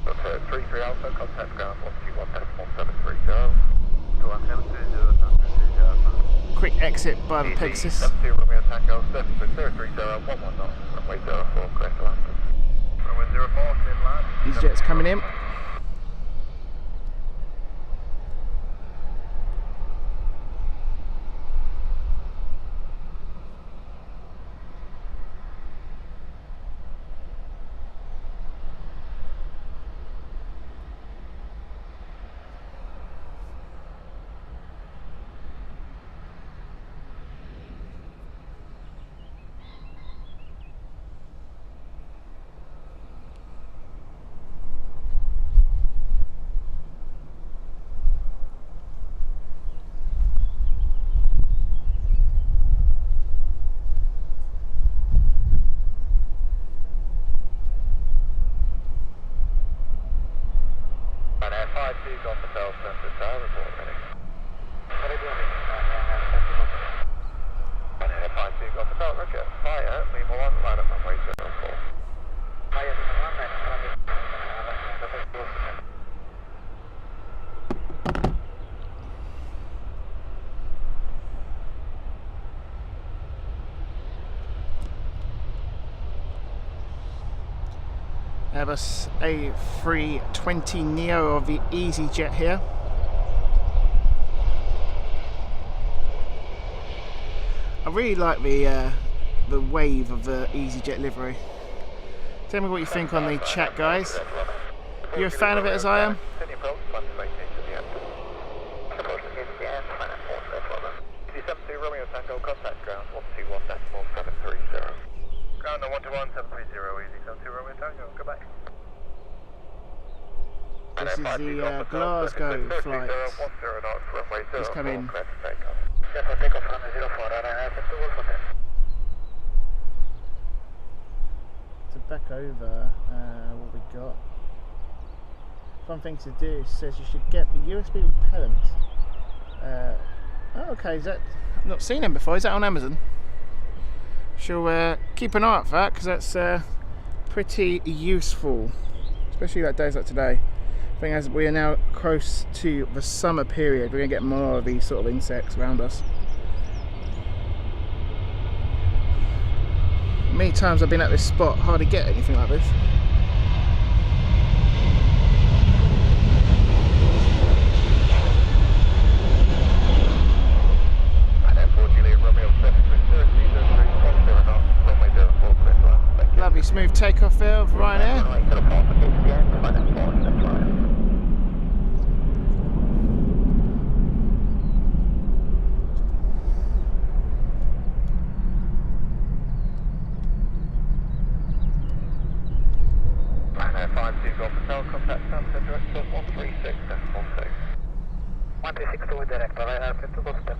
Okay, 33 Alpha, contact ground 121.730. Quick exit by the Pegasus. 72 Romeo Tango, surface with 030, 11 knots, runway 04, correct land. Runway 04, clear land. These jets coming in. Ryanair 52 Golf Hotel, Stansted Airport, report ready. Ryanair 52 Golf Hotel, roger. Fire, Lima 1, line up runway 04. Fire, Lima 1, line up runway 04. Airbus A320 Neo of the EasyJet here. I really like the wave of the EasyJet livery. Tell me what you think on the chat, guys. You a fan of it as I am? Romeo Tango, contact ground 121.4730. Ground 121.730, easy 72 Romeo Tango, goodbye. This is the Glasgow flight. Just come in. So back over, what we got. Fun thing to do, says you should get the USB repellent. Oh, okay, is that, I've not seen them before, is that on Amazon? Shall keep an eye out for that, because that's pretty useful, especially like days like today. I think as we are now close to the summer period, we're going to get more of these sort of insects around us. Many times I've been at this spot, hardly get anything like this. Lovely smooth takeoff there of Ryanair. Ryanair 52 Golf Hotel, contact Stansted Director 136.16. 136 to Director, Ryanair 52 Golf Hotel,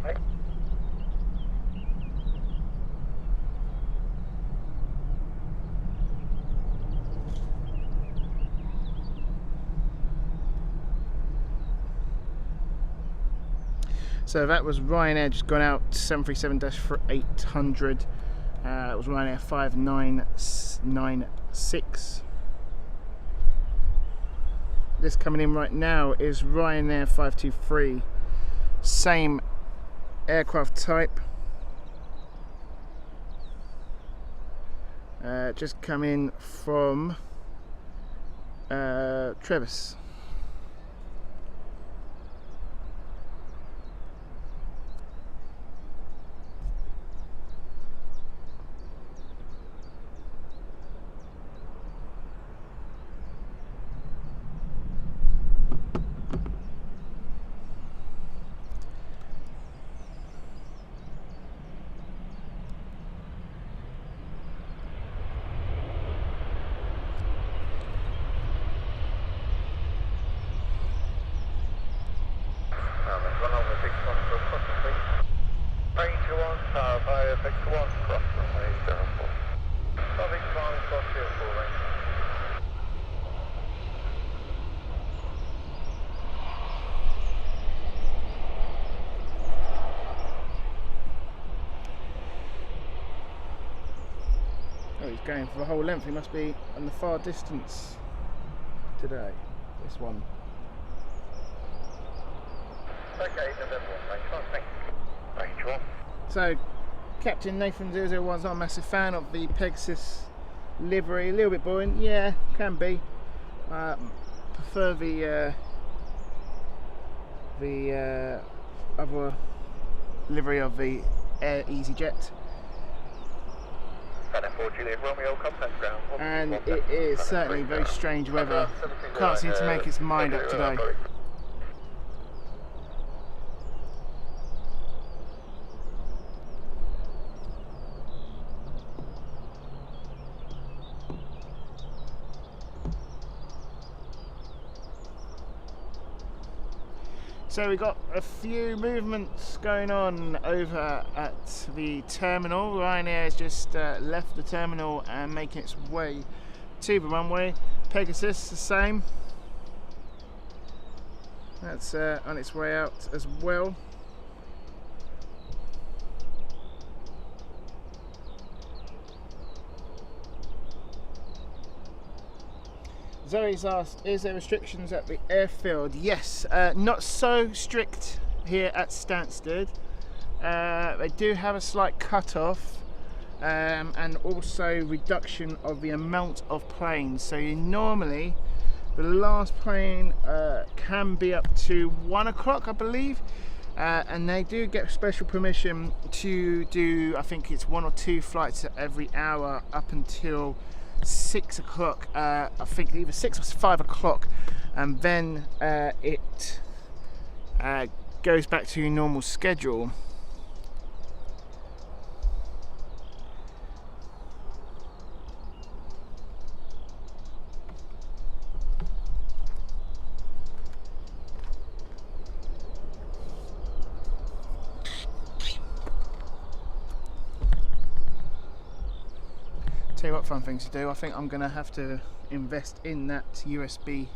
So that was Ryanair just gone out 737-800. It was Ryanair 5996. This coming in right now is Ryanair 523. Same aircraft type. Just come in from Trevis. Fire Victor 1, cross runway 04. Victor 1, cross 04, range. Oh, he's going for the whole length. He must be on the far distance today, this one. Okay, November 1, range 1, thank you. Range 1. So, Captain Nathan 001's not a massive fan of the Pegasus livery. A little bit boring, yeah, can be. Prefer the other livery of the Air EasyJet. And it is certainly very strange weather. Can't seem to make its mind up today. So we got a few movements going on over at the terminal. Ryanair has just left the terminal and making its way to the runway. Pegasus the same. That's on its way out as well. Zoe's asked, is there restrictions at the airfield? Yes, not so strict here at Stansted. They do have a slight cut-off and also reduction of the amount of planes. So you normally, the last plane can be up to 1 o'clock, I believe. And they do get special permission to do, I think it's 1 or 2 flights every hour up until 6 o'clock, I think either 6 or 5 o'clock, and then it goes back to your normal schedule. Tell you what fun things to do, I think I'm going to have to invest in that USB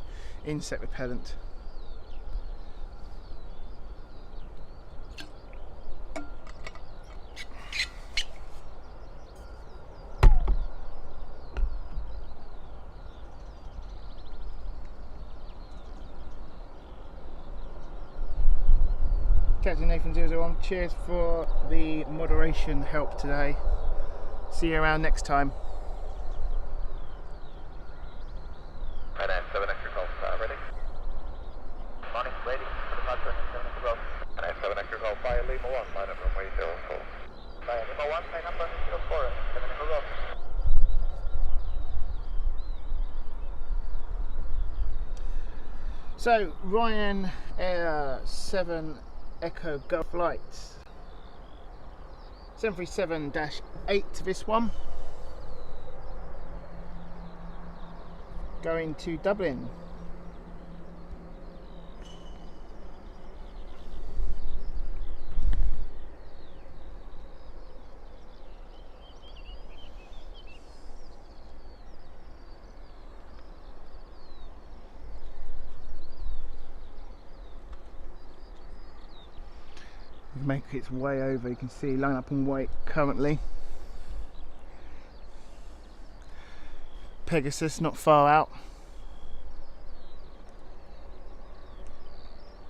insect repellent. Captain Nathan 001, cheers for the moderation help today. See you around next time. And then 7 extra golf, ready? Morning, ready for departure, 7 extra golf. And then 7 extra golf, via Lima 1, line up runway 04. Via Lima 1, line number 04, 7 extra golf. So, Ryanair 7 Echo Golf flights. 737-8 this one. Going to Dublin. Make its way over, you can see line up and wait currently. Pegasus not far out.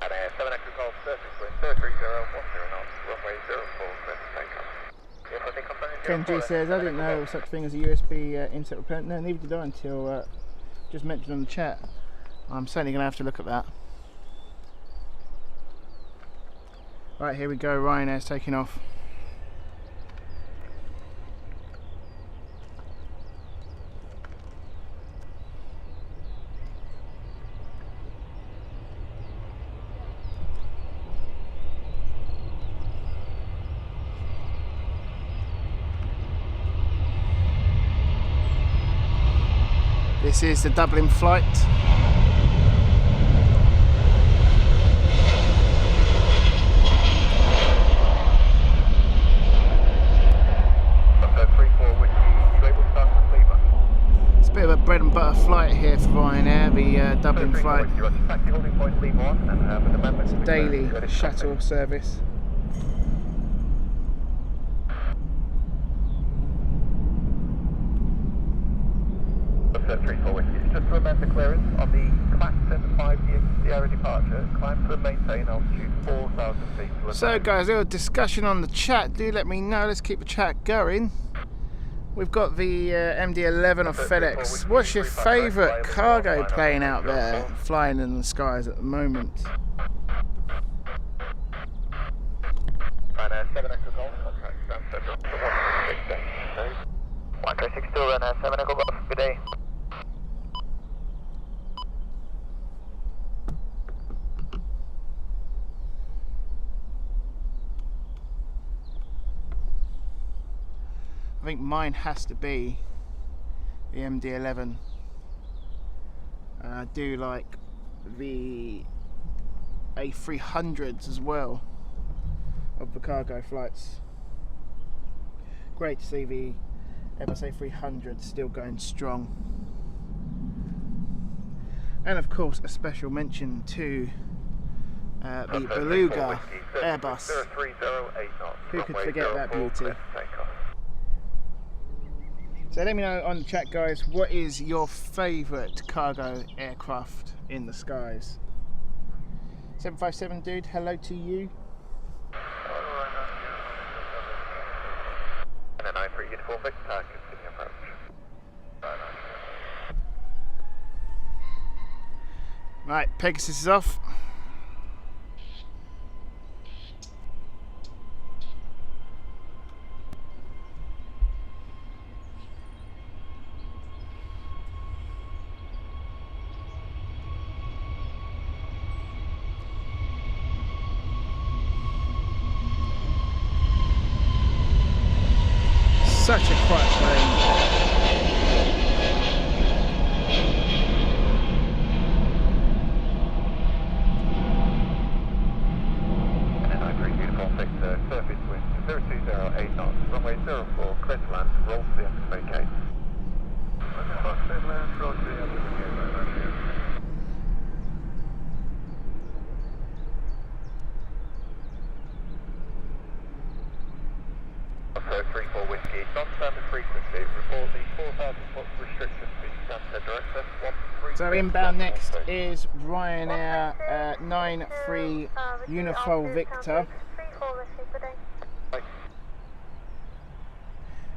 And 7 extra golf, surface wind 330, 10 knots, runway 04, takeoff. Ken G says, I didn't know there was such a thing as a USB insect repellent. No, neither did I until just mentioned on the chat. I'm certainly going to have to look at that. Right, here we go, Ryanair's taking off. This is the Dublin flight. Bit of a bread and butter flight here for Ryanair, the Dublin flight. It's a daily shuttle service. Just to amend the clearance on the Class 75 Sierra departure, climb to and maintain altitude 4,000 feet. So guys, a little discussion on the chat, do let me know, let's keep the chat going. We've got the MD-11 of FedEx. What's your favourite cargo plane out there flying in the skies at the moment? Ryanair 7 Echo Golf, contract Stansted. 1362 Ryanair 7 Echo Golf, good day. I think mine has to be the MD-11. I do like the A300s as well of the cargo flights. Great to see the Airbus A300 still going strong. And of course a special mention to the Beluga Airbus. Who could forget that beauty? So let me know on the chat, guys, what is your favourite cargo aircraft in the skies? 757 dude, hello to you. And a 93 uniform Victor, continue approach. Right, Pegasus is off. Such a quiet plane. And I agree, uniform Victor, surface wind 0208 knots, runway 04, clear to land, roll to the anticipate gate. Clear to land, roll to the anticipate gate. So 34 Whiskey, non-standard frequency, report the 4,000 foot restriction to Stansted Director 13. So inbound next is Ryanair 93 Uniform Victor.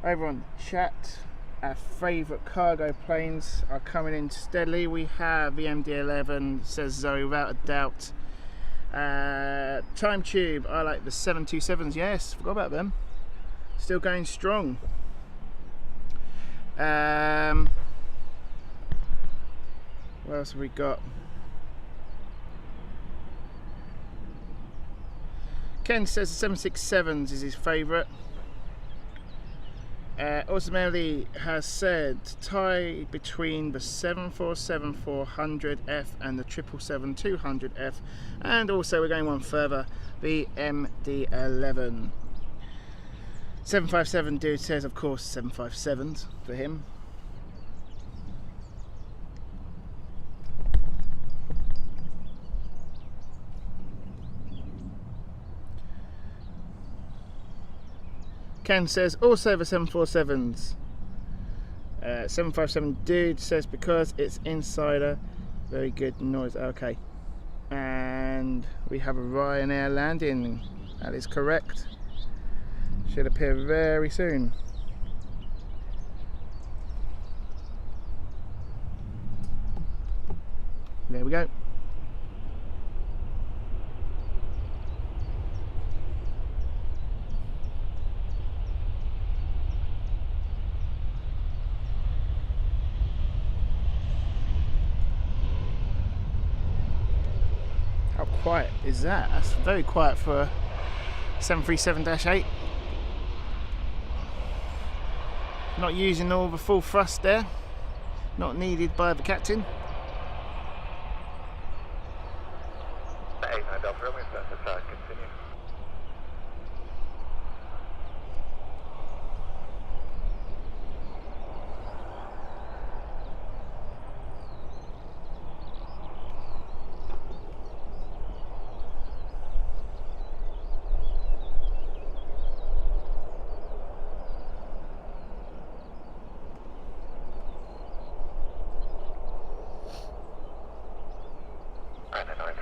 Over on the chat, our favourite cargo planes are coming in steadily. We have the MD-11, says Zoe, without a doubt. Time Tube, I like the 727s, yes, forgot about them. Still going strong. What else have we got? Ken says the 767s is his favourite. Osmeli has said tie between the 747-400F and the 777-200F, and also we're going one further, the MD-11. 757 dude says, of course, 757s for him. Ken says also the 747s. 757 dude says because it's insider, very good noise. Okay, and we have a Ryanair landing. That is correct. Should appear very soon. There we go. How quiet is that? That's very quiet for a 737-8. Not using all the full thrust there, not needed by the captain. Continue.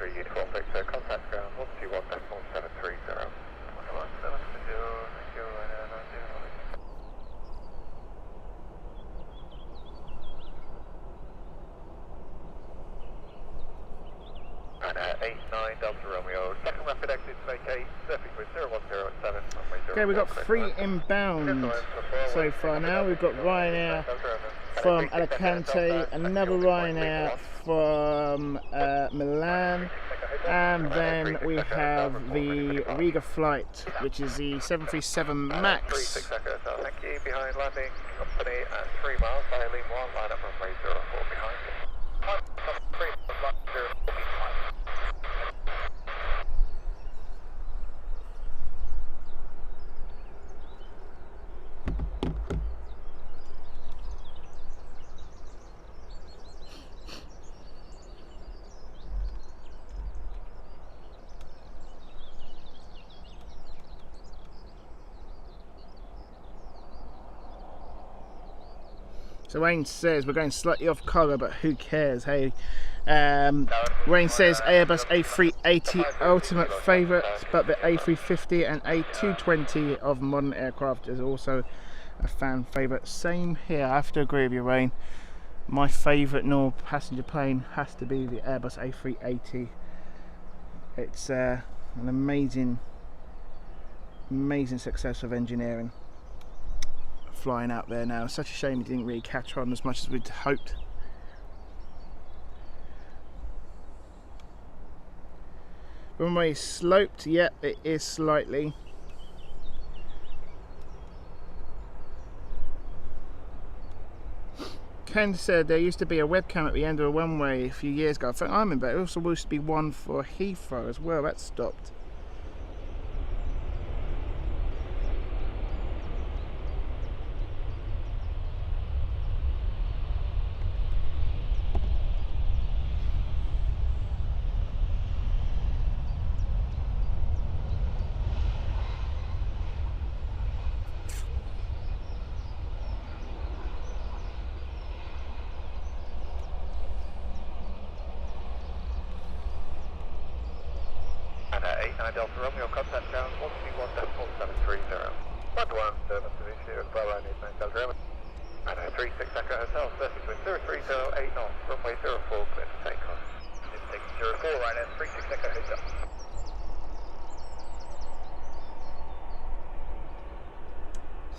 3 uniform Victor, contact ground 121.730. 11730, thank you, Ryanair 90. Ryanair 89 Delta Romeo, second rapid exit to vacate, surfing with 0107, runway 04. Okay, we've got 3 inbound so far now. We've got Ryanair from Alicante, another Ryanair from Milan, and then we have the Riga flight, which is the 737 MAX. Thank you, behind landing company at 3 miles, via Lima 1, line up runway 04 behind. So Wayne says we're going slightly off cargo, but who cares? Hey, Wayne says Airbus A380 ultimate favourite, but the A350 and A220 of modern aircraft is also a fan favourite. Same here. I have to agree with you, Wayne. My favourite normal passenger plane has to be the Airbus A380. It's an amazing success of engineering. Flying out there now. Such a shame it didn't really catch on as much as we'd hoped. Runway sloped, yep, it is slightly. Ken said there used to be a webcam at the end of a runway a few years ago. I think I remember there also used to be one for Heathrow as well. That stopped. And 89 Delta Romeo, contact ground 121.730. 11730, Bravo 89 Delta Romeo. And 36 Echo Hotel, surface wind 03080 knots, runway 04, clear for takeoff. 0604, right at 36 Echo Hotel.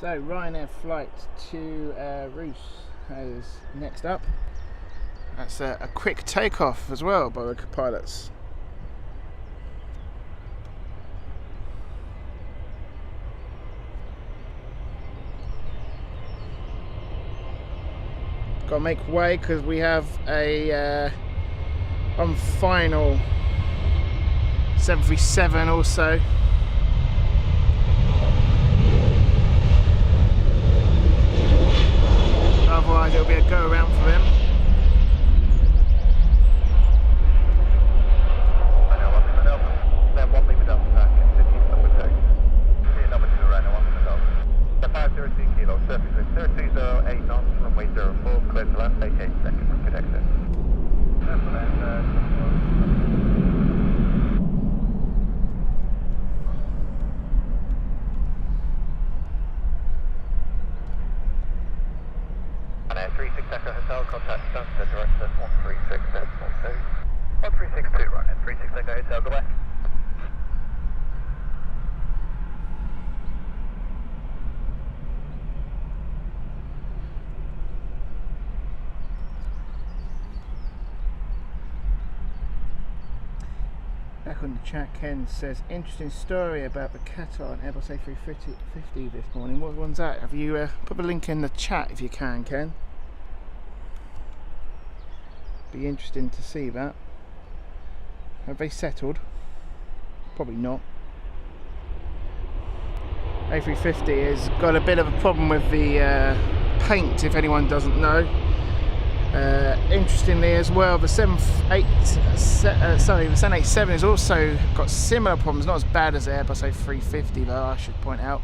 So Ryanair flight to Roos is next up. That's a quick takeoff as well by the pilots. Got to make way because we have a on final 737 also. Otherwise it'll be a go around for them. And 36 Echo Hotel, contact Stansted Director 136.2. 1362, right, and 36 Echo Hotel, goodbye. Back on the chat, Ken says, interesting story about the Qatar and Airbus A350 this morning. What one's that? Have you put the link in the chat if you can, Ken? Be interesting to see that. Have they settled? Probably not. A350 has got a bit of a problem with the paint, if anyone doesn't know. Interestingly as well, the 787 has also got similar problems, not as bad as the Airbus A350 though, I should point out.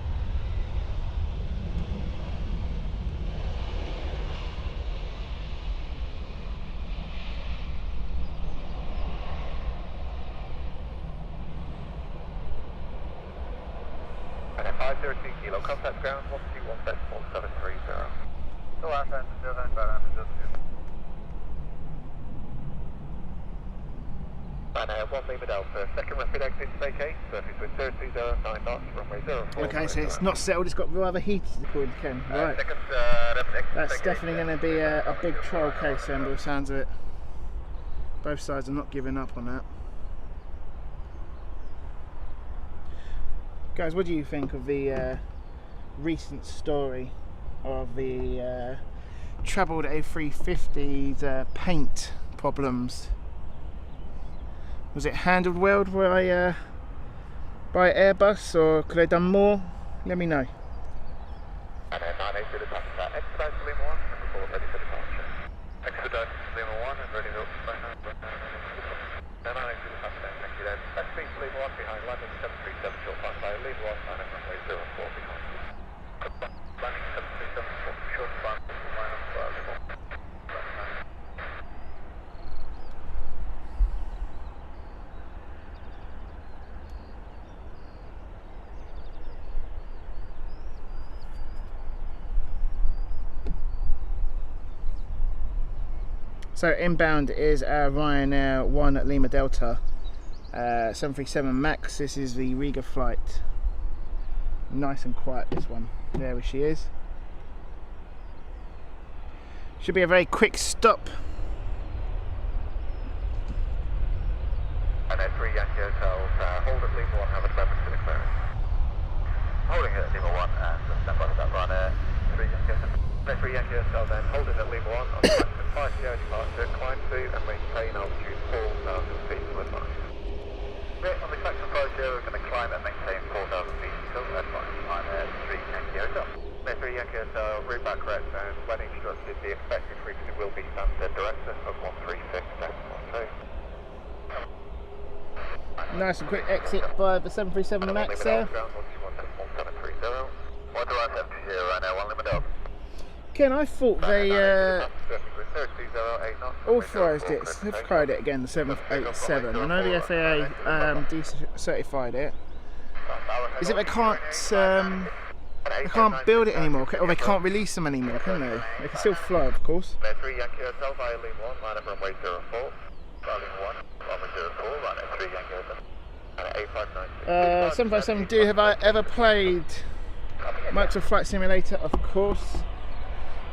502 kilo, contact ground 121.730. So last time, 095, Ryanair 1 Lima Delta, second rapid exit vacate, surface with 3209 knots, runway 04. Okay, so it's not settled, it's got rather heated according to Ken. Right. Second rapid exit That's vacate, definitely going to be a big trial case then, by the sounds of it. Both sides are not giving up on that. Guys, what do you think of the recent story of the troubled A350's paint problems? Was it handled well by Airbus, or could they have done more? Let me know. And then 980 to Pakistan, expedite to Lima 1 and report ready for departure. Expedite to Lima 1 and ready to then 980 to Pakistan, thank you then. Next speed to Lima 1 behind landing 737 short pass by Lima 1 and runway 04 behind. Landing 737 short pass minus Lima 1. So inbound is our Ryanair 1 Lima Delta 737 MAX. This is the Riga flight. Nice and quiet, this one. There she is. Should be a very quick stop. And then 3 Yankee Hotels, hold at Lima 1, have a traffic to the clearance. Holding it at Lima 1 and stand by that Ryanair 3 Yankee Hotels. Then 3 Yankee Hotels, then hold it at Lima 1 on the 5 Sierra departure, climb to and maintain altitude 4,000 feet to advance. Yeah, on the Claxon 5 Sierra, we're going to climb and maintain 4,000 feet until advance. I'm at 3 Yankee Hotel. Then 3 Yankee Hotel, route back correct, and when instructed, the expected frequency will be Stansted Director of 136.12. Nice and quick exit by the 737 MAX there. What do I have to hear right now? 1 Lima Delta. Ken, I thought they authorised it, certified it again, the 787. I know the FAA decertified it. Is it they can't build it anymore, or they can't release them anymore, can they? They can still fly, of course. 3 Yankee Hotel via Lima 1, line up runway 04. Lima 1, runway 04, line up 3 Yankee Hotel. And 8596. 757, have I ever played Microsoft Flight Simulator? Of course.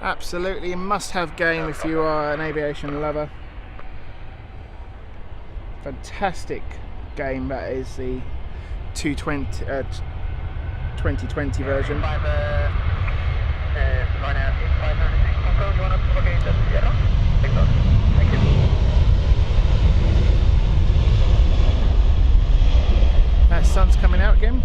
Absolutely must-have game if you are an aviation lover. Fantastic game that is, the 2020 version. That sun's coming out again.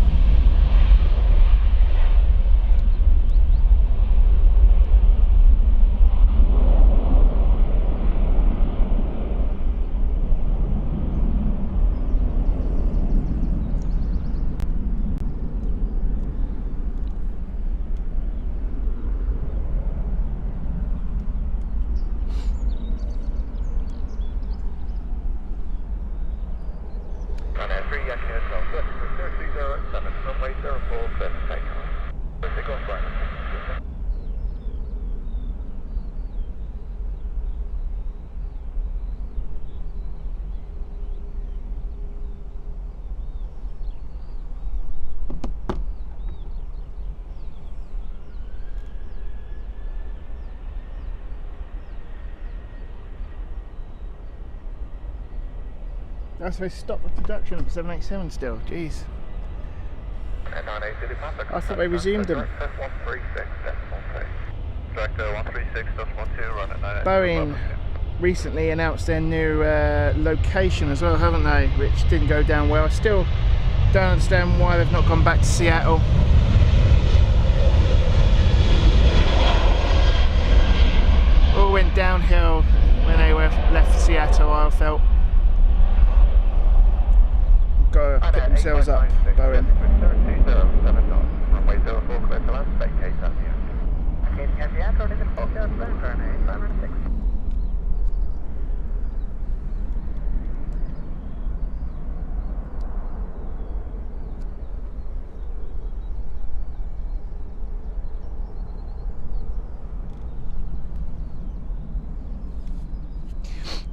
That's why they stopped the production of 787 still, jeez. I thought they resumed them. Boeing recently announced their new location as well, haven't they? Which didn't go down well. I still don't understand why they've not gone back to Seattle. All went downhill when they left Seattle, I felt. Got to pick themselves up, Boeing.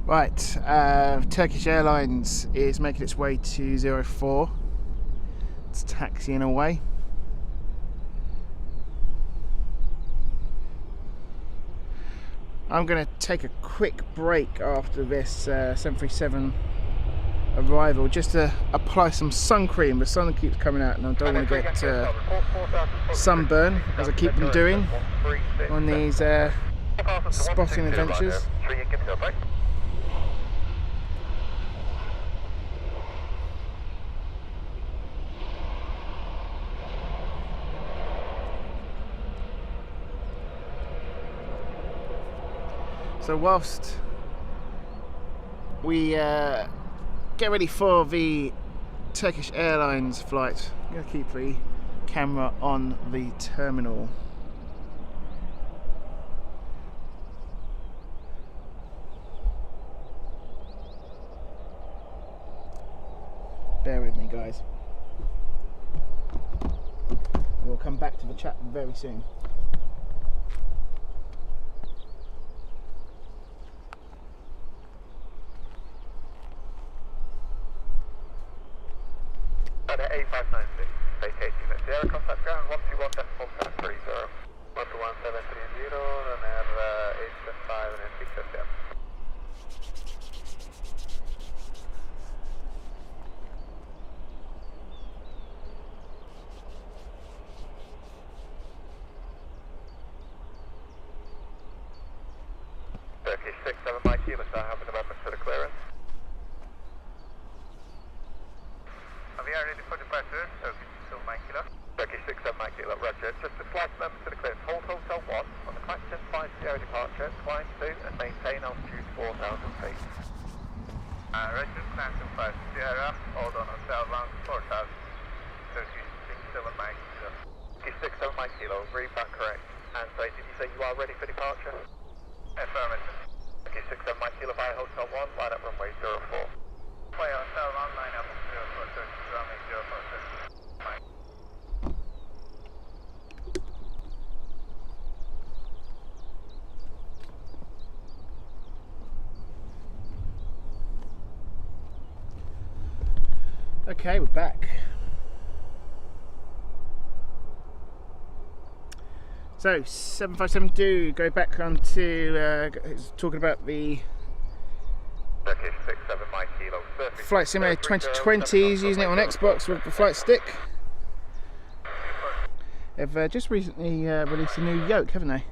Right, Turkish Airlines is making its way to 04. It's taxiing away. I'm going to take a quick break after this 737 arrival just to apply some sun cream. The sun keeps coming out and I don't want to get sunburn, as I keep them doing on these spotting adventures. So whilst we get ready for the Turkish Airlines flight, I'm going to keep the camera on the terminal. Bear with me, guys. We'll come back to the chat very soon. A596, vacate unit 0, contact ground 121.730, 121.730, Ryanair 875 and N6FM. Turkish 67 Mike Kilo, so I have an amendment for the clearance. We are ready for departure, Turkish 67 Mike Kilo. Turkish 67 Mike Kilo, roger. Just a slight amendment to the clearance. Hold Hotel 1 on the climb 5 Sierra departure, climb 2 and maintain altitude 4,000 feet. Roger, climb 5 Sierra, hold on Hotel 1, 4,000. Turkish 67 Mike Kilo. Turkish 67 Mike Kilo, read that correct. And so, did you say you are ready for departure? Affirmative. Turkish 67 Mike Kilo via Hotel 1, line up runway 04. Play Hotel 1, line up 04, Turkish runway 04, Mike. Okay, we're back. So 757 do go back on to talking about the Turkish 67 Mike Kilo. Flight Simulator 2020s, using it on Xbox with the flight stick. They've just recently released a new yoke, haven't they?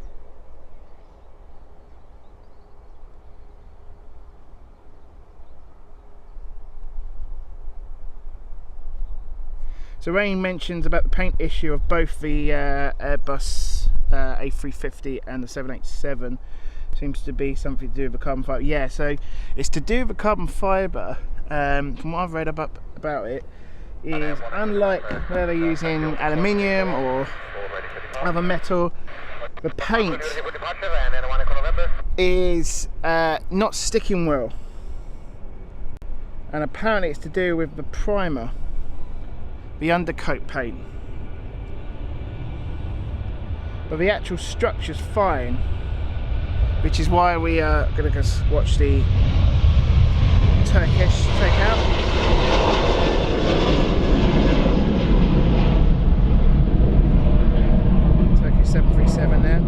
So Rain mentions about the paint issue of both the Airbus A350 and the 787. Seems to be something to do with the carbon fibre. Yeah, so it's to do with the carbon fibre. From what I've read about it, is unlike where they're using aluminium or other metal, the paint is not sticking well. And apparently it's to do with the primer, the undercoat paint. But the actual structure's fine, which is why we are going to just watch the Turkish takeout. Turkish 737 there.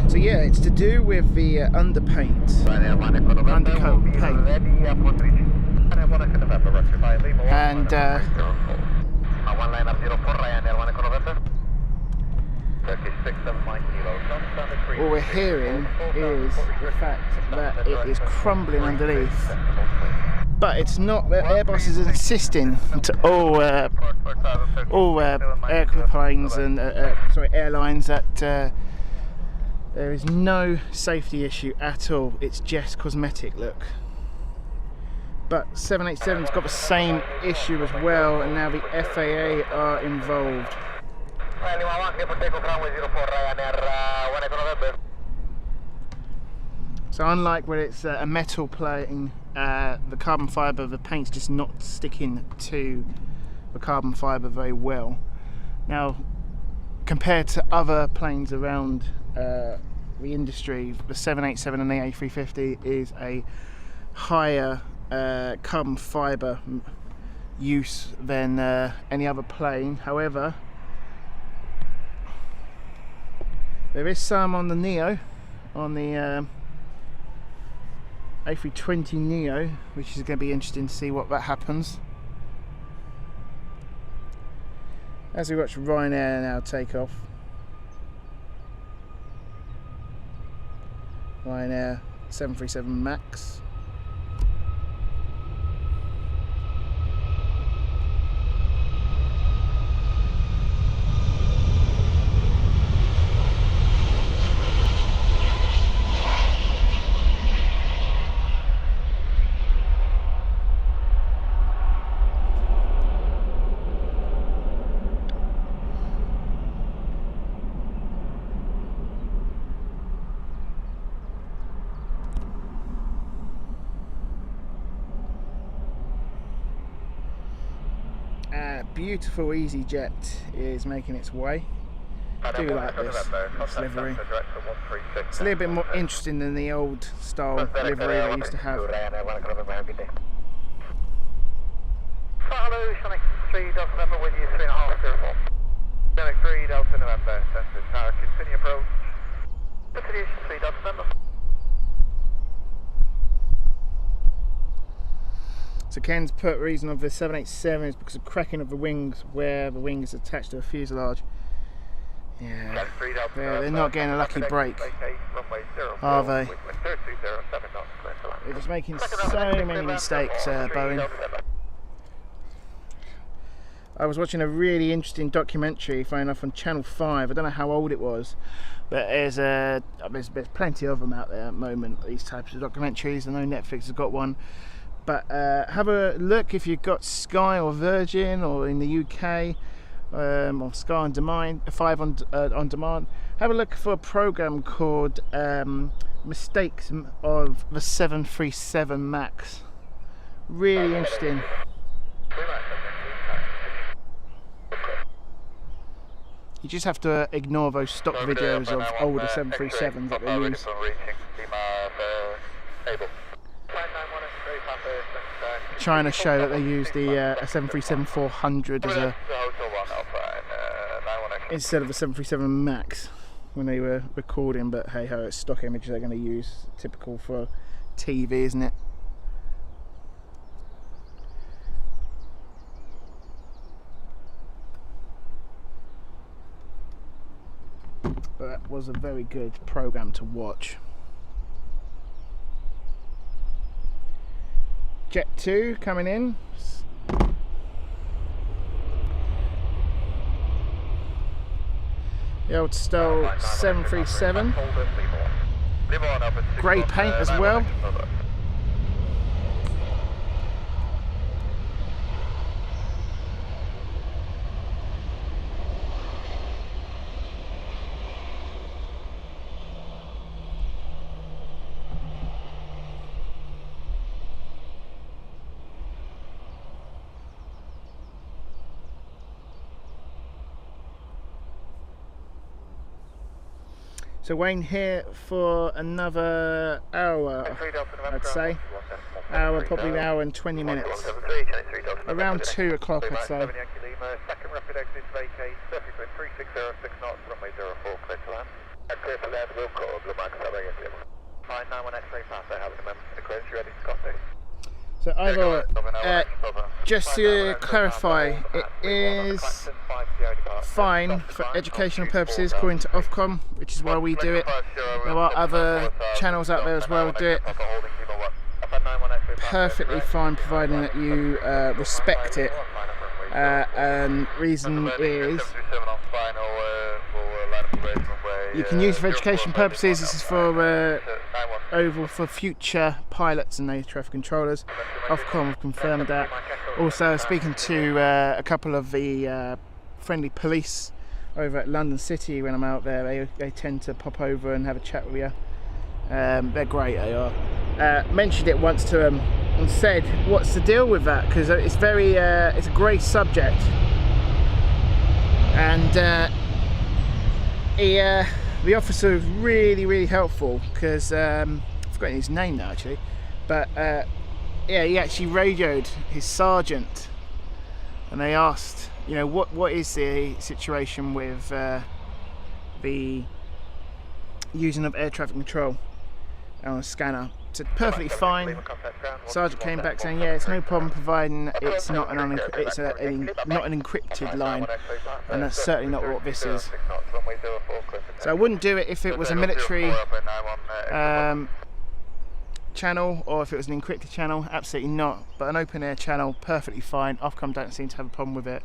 So yeah, it's to do with the underpaint, undercoat paint. And what we're hearing is the fact that it is crumbling underneath, but it's not. Airbus is insisting to all airplanes and airlines that there is no safety issue at all. It's just cosmetic look. But 787's got the same issue as well, and now the FAA are involved. So unlike when it's a metal plating, the carbon fibre, the paint's just not sticking to the carbon fibre very well. Now, compared to other planes around the the industry, the 787 and the A350 is a higher carbon fibre use than any other plane. However, there is some on the Neo, on the A320 Neo, which is going to be interesting to see what that happens. As we watch Ryanair now take off. Ryanair 737 MAX. Beautiful EasyJet is making its way. I do like this livery. It's a little bit more interesting than the old style livery they used to have. Hello, Sonic 3 Delta November with you, 3.504. Sonic 3 Delta November, Stansted Tower, continue approach. Continue 3 Delta November. So Ken's put reason of the 787 is because of cracking of the wings where the wing is attached to a fuselage. Yeah, they're not getting a lucky break, are they? They're just making so many mistakes, Boeing. I was watching a really interesting documentary, funny enough, on Channel 5. I don't know how old it was, but there's plenty of them out there at the moment, these types of documentaries. I know Netflix has got one. But have a look if you've got Sky or Virgin or in the UK, or Sky on Demand, 5 on Demand. Have a look for a program called Mistakes of the 737 MAX. Really interesting. You just have to ignore those stock videos of older 737s that they use. Trying to show that they use the 737-400 as a instead of the 737 MAX when they were recording, but hey ho, it's stock images they're going to use, typical for TV, isn't it? But that was a very good program to watch. Jet 2 coming in. The old style 737. Grey paint as well. So Wayne here for another hour, I'd say. Hour, probably an hour and 20 minutes. Around 2 o'clock, I'd say. Second rapid exit vacate, surface wind 3606 knots, runway 04, clear to land. Clear to land, we'll call Blue Max, Fine, 91 X-ray pass, I have a member to the clearance, you ready to Scotty? So either, just to clarify, it is fine for educational purposes according to Ofcom, which is why we do it. There are other channels out there as well who do it. Perfectly fine, providing that you respect it. And reason is you can use it for education purposes. This is for for future pilots and air traffic controllers. Ofcom have confirmed that. Also, speaking to a couple of the friendly police over at London City when I'm out there, they tend to pop over and have a chat with you. They're great, they are. Mentioned it once to them and said, what's the deal with that? Because it's very, it's a grey subject. And The officer was really helpful because I've forgotten his name now actually, but yeah, he actually radioed his sergeant and they asked, you know, what is the situation with the using of air traffic control on a scanner. Said perfectly fine. Sergeant came back saying, yeah, it's no problem providing it's not an not an encrypted line, and that's certainly not what this is. So I wouldn't do it if it was a military channel or if it was an encrypted channel. Absolutely not. But an open air channel, perfectly fine. Ofcom don't seem to have a problem with it.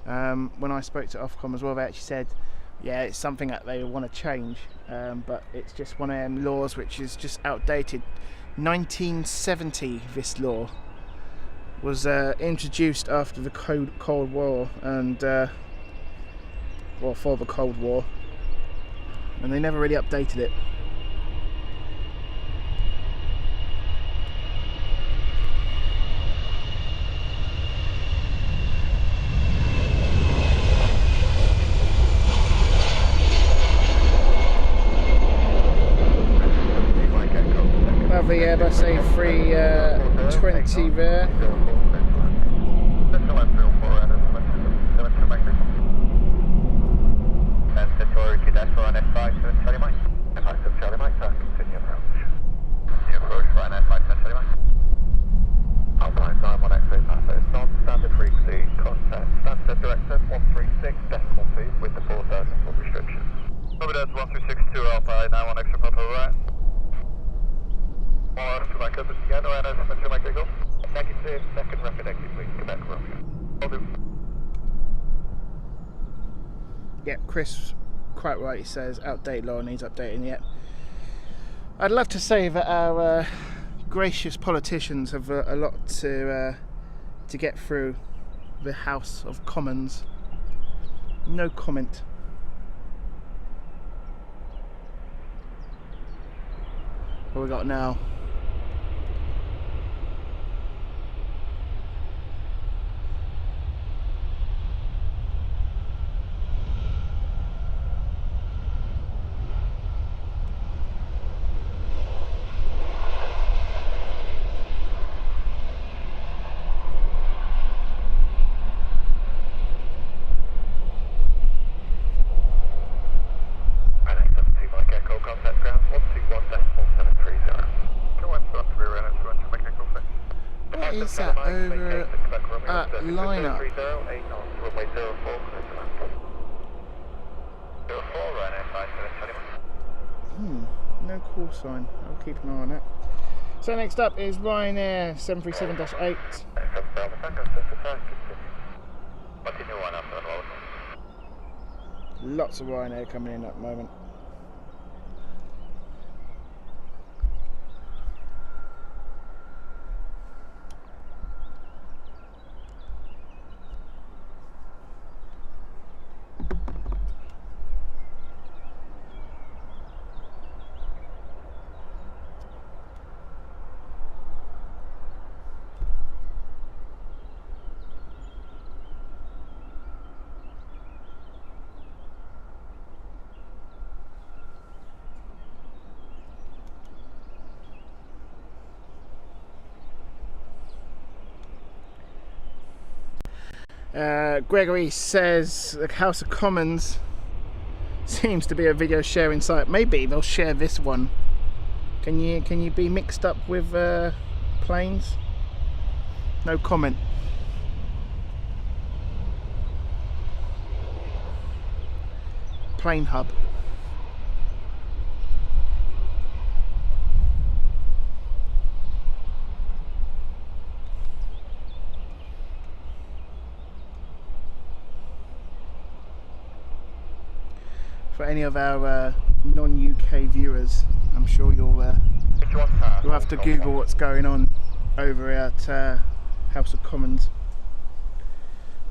When I spoke to Ofcom as well, they actually said, yeah, it's something that they want to change, but it's just one of them laws which is just outdated. 1970, this law was introduced after the Cold War and well, for the Cold War, and they never really updated it. Lovely Airbus A320 there. Non-standard frequency, contact Stansted Director 136.2 with the 4,000 foot restriction. Over there to 1362 Alpine, now on extra purple right. To my compass again, Ryanair, to my giggle. Negative, second rapid exit, please, Quebec, Romeo. Will do. Yep, Chris, quite right, he says outdated law needs updating yet. I'd love to say that our gracious politicians have a lot to get through the House of Commons. No comment. What we got now? What is that over at lineup? No call sign. I'll keep an eye on it. So next up is Ryanair 737-8. Lots of Ryanair coming in at the moment. Gregory says the House of Commons seems to be a video sharing site. Maybe they'll share this one. Can you be mixed up with planes? No comment. Plane hub. For any of our non-UK viewers, I'm sure you'll have to Google what's going on over at House of Commons.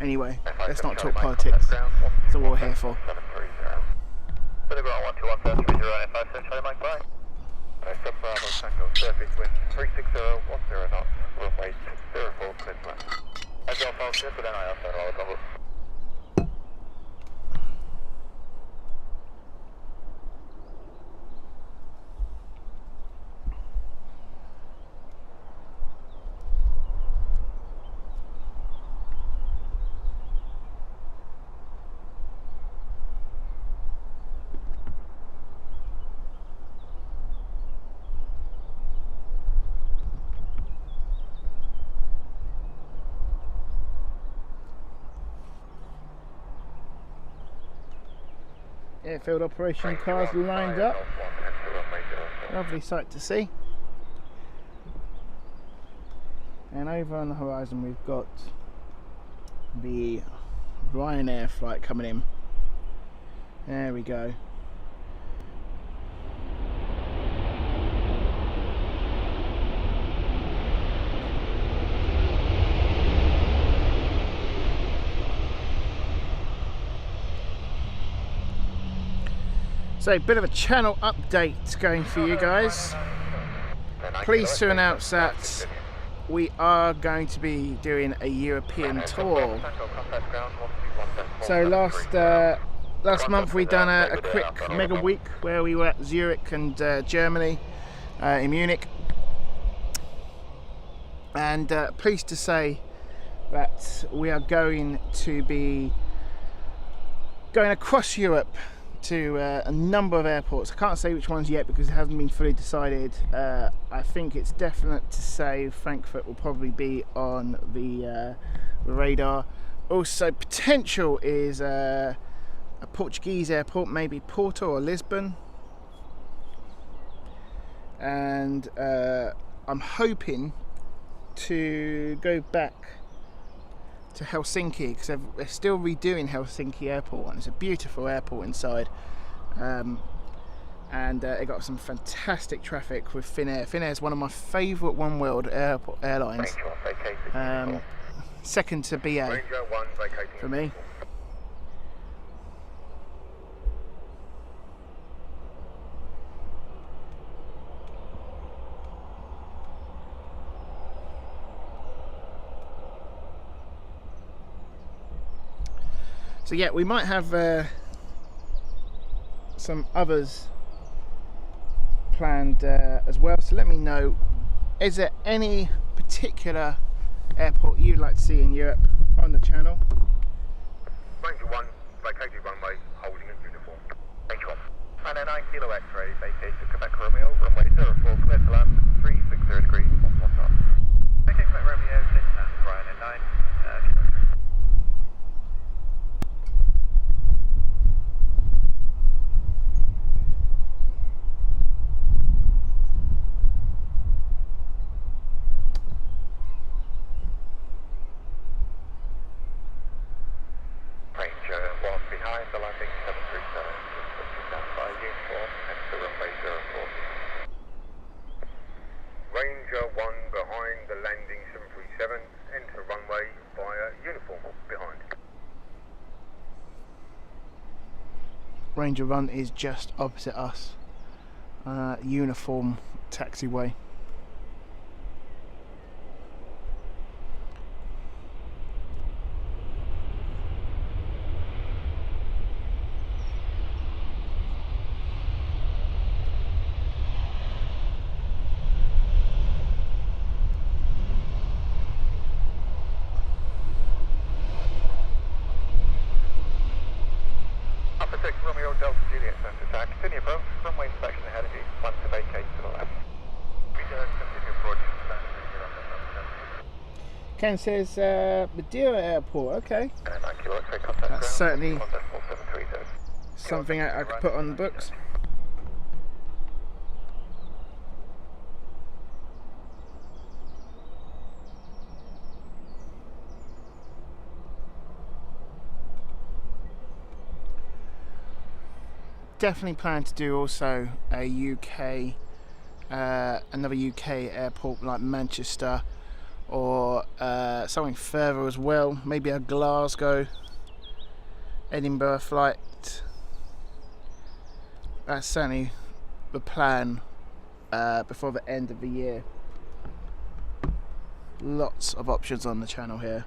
Anyway, let's not talk politics. That's all we're here for. Airfield operation cars lined up. Lovely sight to see. And over on the horizon we've got the Ryanair flight coming in. There we go. So a bit of a channel update going for you guys. Pleased to announce that we are going to be doing a European tour. So last month we done a quick mega week where we were at Zurich and Germany, in Munich, and pleased to say that we are going to be going across Europe to a number of airports. I can't say which ones yet because it hasn't been fully decided. I think it's definite to say Frankfurt will probably be on the radar. Also potential is a Portuguese airport, maybe Porto or Lisbon, and I'm hoping to go back to Helsinki because they're still redoing Helsinki airport and it's a beautiful airport inside, and it got some fantastic traffic with Finnair. Finnair is one of my favourite One World airlines, second to BA for me. So yeah, we might have some others planned as well, so let me know, is there any particular airport you'd like to see in Europe on the channel? Ranger 1, vacated runway, holding in uniform. Ranger 1. And a 9 kilo X-ray, vacated Quebec Romeo, runway 04, clear to land, 360 degrees, 1 knot. Vacated Quebec Romeo, clear to land, Ryanair 9, Ranger 1 behind the landing 737, enter runway via uniform behind. Ranger 1 is just opposite us, uniform taxiway. Romeo Delta Juliet Center attack. Continue approach, runway inspection ahead of you. Plan to vacate to the left. Continue approach. Ken says Madeira Airport, okay. 9 kilo X-ray contact. That's certainly 730. something I could put on the books. Definitely plan to do also a UK, another UK airport like Manchester, or something further as well, maybe a Glasgow, Edinburgh flight. That's certainly the plan before the end of the year. Lots of options on the channel here.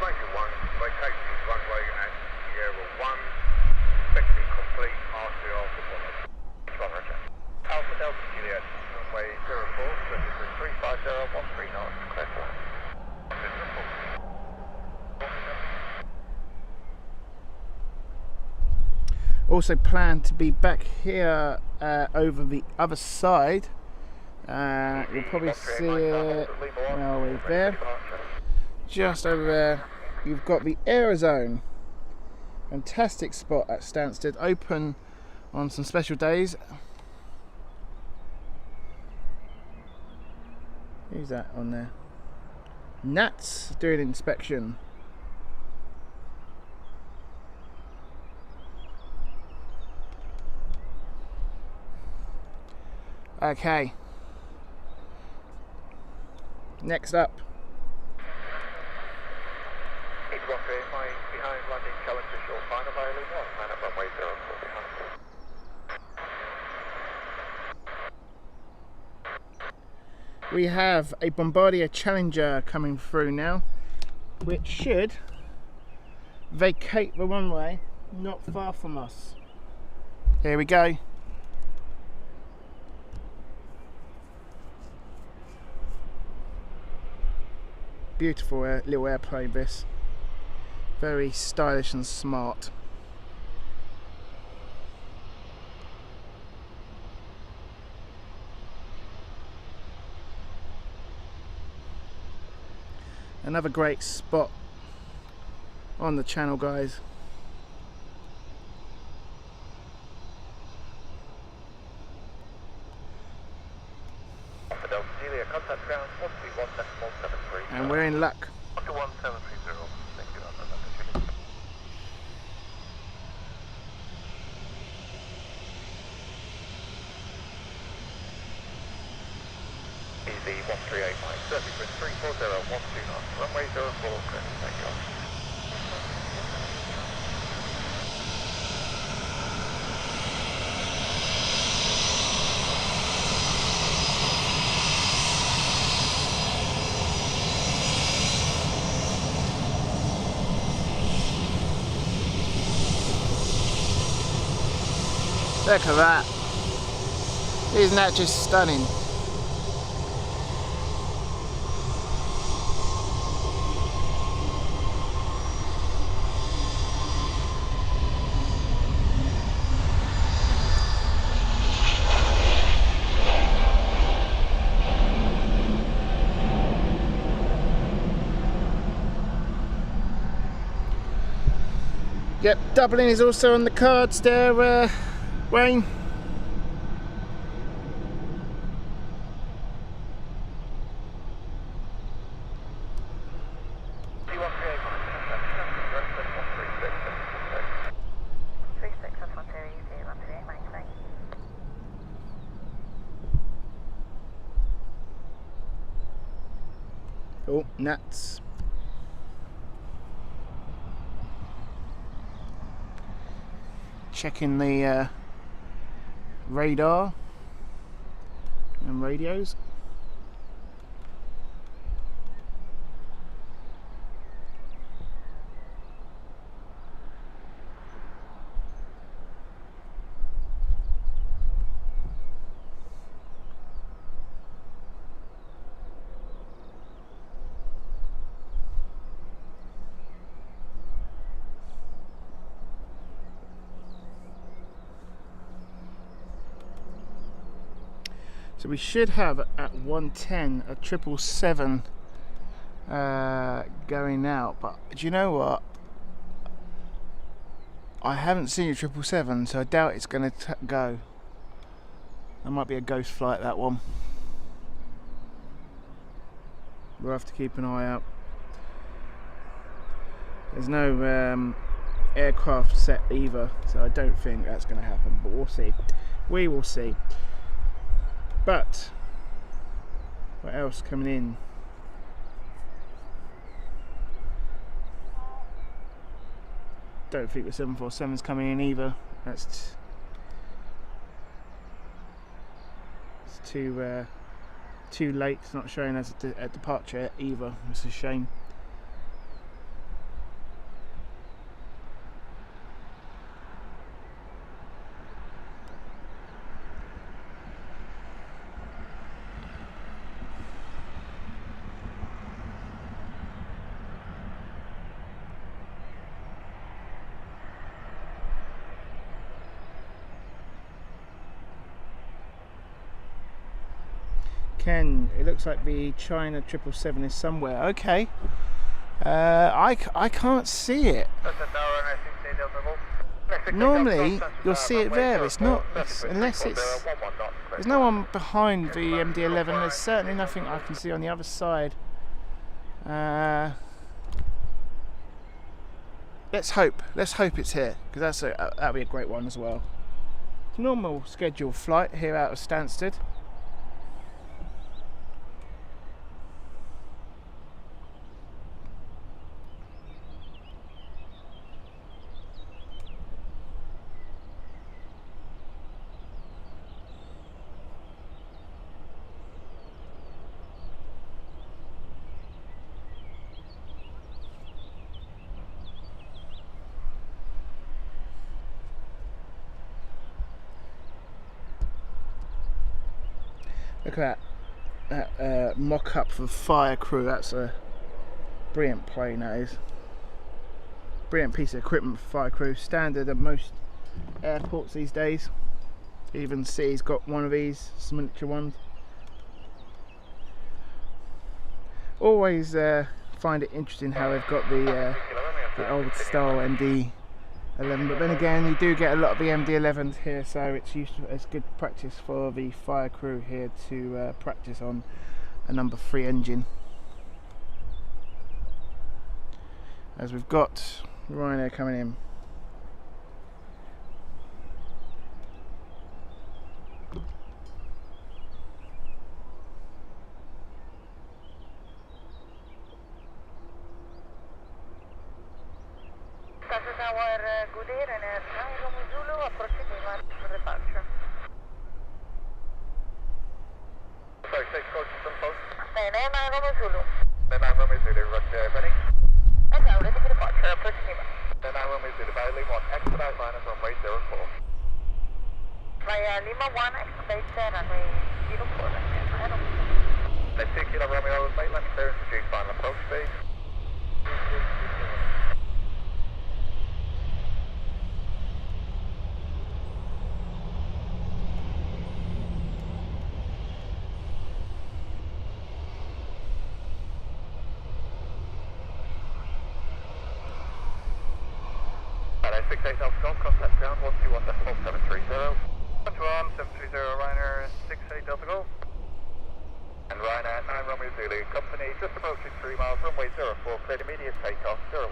Ranger 1, vacated runway at Sierra 1, Also plan to be back here over the other side. You'll probably see it, where are we, there, just over there. You've got the Aerozone, fantastic spot at Stansted, open on some special days. Who's that on there? Nats doing inspection. Okay. Next up. Behind landing challenge to short final Bailey 1, man at runway 04 behind. We have a Bombardier Challenger coming through now, which should vacate the runway not far from us. Here we go. Beautiful little airplane this. Very stylish and smart. Another great spot on the channel, guys. And we're in luck. Up to 1730. Thank you. Easy 138 Mike, surface wind 340, 129, runway 04, thank you. Look at that. Isn't that just stunning? Yep, Dublin is also on the cards there, Wayne. Oh, nuts. Checking the radar and radios. So we should have at 110 a 777 going out, but do you know what? I haven't seen a 777, so I doubt it's going to go. That might be a ghost flight, that one. We'll have to keep an eye out. There's no aircraft set either, so I don't think that's going to happen, but we'll see. We will see. But what else coming in? Don't think the 747's coming in either. It's too late. It's not showing as a departure either. It's a shame. Ken, it looks like the China 777 is somewhere. Okay. I can't see it. Normally you'll see it there. It's not, unless it's, there's no one behind the MD-11. There's certainly nothing I can see on the other side. Let's hope it's here, because that'll be a great one as well. It's a normal scheduled flight here out of Stansted. Look at that mock-up for fire crew. That's a brilliant plane, that is. Brilliant piece of equipment for fire crew. Standard at most airports these days. Even City's got one of these, some miniature ones. Always find it interesting how they've got the old style MD-11, but then again you do get a lot of the MD-11s here, so it's good practice for the fire crew here to practice on a number 3 engine. As we've got Ryanair coming in. This is our good air and Romeo Zulu approaching Milan for departure. Sorry, take coach from post. Romeo Zulu. Then I'm Romeo Zulu, roger, ready? And now ready for departure, approaching Milan. Then I'm Romeo Zulu, via Lima 1, expedite minus runway 04. Via Lima 1, expedite runway 04. Let's take Kilo Romeo, late left clearance, reduce final approach speed. Hello, 68 Alpha Golf, contact ground 121.730. 121.730 Ryanair 68 Delta Golf. And Ryanair 9 Romeo Zulu, company just approaching 3 miles, runway 04, cleared immediate takeoff, 010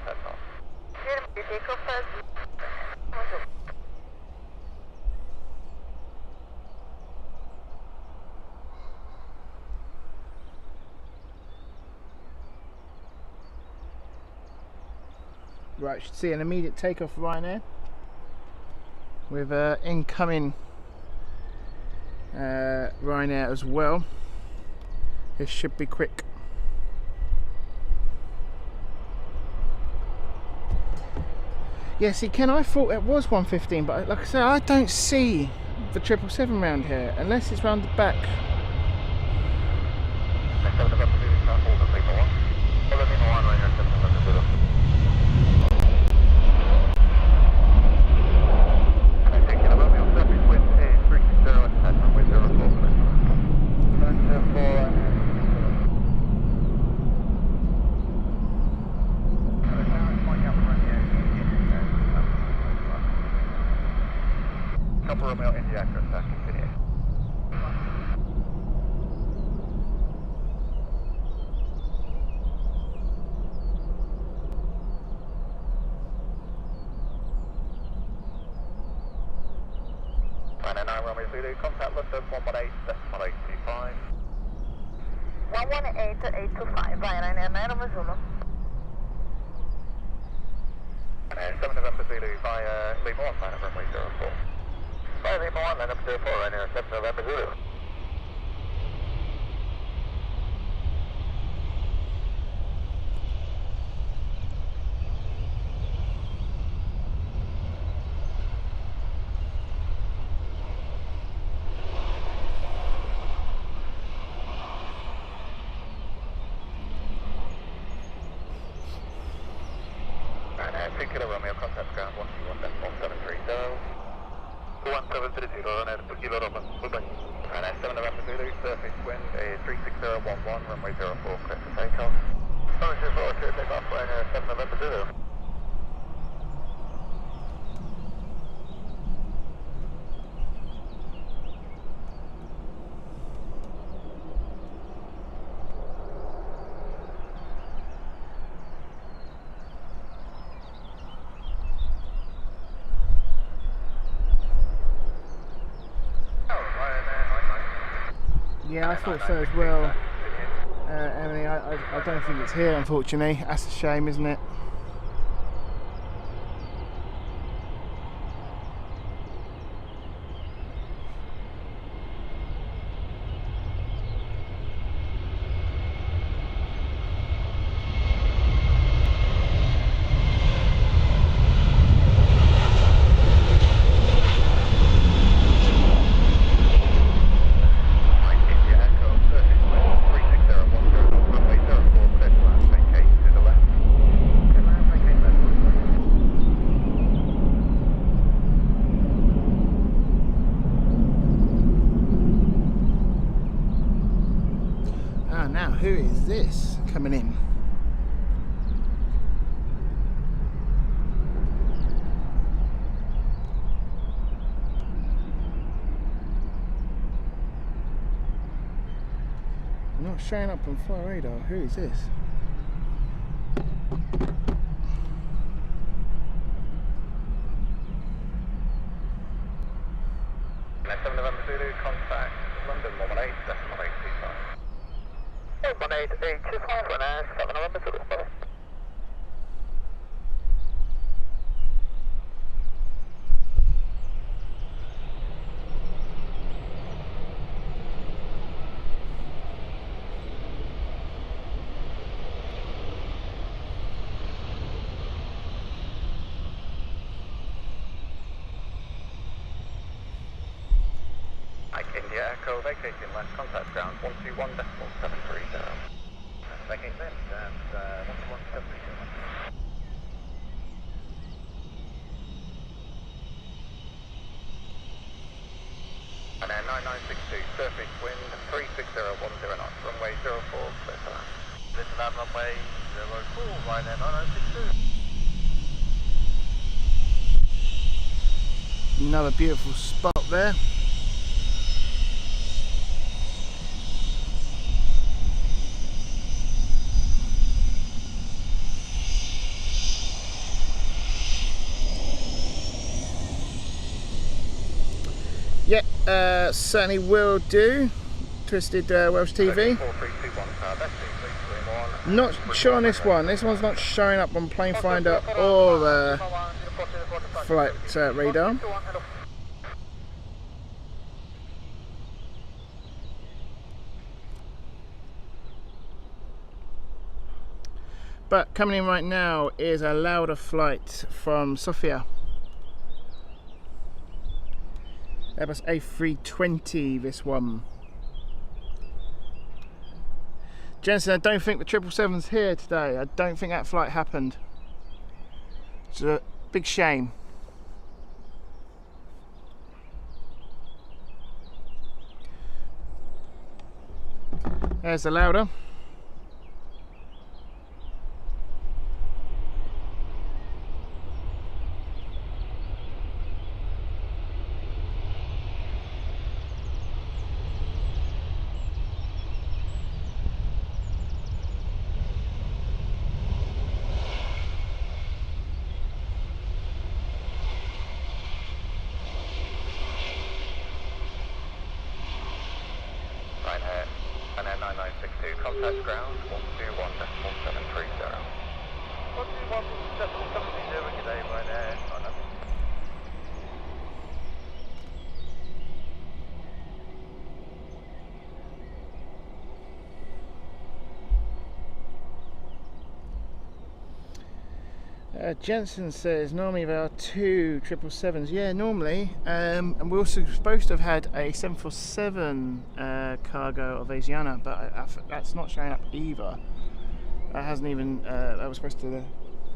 takeoff. Immediate takeoff, Right, should see an immediate takeoff for Ryanair with incoming Ryanair as well. This should be quick. Yeah, see Ken, I thought it was 115, but like I said, I don't see the 777 round here unless it's round the back. Romeo India contact continue. Ryanair 9 Romeo Zulu, contact London 118.825. 118.825, Ryanair 9 Romeo Zulu. Ryanair 7 November Zulu via Lima 1, line up runway 04. Via Lima 1, line up 04, Ryanair 7 November Zulu. Ryanair 2 Kilo Romeo, contact ground 121.730. 1730, Ryanair 2 Kilo Romeo, goodbye. Ryanair 7 November Zulu, surface wind is 36011, runway 04, clear for takeoff. 724, clear takeoff, Ryanair 7 November Zulu. Yeah, I thought so as well, Emily. I don't think it's here, unfortunately. That's a shame, isn't it? Now, who is this coming in? Not showing up on flight radar. Who is this? Ryanair 7 November Zulu, contact London 118, decimal 825. 18825, Ryanair 7 November Zulu, bye. India Echo, vacating left, contact ground 121.730. Vacate left at 121.730. And then 9962, surface wind 36010 knots, runway 04, clear for land. This is land runway 04, Ryanair 9962. Another beautiful spot there. Yeah, certainly will do. Twisted Welsh TV. Not sure on this one. This one's not showing up on Plane Finder or flight radar. But coming in right now is a louder flight from Sofia. Airbus A320, this one. Jensen, I don't think the 777's here today. I don't think that flight happened. It's a big shame. There's the louder. Ryanair 9962, contact ground 121.730. 121.730, good day, Ryanair. Jensen says normally there are 2 777s. Yeah, normally. And we're also supposed to have had a 747 cargo of Asiana, but that's not showing up either. That hasn't even. That was supposed to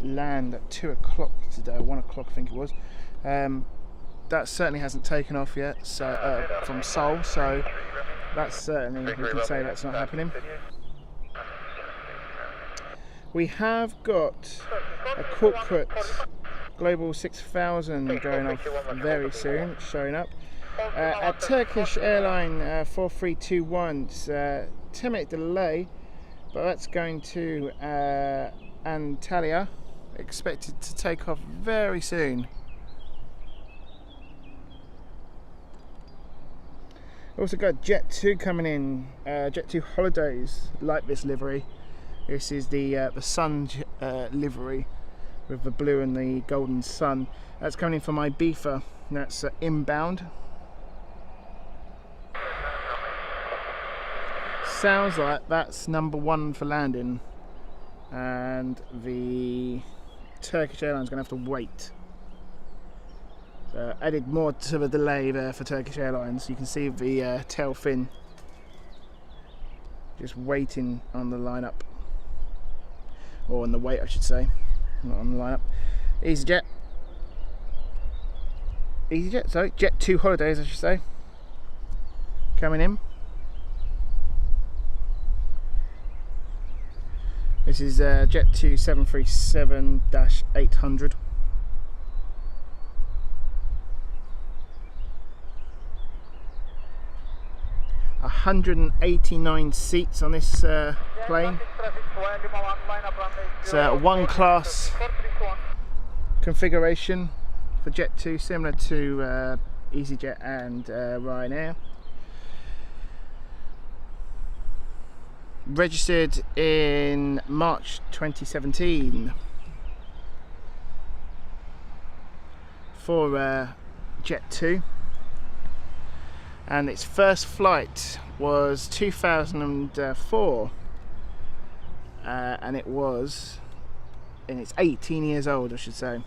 land at 2 o'clock today, 1 o'clock I think it was. that certainly hasn't taken off yet. So from Seoul, so that's certainly, we can say that's not happening. We have got a corporate Global 6000 going off very soon, showing up. At Turkish Airlines 4321, it's a 10-minute delay, but that's going to Antalya, expected to take off very soon. Also got Jet2 coming in, Jet2 Holidays, like this livery. This is the sun livery with the blue and the golden sun. That's coming in from Ibiza, and that's inbound. Sounds like that's number 1 for landing, and the Turkish Airlines going to have to wait. So added more to the delay there for Turkish Airlines. You can see the tail fin just waiting on the lineup, or on the wait I should say, not on the lineup. EasyJet, sorry, Jet2 Holidays I should say, coming in. This is Jet2 737-800. A 189 seats on this plane. It's a one class configuration for Jet2, similar to EasyJet and Ryanair. Registered in March 2017 for Jet2, and its first flight was 2004, and it's 18 years old I should say.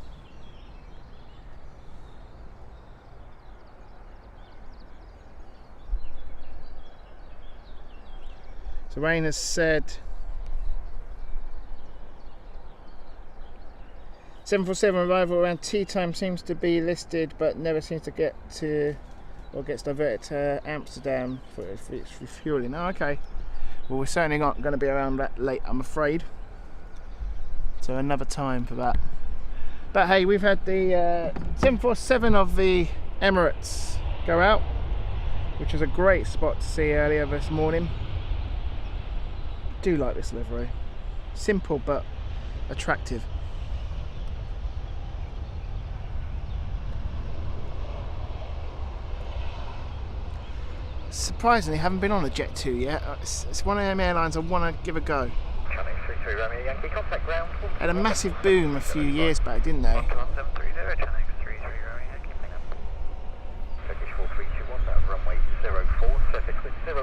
So Rain has said 747 arrival around tea time seems to be listed, but never seems to get to, or gets diverted to Amsterdam for its refueling. Oh, okay. Well, we're certainly not going to be around that late, I'm afraid. So another time for that. But hey, we've had the 747 of the Emirates go out, which was a great spot to see earlier this morning. Do like this livery, simple but attractive. Surprisingly, haven't been on a Jet2 yet. It's one of them airlines I want to give a go. Had a massive boom a few years back, didn't they? Runway 04, surface wind 010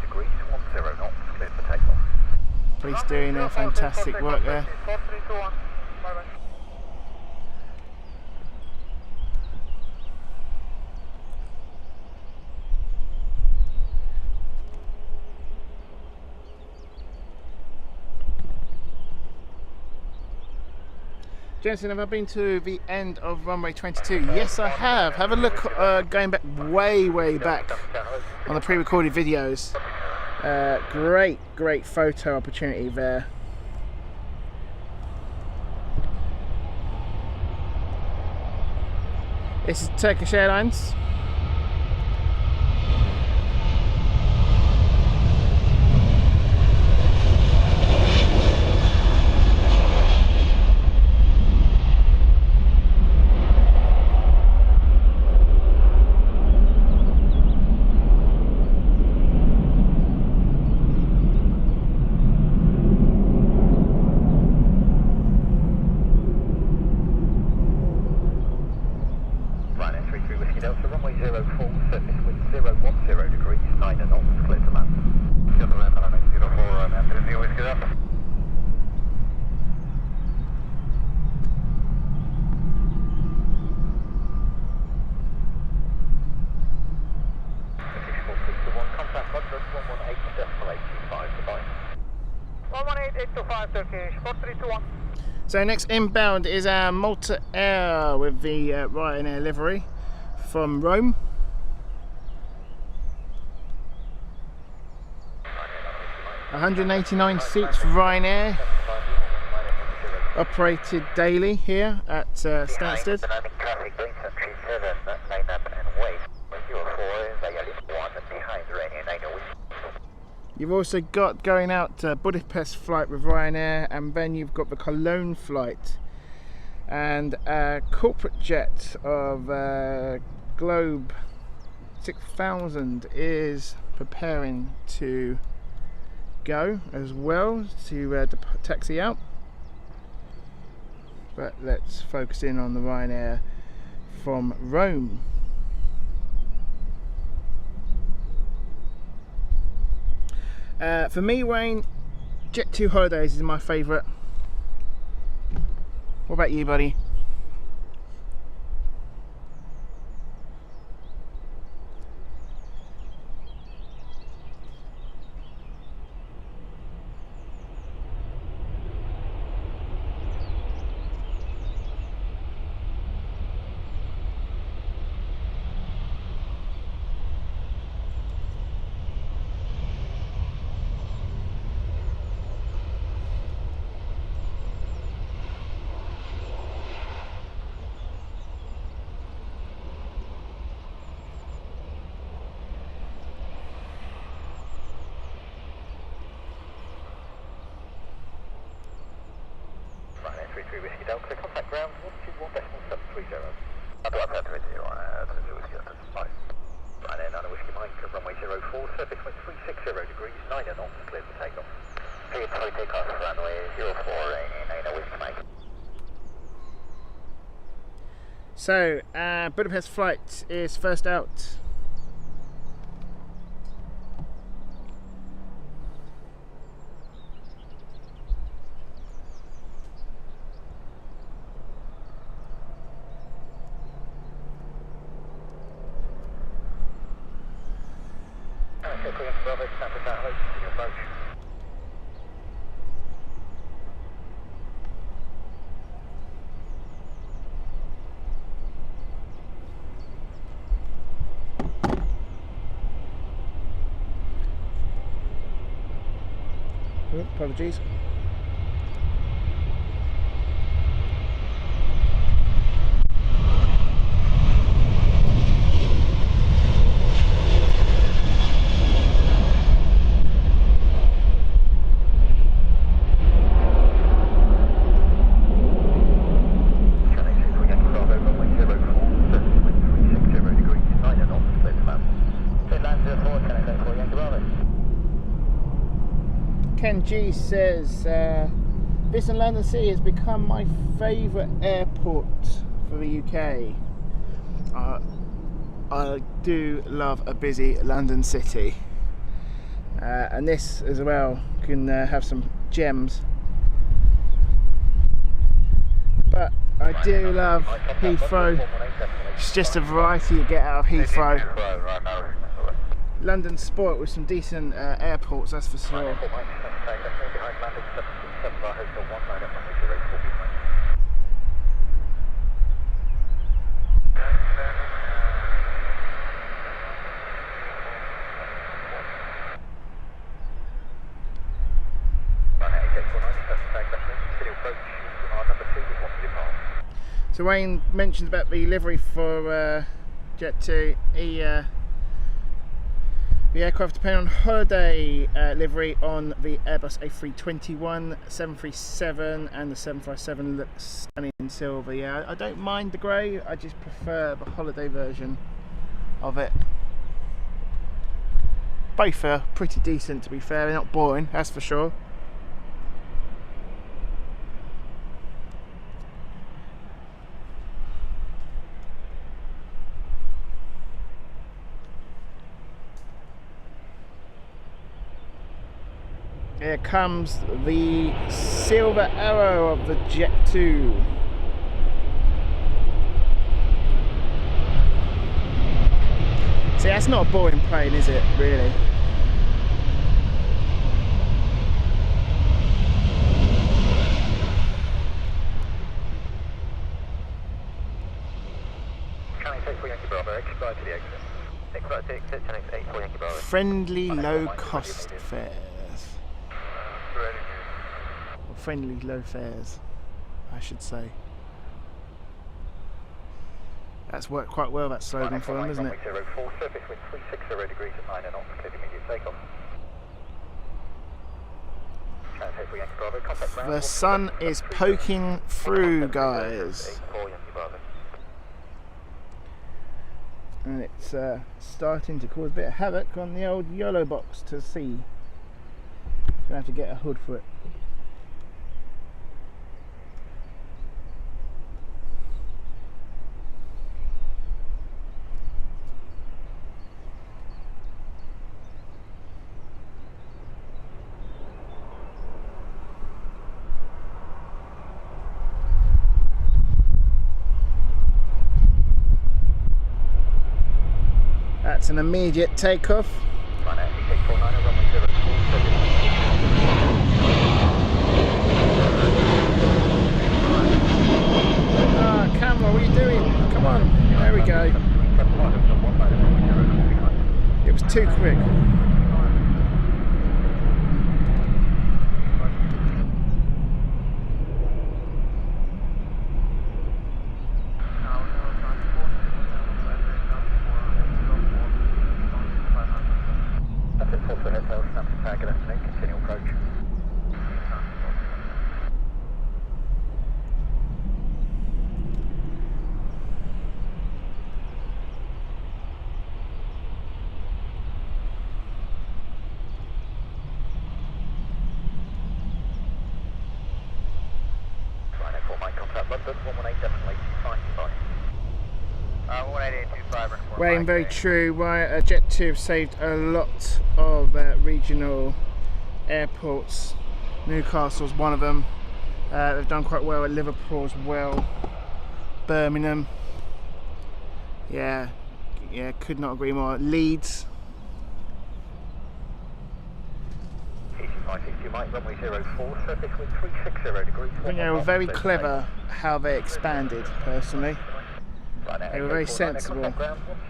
degrees, 10 knots, clear for takeoff. Police doing their fantastic work there. Jensen, have I been to the end of runway 22? Yes, I have. Have a look, going back way back on the pre-recorded videos. Great photo opportunity there. This is Turkish Airlines. So next inbound is our Malta Air with the Ryanair livery. from Rome. $189 seats for Ryanair, operated daily here at Stansted. You've also got going out to Budapest flight with Ryanair, and then you've got the Cologne flight, and a corporate jet of Globe 6000 is preparing to go as well to taxi out. But let's focus in on the Ryanair from Rome. For me, Wayne, Jet2 Holidays is my favourite. What about you, buddy? Whiskey Delta, contact ground 121.730. I'll up that to you on 2 Whiskey Delta 5. Ryanair 9 Whiskey Mike, runway 04, surface wind 360 degrees, 9 knots, clear for takeoff. Clear for takeoff, runway 04, 9 Whiskey Mike. So, Budapest flight is first out. Apologies. Ken G says, this in London City has become my favourite airport for the UK. I do love a busy London City, and this as well can have some gems. But I do love Heathrow. It's just a variety you get out of Heathrow. London's spoilt with some decent airports, that's for sure. So Wayne mentioned about the livery for Jet2. The aircraft depend on holiday livery on the Airbus A321, 737 and the 757 looks stunning in silver. Yeah, I don't mind the grey, I just prefer the holiday version of it. Both are pretty decent, to be fair, they're not boring, that's for sure. Here comes the silver arrow of the Jet2. See, that's not a boring plane, is it, really? Friendly low cost fares. Or friendly low fares, I should say. That's worked quite well, that slogan for them, isn't it? 04, surface wind 360 degrees at 9 knots, cleared immediate takeoff. The sun is poking through, guys. And it's starting to cause a bit of havoc on the old YOLO box to see. Gonna have to get a hood for it. That's an immediate takeoff. Ah, camera, what are you doing? Come on, there we go. It was too quick. Wayne, very true. Jet2 have saved a lot of regional airports. Newcastle's one of them. They've done quite well at Liverpool as well. Birmingham. Yeah, could not agree more. Leeds. I think they were very clever how they expanded, personally. They were very sensible,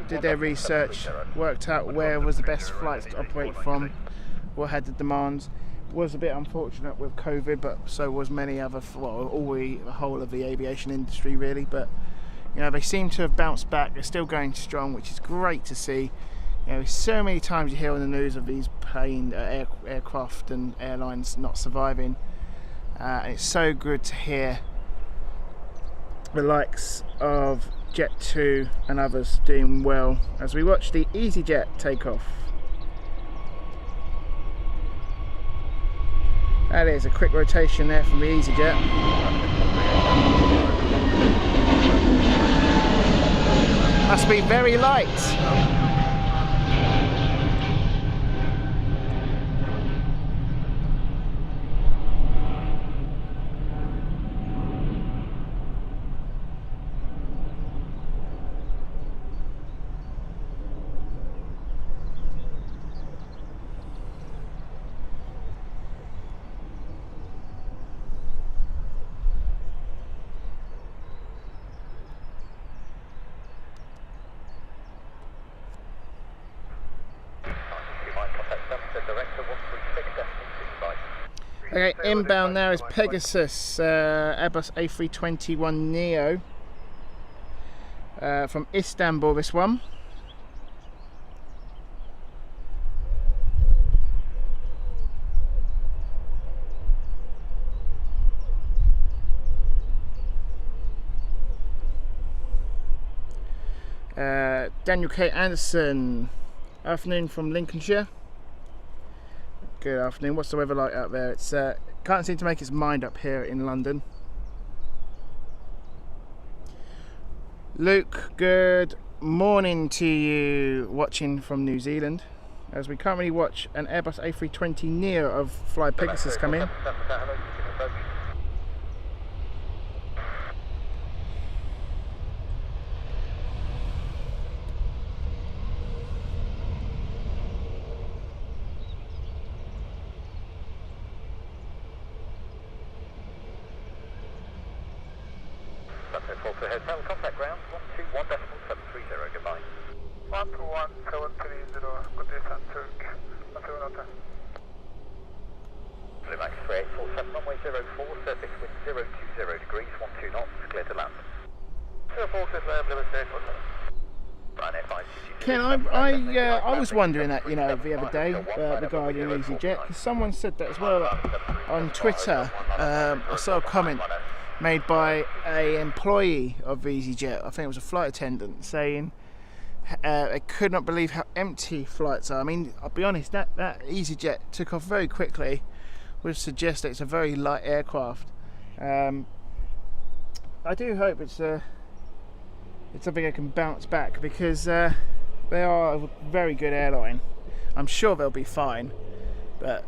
did their research, worked out where was the best flights to operate from, what had the demands. Was a bit unfortunate with COVID, but so was many other, well, the whole of the aviation industry really. But you know, they seem to have bounced back. They're still going strong, which is great to see. You know, so many times you hear on the news of these aircraft and airlines not surviving, and it's so good to hear the likes of Jet2 and others doing well as we watch the EasyJet take off. That is a quick rotation there from the EasyJet. Must be very light. Okay, inbound now is Pegasus, Airbus A321neo from Istanbul, this one. Daniel K. Anderson, afternoon from Lincolnshire. Good afternoon. What's the weather like out there? It's can't seem to make its mind up here in London. Luke, good morning to you, watching from New Zealand, as we can't really watch an Airbus A320neo of Fly Pegasus come in. 4 to hotel, contact ground 121.730, goodbye. 121.730, good day, Turk. 121. Max 3847, runway 04, surface wind 020 degrees, 12 knots, clear to land. 04 to land, limit 847. Ken, I was wondering that, you know, the other day regarding EasyJet, because someone said that as well on Twitter. I saw a comment made by an employee of EasyJet, I think it was a flight attendant, saying they could not believe how empty flights are. I mean, I'll be honest, that EasyJet took off very quickly, which suggests that it's a very light aircraft. I do hope it's something that can bounce back, because they are a very good airline. I'm sure they'll be fine, but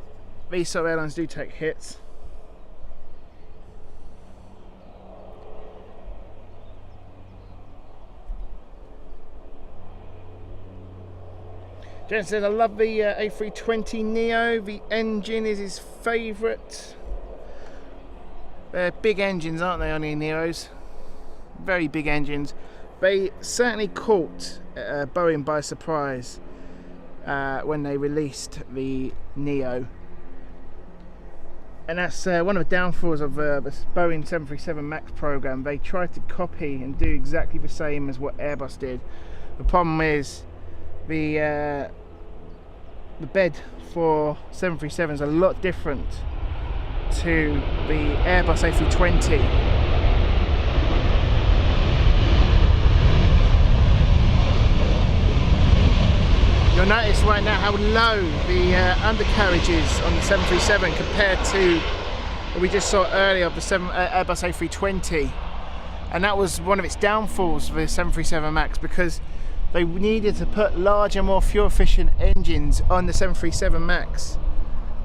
these sort of airlines do take hits. Jen said, I love the A320neo. The engine is his favourite. They're big engines, aren't they, on the Neos? Very big engines. They certainly caught Boeing by surprise when they released the Neo. And that's one of the downfalls of the Boeing 737 MAX program. They tried to copy and do exactly the same as what Airbus did. The problem is the bed for 737 is a lot different to the Airbus A320. You'll notice right now how low the undercarriage is on the 737 compared to what we just saw earlier of the Airbus A320, and that was one of its downfalls for the 737 MAX, because they needed to put larger, more fuel efficient engines on the 737 MAX,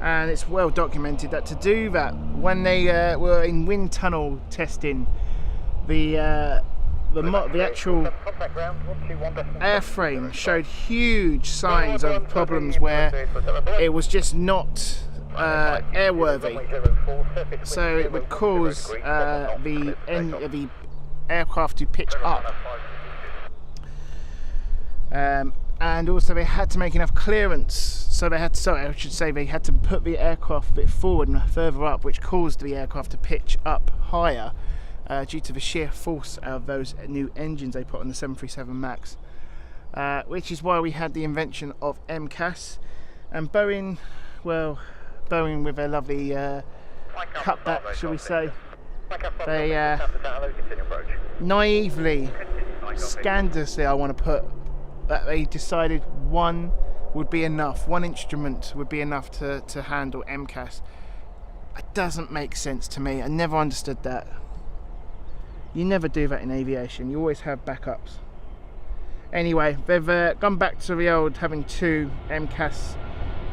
and it's well documented that to do that, when they were in wind tunnel testing, the actual airframe showed huge signs of problems where it was just not airworthy, so it would cause the aircraft to pitch up, and also they had to make enough clearance, so they had to, they had to put the aircraft a bit forward and further up, which caused the aircraft to pitch up higher. Due to the sheer force of those new engines they put on the 737 MAX, which is why we had the invention of MCAS. And Boeing, well, Boeing with their lovely cutback, shall we say, they naively, scandalously, I want to put, that they decided one would be enough, one instrument would be enough to handle MCAS. It doesn't make sense to me. I never understood that. You never do that in aviation, you always have backups. Anyway, they've gone back to the old having two MCAS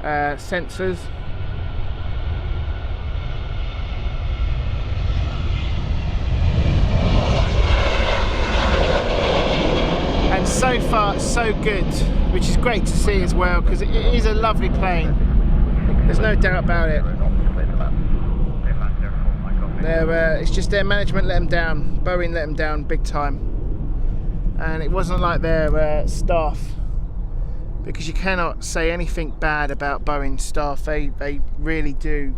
sensors. And so far, so good, which is great to see as well, because it is a lovely plane. There's no doubt about it. It's just their management let them down. Boeing let them down big time, and it wasn't like their staff, because you cannot say anything bad about Boeing staff. They really do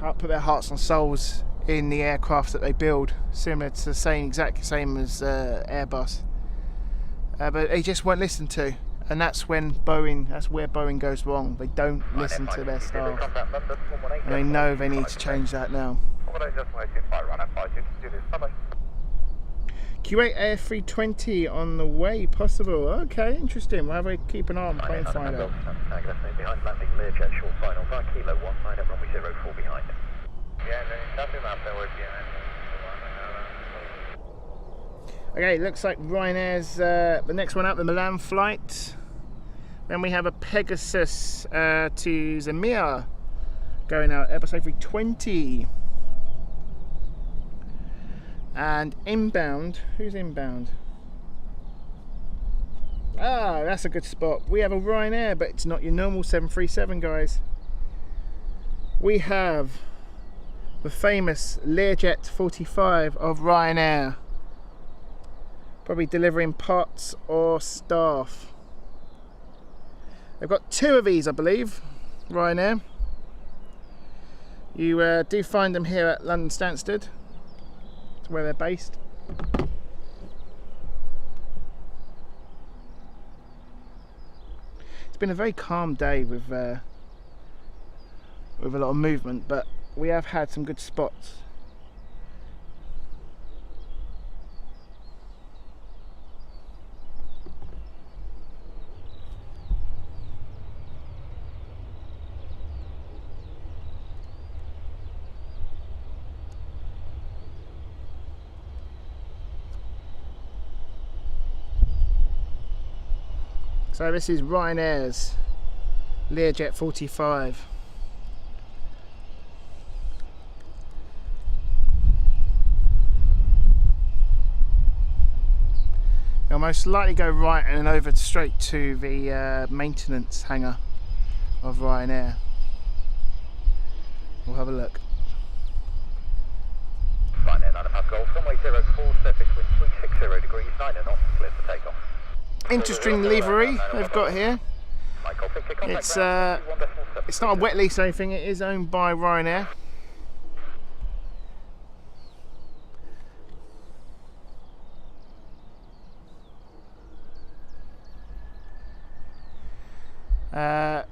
put their hearts and souls in the aircraft that they build, similar to the same, exactly same as Airbus, but they just weren't listened to, and that's where Boeing goes wrong. They don't listen to their staff, and they know they need to change that now. Kuwait Air 320 on the way, possible. Okay, interesting. We'll have to keep an eye on plane finder. Behind landing, Learjet, short final, by Kilo 19 at runway 04 behind. Okay, looks like Ryanair's the next one up, the Milan flight. Then we have a Pegasus to Zemir going out, Airbus A320. And inbound, who's inbound? Ah, that's a good spot. We have a Ryanair, but it's not your normal 737, guys. We have the famous Learjet 45 of Ryanair. Probably delivering parts or staff. They've got 2 of these, I believe, Ryanair. You do find them here at London Stansted. That's where they're based. It's been a very calm day with a lot of movement, but we have had some good spots. So this is Ryanair's Learjet 45. You'll most likely go right and then over straight to the maintenance hangar of Ryanair. We'll have a look. Ryanair 9 Golf, runway 04, surface wind 360 degrees, 9 knots, clear for takeoff. Interesting livery they've got here. It's not a wet lease or anything, it is owned by Ryanair.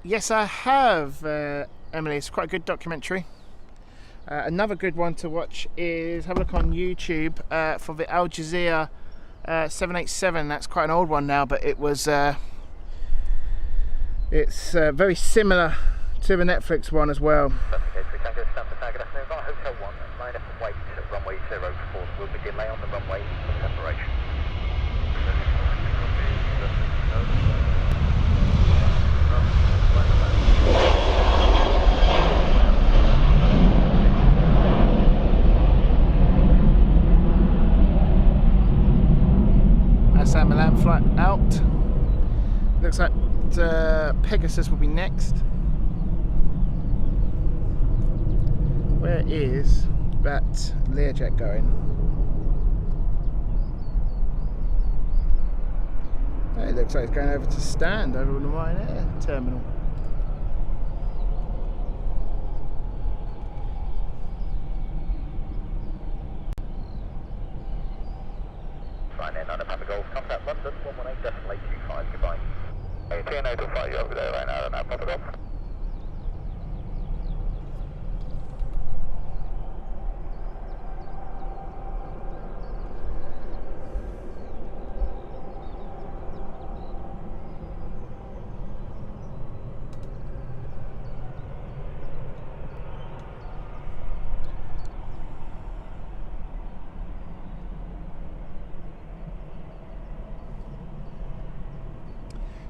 Yes, I have, Emily. It's quite a good documentary. Another good one to watch is have a look on YouTube for the Al Jazeera 787. That's quite an old one now, but it was it's very similar to the Netflix one as well. Hotel 1, line up and wait at runway 04. Will be delay on the runway for separation. That's our Milan flight out. Looks like Pegasus will be next. Where is that Learjet going? It looks like it's going over to Stand over on the Ryanair terminal. Ryanair 9 Papa Golf, contact London 118.825, goodbye. TNO to fly you over there, Ryanair 9 Papa Golf.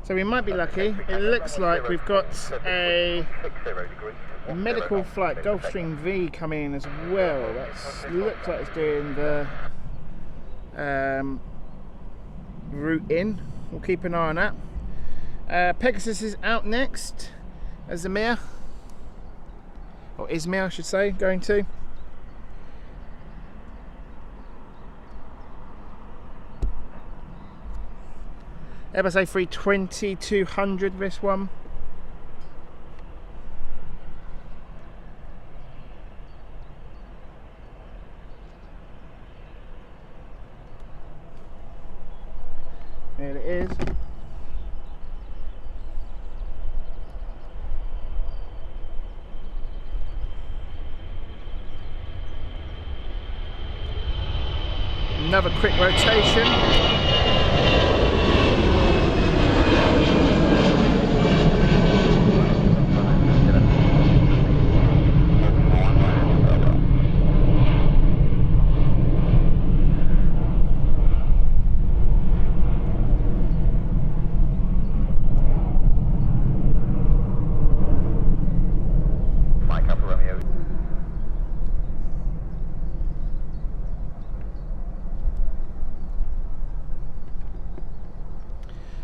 So we might be lucky. It looks like we've got a medical flight, Gulfstream V, coming in as well. That looks like it's doing the route in. We'll keep an eye on that. Pegasus is out next. Izmir, or Izmir I should say, going to. Airbus A320 200, this one. There it is. Another quick rotation.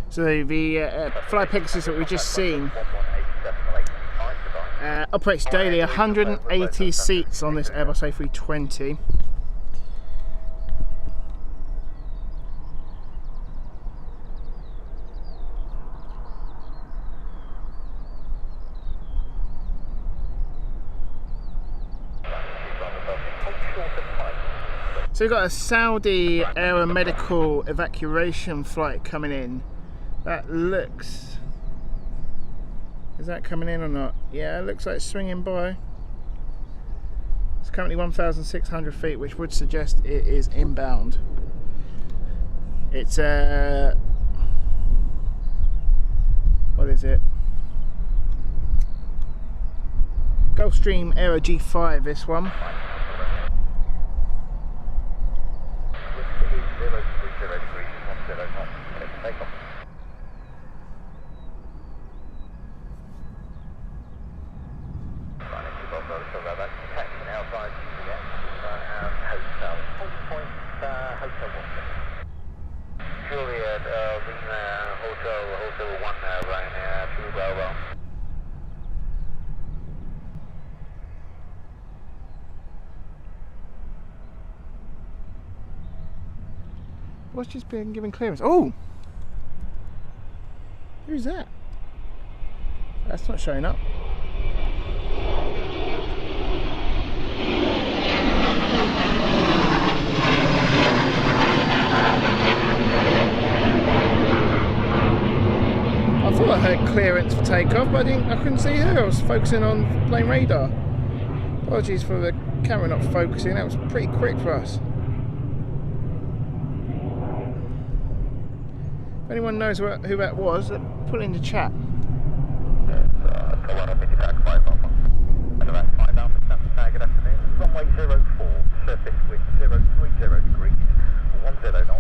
So the Fly Pegasus that we've just seen operates daily, 180 seats on this Airbus A320. So we've got a Saudi aeromedical evacuation flight coming in. That looks... Is that coming in or not? Yeah, it looks like it's swinging by. It's currently 1,600 feet, which would suggest it is inbound. It's what is it? Gulfstream Aero G5, this one. What's just been given clearance? Oh! Who's that? That's not showing up. I thought I heard clearance for takeoff, but I couldn't see her. I was focusing on plane radar. Apologies for the camera not focusing. That was pretty quick for us. If anyone knows who that was, put it in the chat.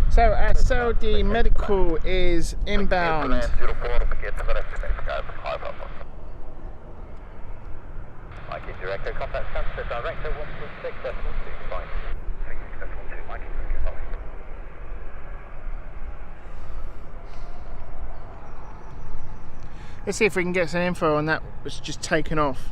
So our Saudi medical is inbound. Director, contact Stansted, director 136.25. Let's see if we can get some info on that was just taken off.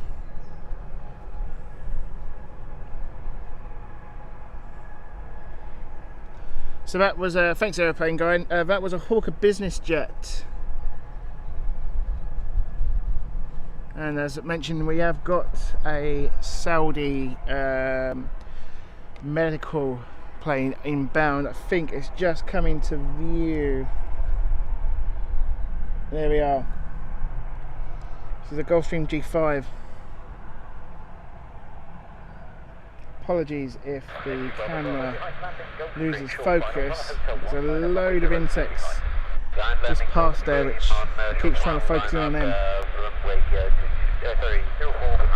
So that was a, thanks aeroplane guy, that was a Hawker business jet. And as mentioned, we have got a Saudi medical plane inbound. I think it's just coming to view. There we are. This is a Gulfstream G5. Apologies if the camera loses focus. There's a load of insects just past there which keeps trying to focus in on them.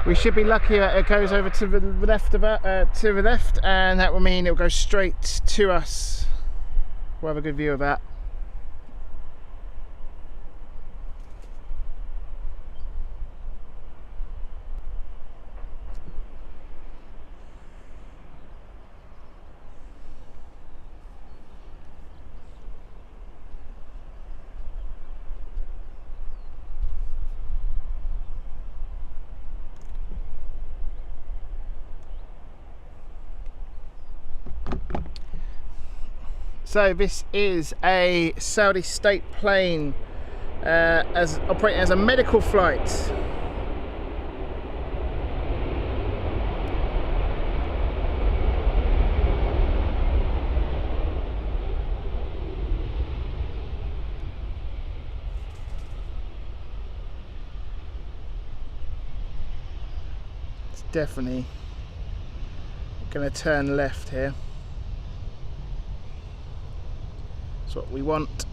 We should be lucky that it goes over to the left and that will mean it will go straight to us. We'll have a good view of that. So this is a Saudi state plane operating as a medical flight. It's definitely going to turn left here. That's what we want.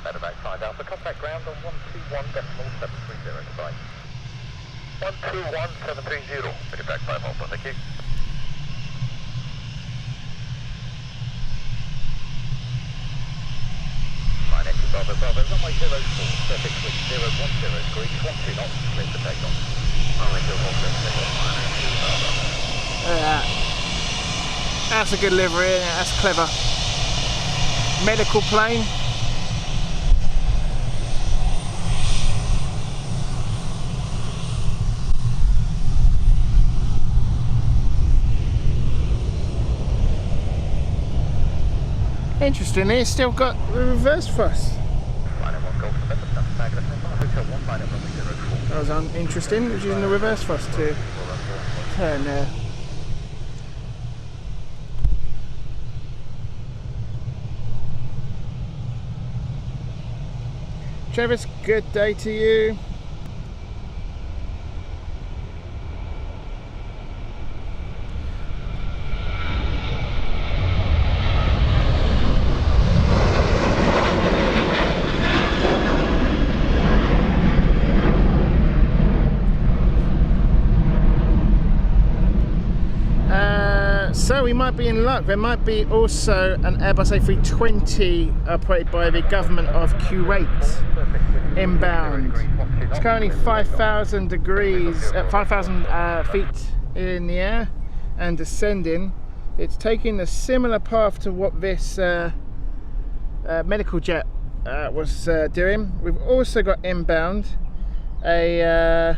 Better backside Alpha, contact ground on 121.730 goodbye. 121.730, better backside Alpha, thank you. Bravo, runway 04, perfect switch 010 degrees, 12 knots, clear for takeoff. That's a good livery, isn't it? That's clever. Medical plane. Interestingly, it's still got the reverse thrust. Line 1 Golf, Hotel 1, line 1, That was interesting. It was using the reverse thrust to turn there. Travis, good day to you. So we might be in luck. There might be also an Airbus A320 operated by the government of Kuwait inbound. It's currently 5,000 degrees, 5,000 feet in the air and descending. It's taking a similar path to what this medical jet was doing. We've also got inbound a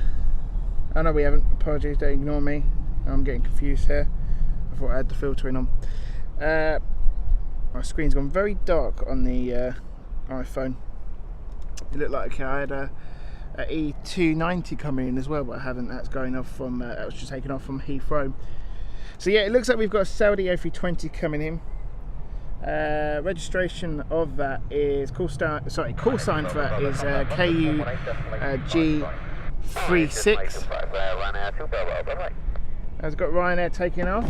oh no, we haven't. Apologies, don't ignore me. I'm getting confused here. I thought I had the filtering on. My screen's gone very dark on the iPhone. It looked like I had a E290 coming in as well, but I haven't. That's going off from that was just taken off from Heathrow. So yeah, it looks like we've got a Saudi A320 coming in. Registration of that is call sign for that is KUG36. Has got Ryanair taking off.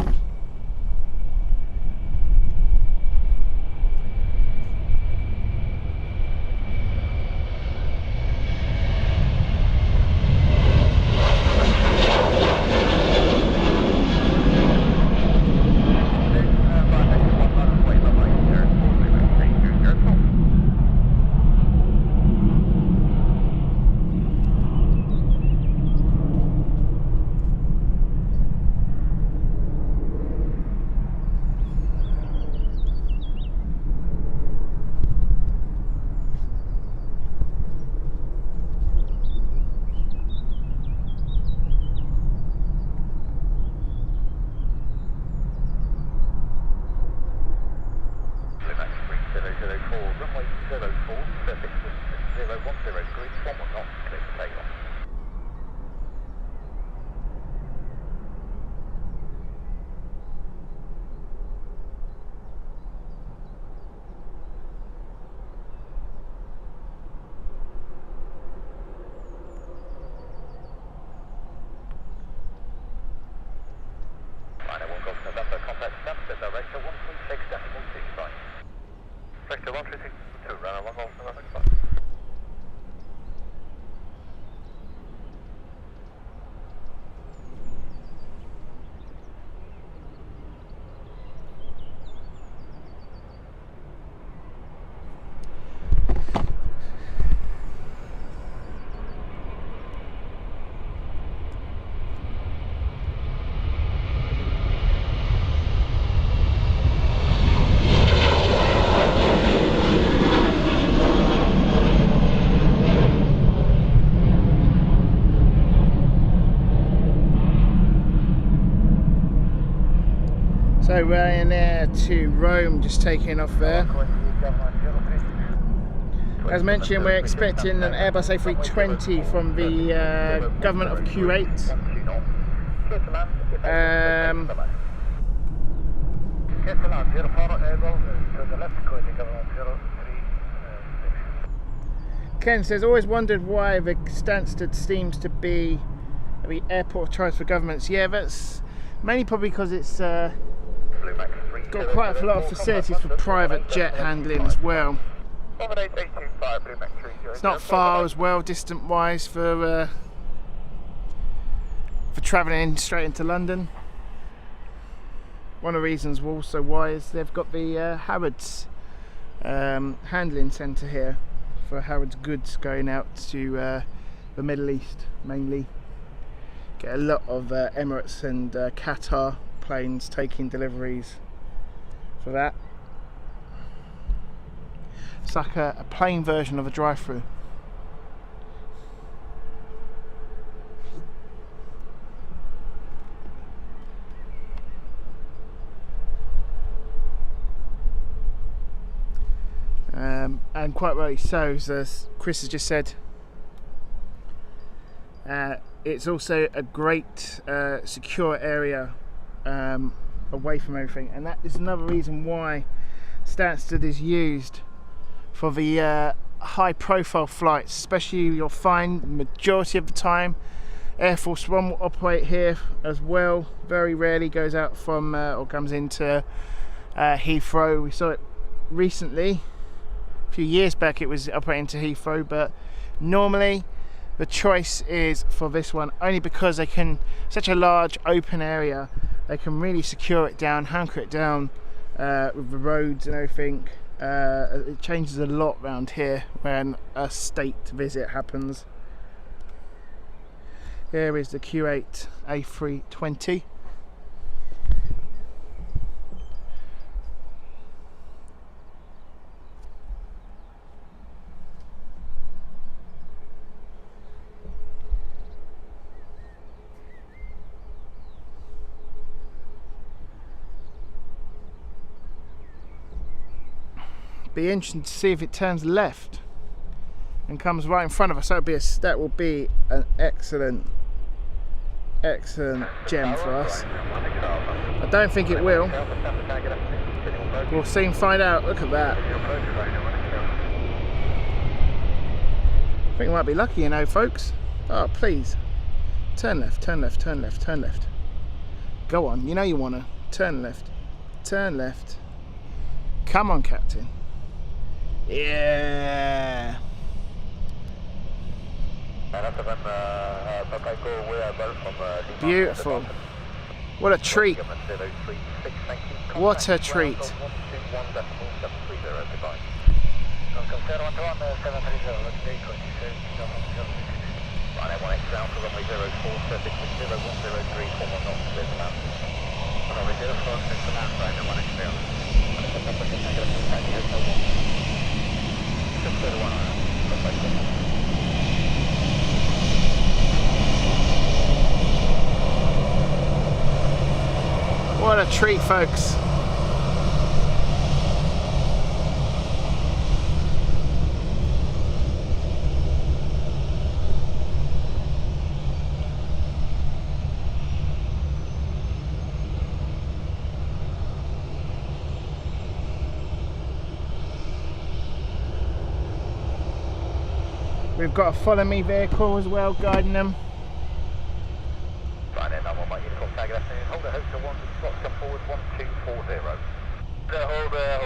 November, contact Stansted, director 136.65. Director 136.2, runner 1 So Ryanair to Rome just taking off there. As mentioned, we're expecting an Airbus A320 from the government of Kuwait. Ken says, always wondered why the Stansted seems to be the airport of choice for governments. Yeah, that's mainly probably because it's got quite a lot of facilities for private jet handling as well. It's not far as well, distant wise, for travelling straight into London. One of the reasons also why is they've got the Harrods handling centre here for Harrods goods going out to the Middle East mainly. Get a lot of Emirates and Qatar planes taking deliveries for that. It's like a plain version of a drive-through. And quite rightly so, as Chris has just said, It's also a great secure area away from everything, and that is another reason why Stansted is used for the high profile flights. Especially, you'll find majority of the time Air Force One will operate here as well. Very rarely goes out from or comes into Heathrow. We saw it recently, a few years back, it was operating to Heathrow, but normally the choice is for this one, only because they can, such a large open area, they can really secure it down, hunker it down with the roads and everything. It changes a lot around here when a state visit happens. Here is the Q8 A320. Be interesting to see if it turns left and comes right in front of us. That will be an excellent gem for us. I don't think it will. We'll soon find out. Look at that. I think we might be lucky, you know, folks. Oh, please. Turn left, turn left, turn left, turn left. Go on, you know you want to. Turn left. Turn left. Come on, Captain. Yeah. Beautiful. What a treat. What a treat. What a treat, folks. We've got a follow me vehicle as well, guiding them. Ryanair 911, uniform tag, hold the hotel 1, slots come forward 1240. Hold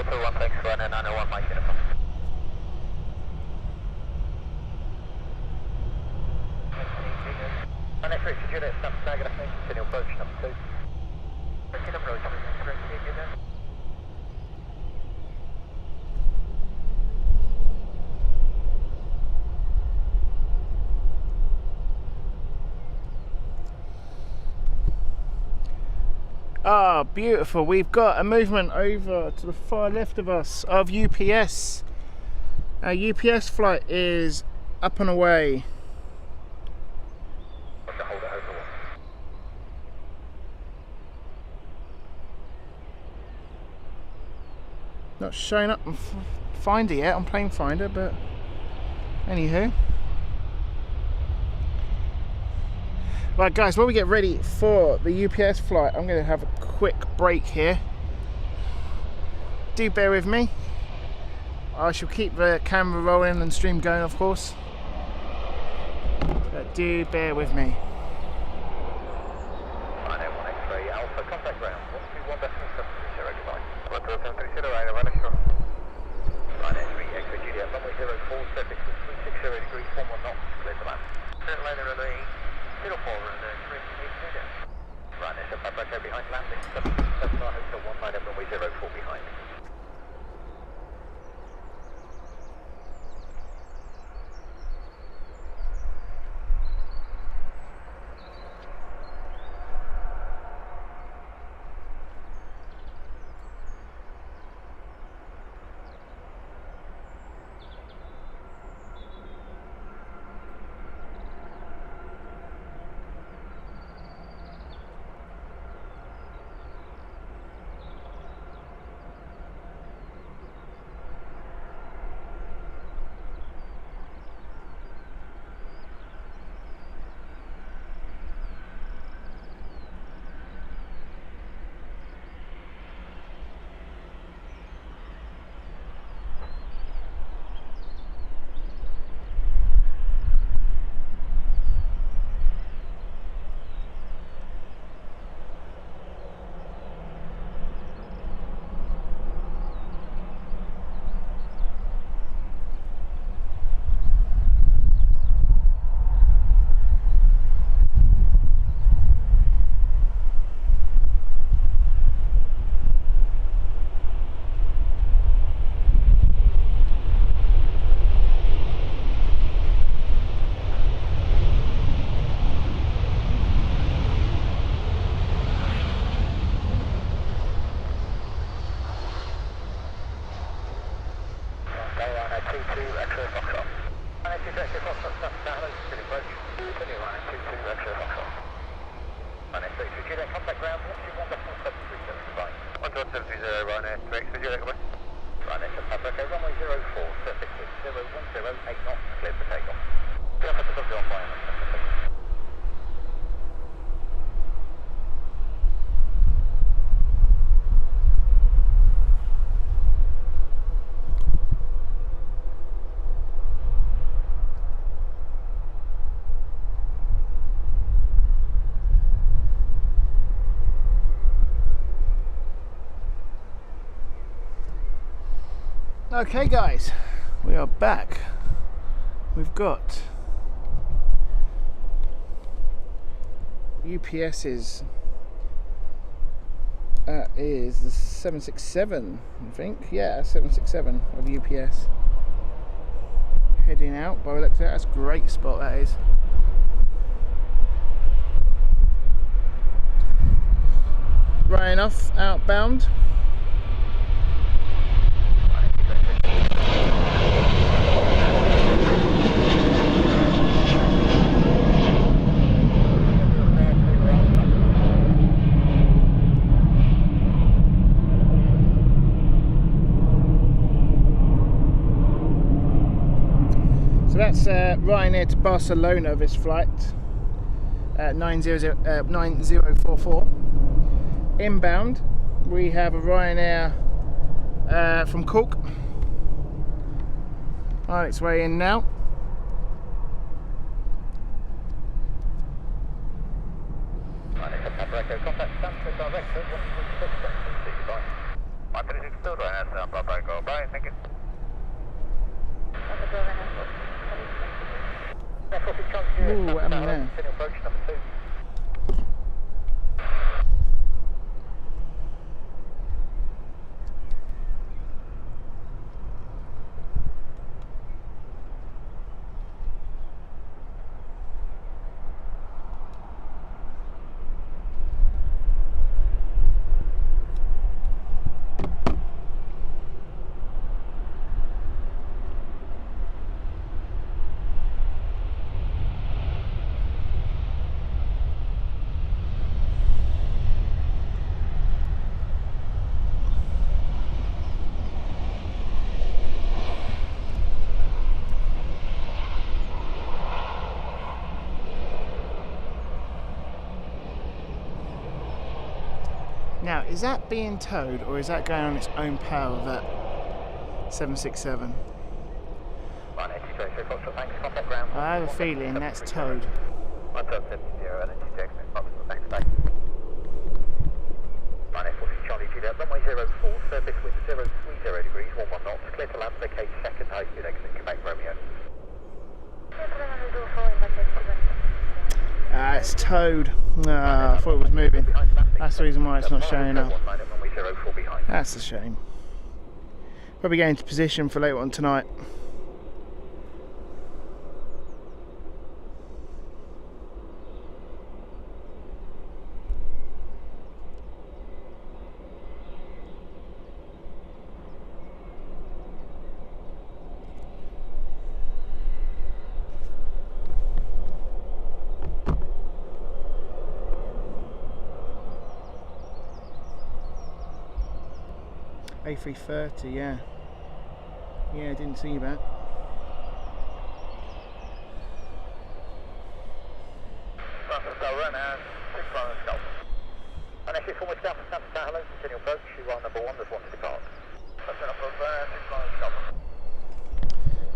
hotel 1, thanks, Ryanair 901, Mike uniform. Ryanair 3, Juliet, snap tag, continue approach number 2. Ah, beautiful. We've got a movement over to the far left of us of UPS. Our UPS flight is up and away. Not showing up on Finder yet, on Plane Finder, but anywho. Right guys, while we get ready for the UPS flight, I'm going to have a quick break here. Do bear with me. I shall keep the camera rolling and stream going, of course. But do bear with me. Ryanair 1X3 Alpha, contact ground 121.730, goodbye. 12730, Ryanair, running short. Ryanair 3 X-ray Juliet, runway 04, surface 360 degrees, 11 knots, clear to land. Ryanair relay 04 and 380. Ryanair, set back right behind landing, 7 star hotel 19, runway 04 behind. Echo Foxtrot. Ryanair 32 Juliet, contact ground 121.730, goodbye. 121.730, Ryanair 3X Juliet, goodbye. Ryanair to Papa Echo, runway 04, surface with 010, 8 knots, clear for takeoff. Delta to Dodge on fire. Okay guys, we are back. We've got UPS's is the 767, I think. Yeah, 767 of UPS. Heading out by the looks of it. That's a great spot, that is. Running off outbound. So that's Ryanair to Barcelona, this flight, 9044. Inbound, we have a Ryanair from Cork, on its way in now. Ryanair to Papa Echo, contact Stansted Director, 136, goodbye. My finish is still Ryanair to Papa Echo, bye, thank you. Ooh, what happened there? Approach number 2. Now, is that being towed or is that going on its own power, that 767? I have a feeling that's towed. Charlie Juliet, runway 04, surface wind 030 degrees, 11 knots, clear to land, vacate second high speed exit, Quebec Romeo. Ah, it's towed. I thought it was moving. That's the reason why it's not showing up. That's a shame. Probably getting into position for later on tonight. A330, yeah. Yeah, didn't see that.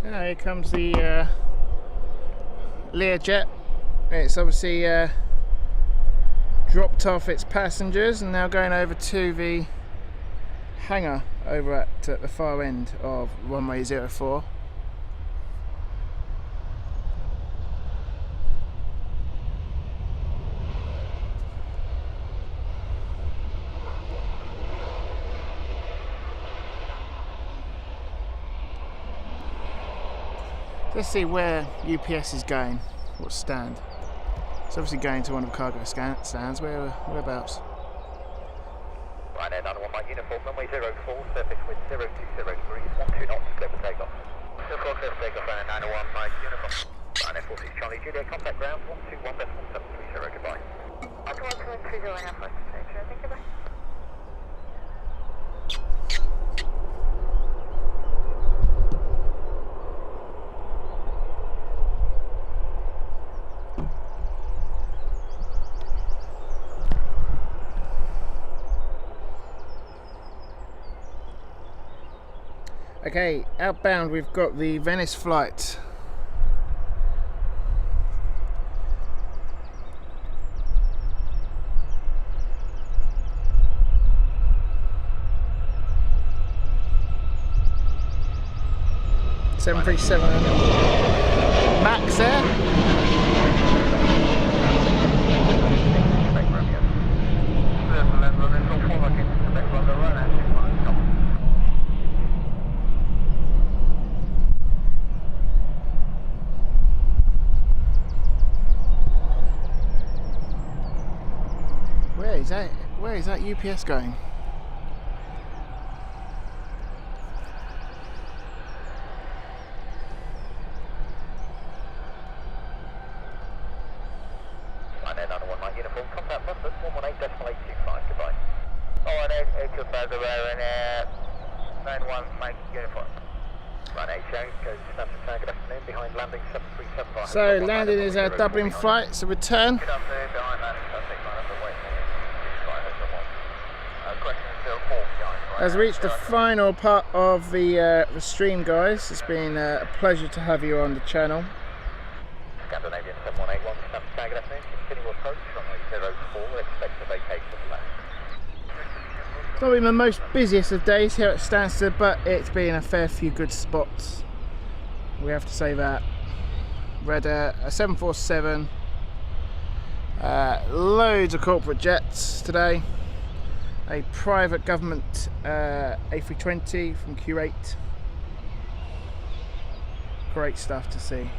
Now here comes the Learjet. It's obviously dropped off its passengers and now going over to the hangar over at the far end of runway 04. Let's see where UPS is going, what stand. It's obviously going to one of the cargo stands. Whereabouts? Ryanair 91 Mike uniform, runway 04, surface wind 020 degrees, 12 knots, clear for takeoff. 04, clear for takeoff, Ryanair 91 Mike uniform. Ryanair 46 Charlie Juliet, contact ground 121.730, goodbye. I'll go on to 130 and I'll thank you, bye. Okay, outbound we've got the Venice flight. (737) Max Air. Where is that UPS going? Ryanair 919 uniform, contact London 118.825, goodbye. Ryanair 825 Ryanair 919 uniform. Ryanair showing goes Stansted Airport, good afternoon, behind landing 737. So landing is our Dublin flight, so return. Good afternoon, behind landing 739 underway. Has reached the final part of the stream, guys. It's been a pleasure to have you on the channel. Scandinavian 7181, Stansted, good afternoon, continue approach, runway 04, expect to vacate to the left. It's not been the most busiest of days here at Stansted, but it's been a fair few good spots. We have to say that. We had a 747, loads of corporate jets today. A private government A320 from Kuwait. Great stuff to see.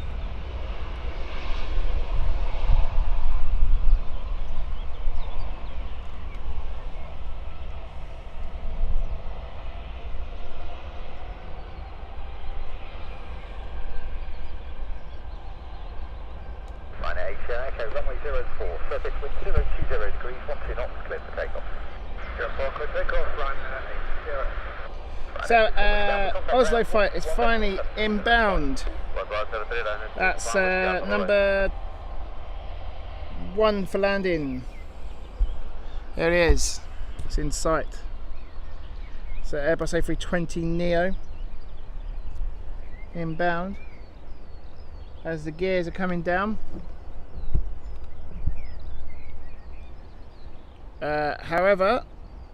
Ryanair Asia, echo runway 04, surface wind 020 degrees, 12 knots, clear for takeoff. 04, clear takeoff, Ryanair 80. So Oslo flight is finally inbound. That's number 1 for landing. There it is. It's in sight. So Airbus A320 Neo inbound as the gears are coming down. However,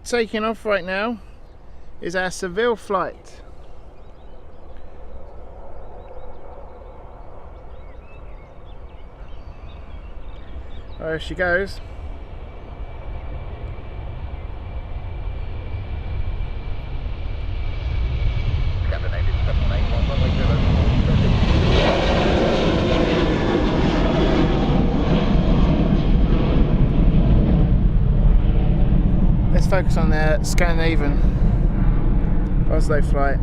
taking off right now is our Seville flight. There she goes. Scandinavian 781, runway 04. Let's focus on the Scandinavian Oslo flight.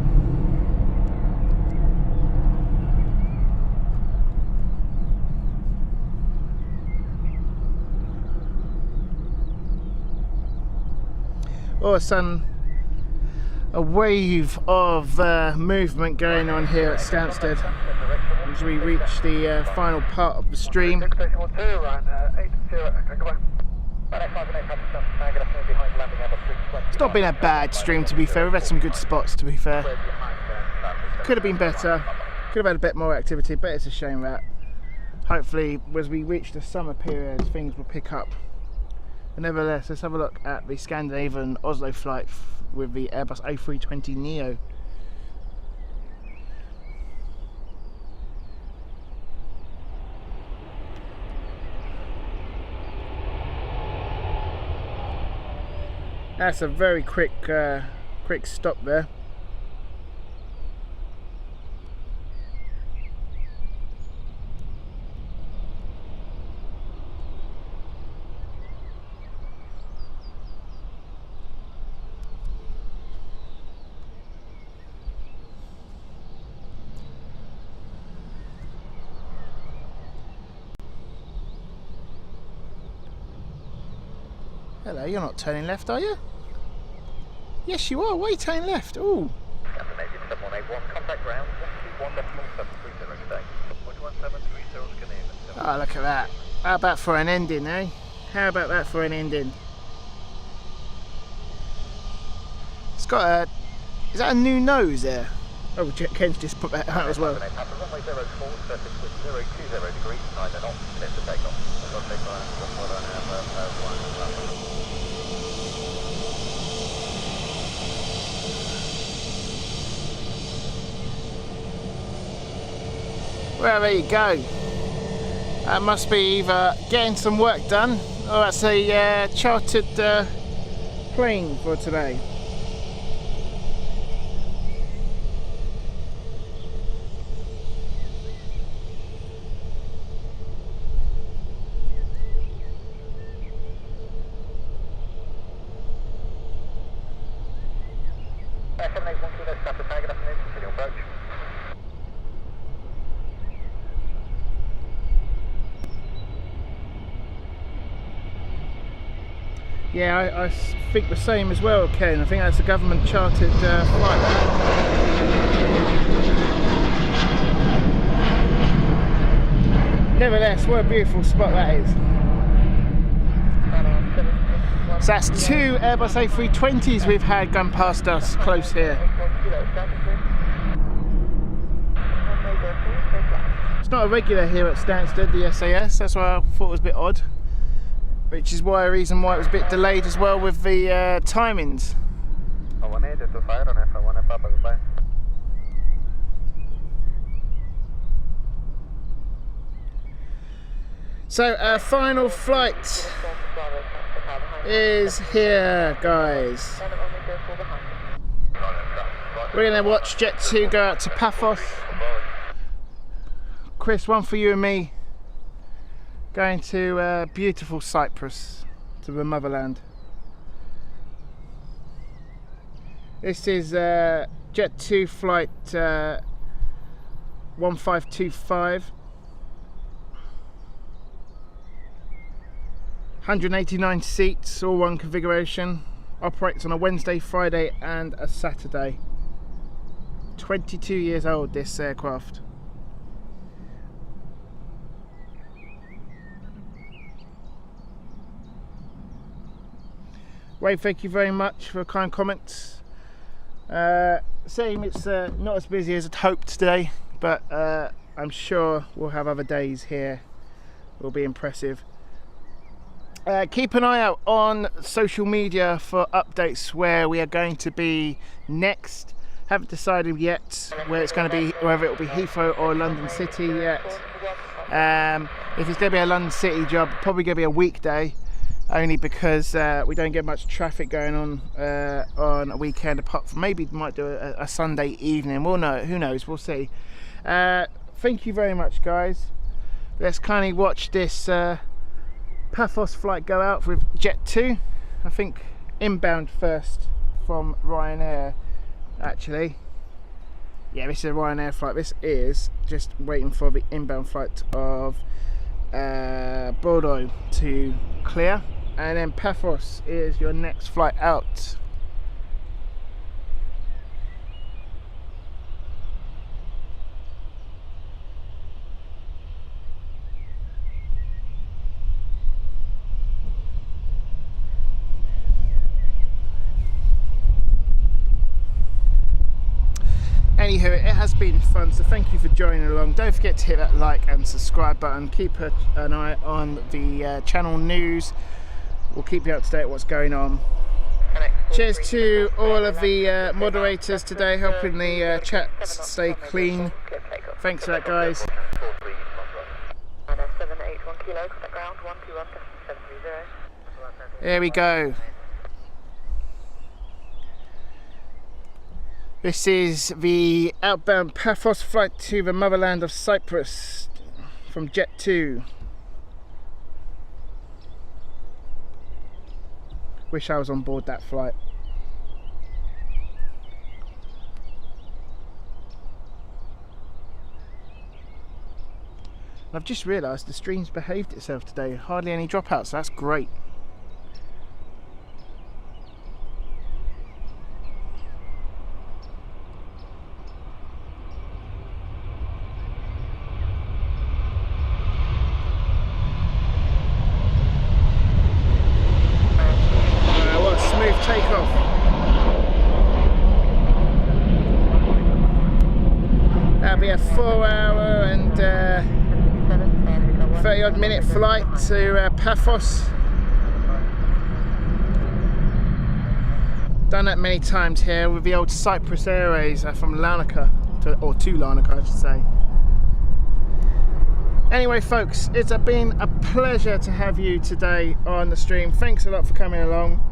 All of a sudden, a wave of movement going on here at Stansted as we reach the final part of the stream. It's not been a bad stream, to be fair. We've had some good spots, to be fair. Could have been better, could have had a bit more activity, but it's a shame that hopefully as we reach the summer period things will pick up. But nevertheless, let's have a look at the Scandinavian Oslo flight with the Airbus A320 Neo. That's a very quick stop there. Hello, you're not turning left, are you? Yes, you are. Why are you turning left? Ooh. Scandinavian 7181, contact ground 121.730 today. 11730 Scandinavian. Oh, look at that. How about for an ending, eh? How about that for an ending? It's got a... Is that a new nose there? Oh, Ken's just put that out as well. Runway 04, surface with 020 degrees, 9 knots, clear for takeoff. Well, there you go. That must be either getting some work done or that's a chartered plane for today. Yeah, I think the same as well, Ken. I think that's a government chartered flight. Nevertheless, what a beautiful spot that is. So that's 2 Airbus A320s we've had going past us close here. It's not a regular here at Stansted, the SAS, that's why I thought it was a bit odd. Which is why a reason why it was a bit delayed as well with the timings. So our final flight is here, guys. We're going to watch Jet 2 go out to Paphos. Chris, one for you and me. Going to beautiful Cyprus, to the motherland. This is Jet 2 flight 1525. 189 seats, all one configuration. Operates on a Wednesday, Friday and a Saturday. 22 years old, this aircraft. Ray, thank you very much for kind comments. Same, it's not as busy as I'd hoped today, but I'm sure we'll have other days here. Will be impressive. Keep an eye out on social media for updates where we are going to be next. Haven't decided yet where it's going to be, whether it will be Heathrow or London City yet. If it's going to be a London City job, probably going to be a weekday. Only because we don't get much traffic going on a weekend, apart from maybe might do a Sunday evening. We'll know, who knows, we'll see. Thank you very much, guys. Let's kindly watch this Paphos flight go out with Jet 2. I think inbound first from Ryanair, actually. Yeah, this is a Ryanair flight. This is just waiting for the inbound flight of Bordeaux to clear. And then Paphos is your next flight out. Anywho, it has been fun, so thank you for joining along. Don't forget to hit that like and subscribe button. Keep an eye on the channel news. We'll keep you up to date with what's going on. Cheers to all of the moderators today, helping the chat stay clean. Thanks for that, guys. There we go. This is the outbound Paphos flight to the motherland of Cyprus from Jet 2. Wish I was on board that flight. I've just realised the stream's behaved itself today. Hardly any dropouts, so that's great. 4-hour and 30 odd minute flight to Paphos. Done that many times here with the old Cyprus Airways from Larnaca, to Larnaca I should say. Anyway folks, it's been a pleasure to have you today on the stream. Thanks a lot for coming along.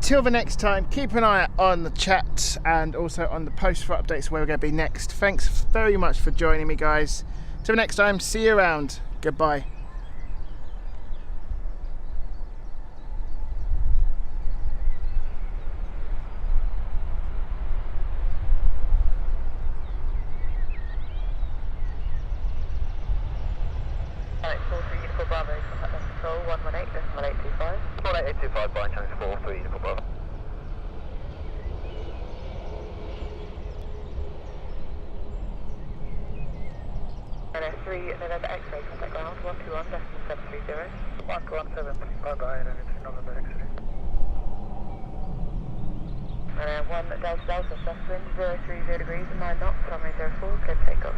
Till the next time, keep an eye on the chat and also on the post for updates where we're going to be next. Thanks very much for joining me, guys. Till the next time, see you around. Goodbye. Alright, 43 Uniform Bravo, contact us control 118.825. 18825 by channel 43 Uniform Bravo. NS3 November X-ray, contact ground 121.730. 117, bye bye, and it's November X-ray. And 1 Delta Delta, south wind 030 degrees and 9 knots, runway 04, clear takeoff.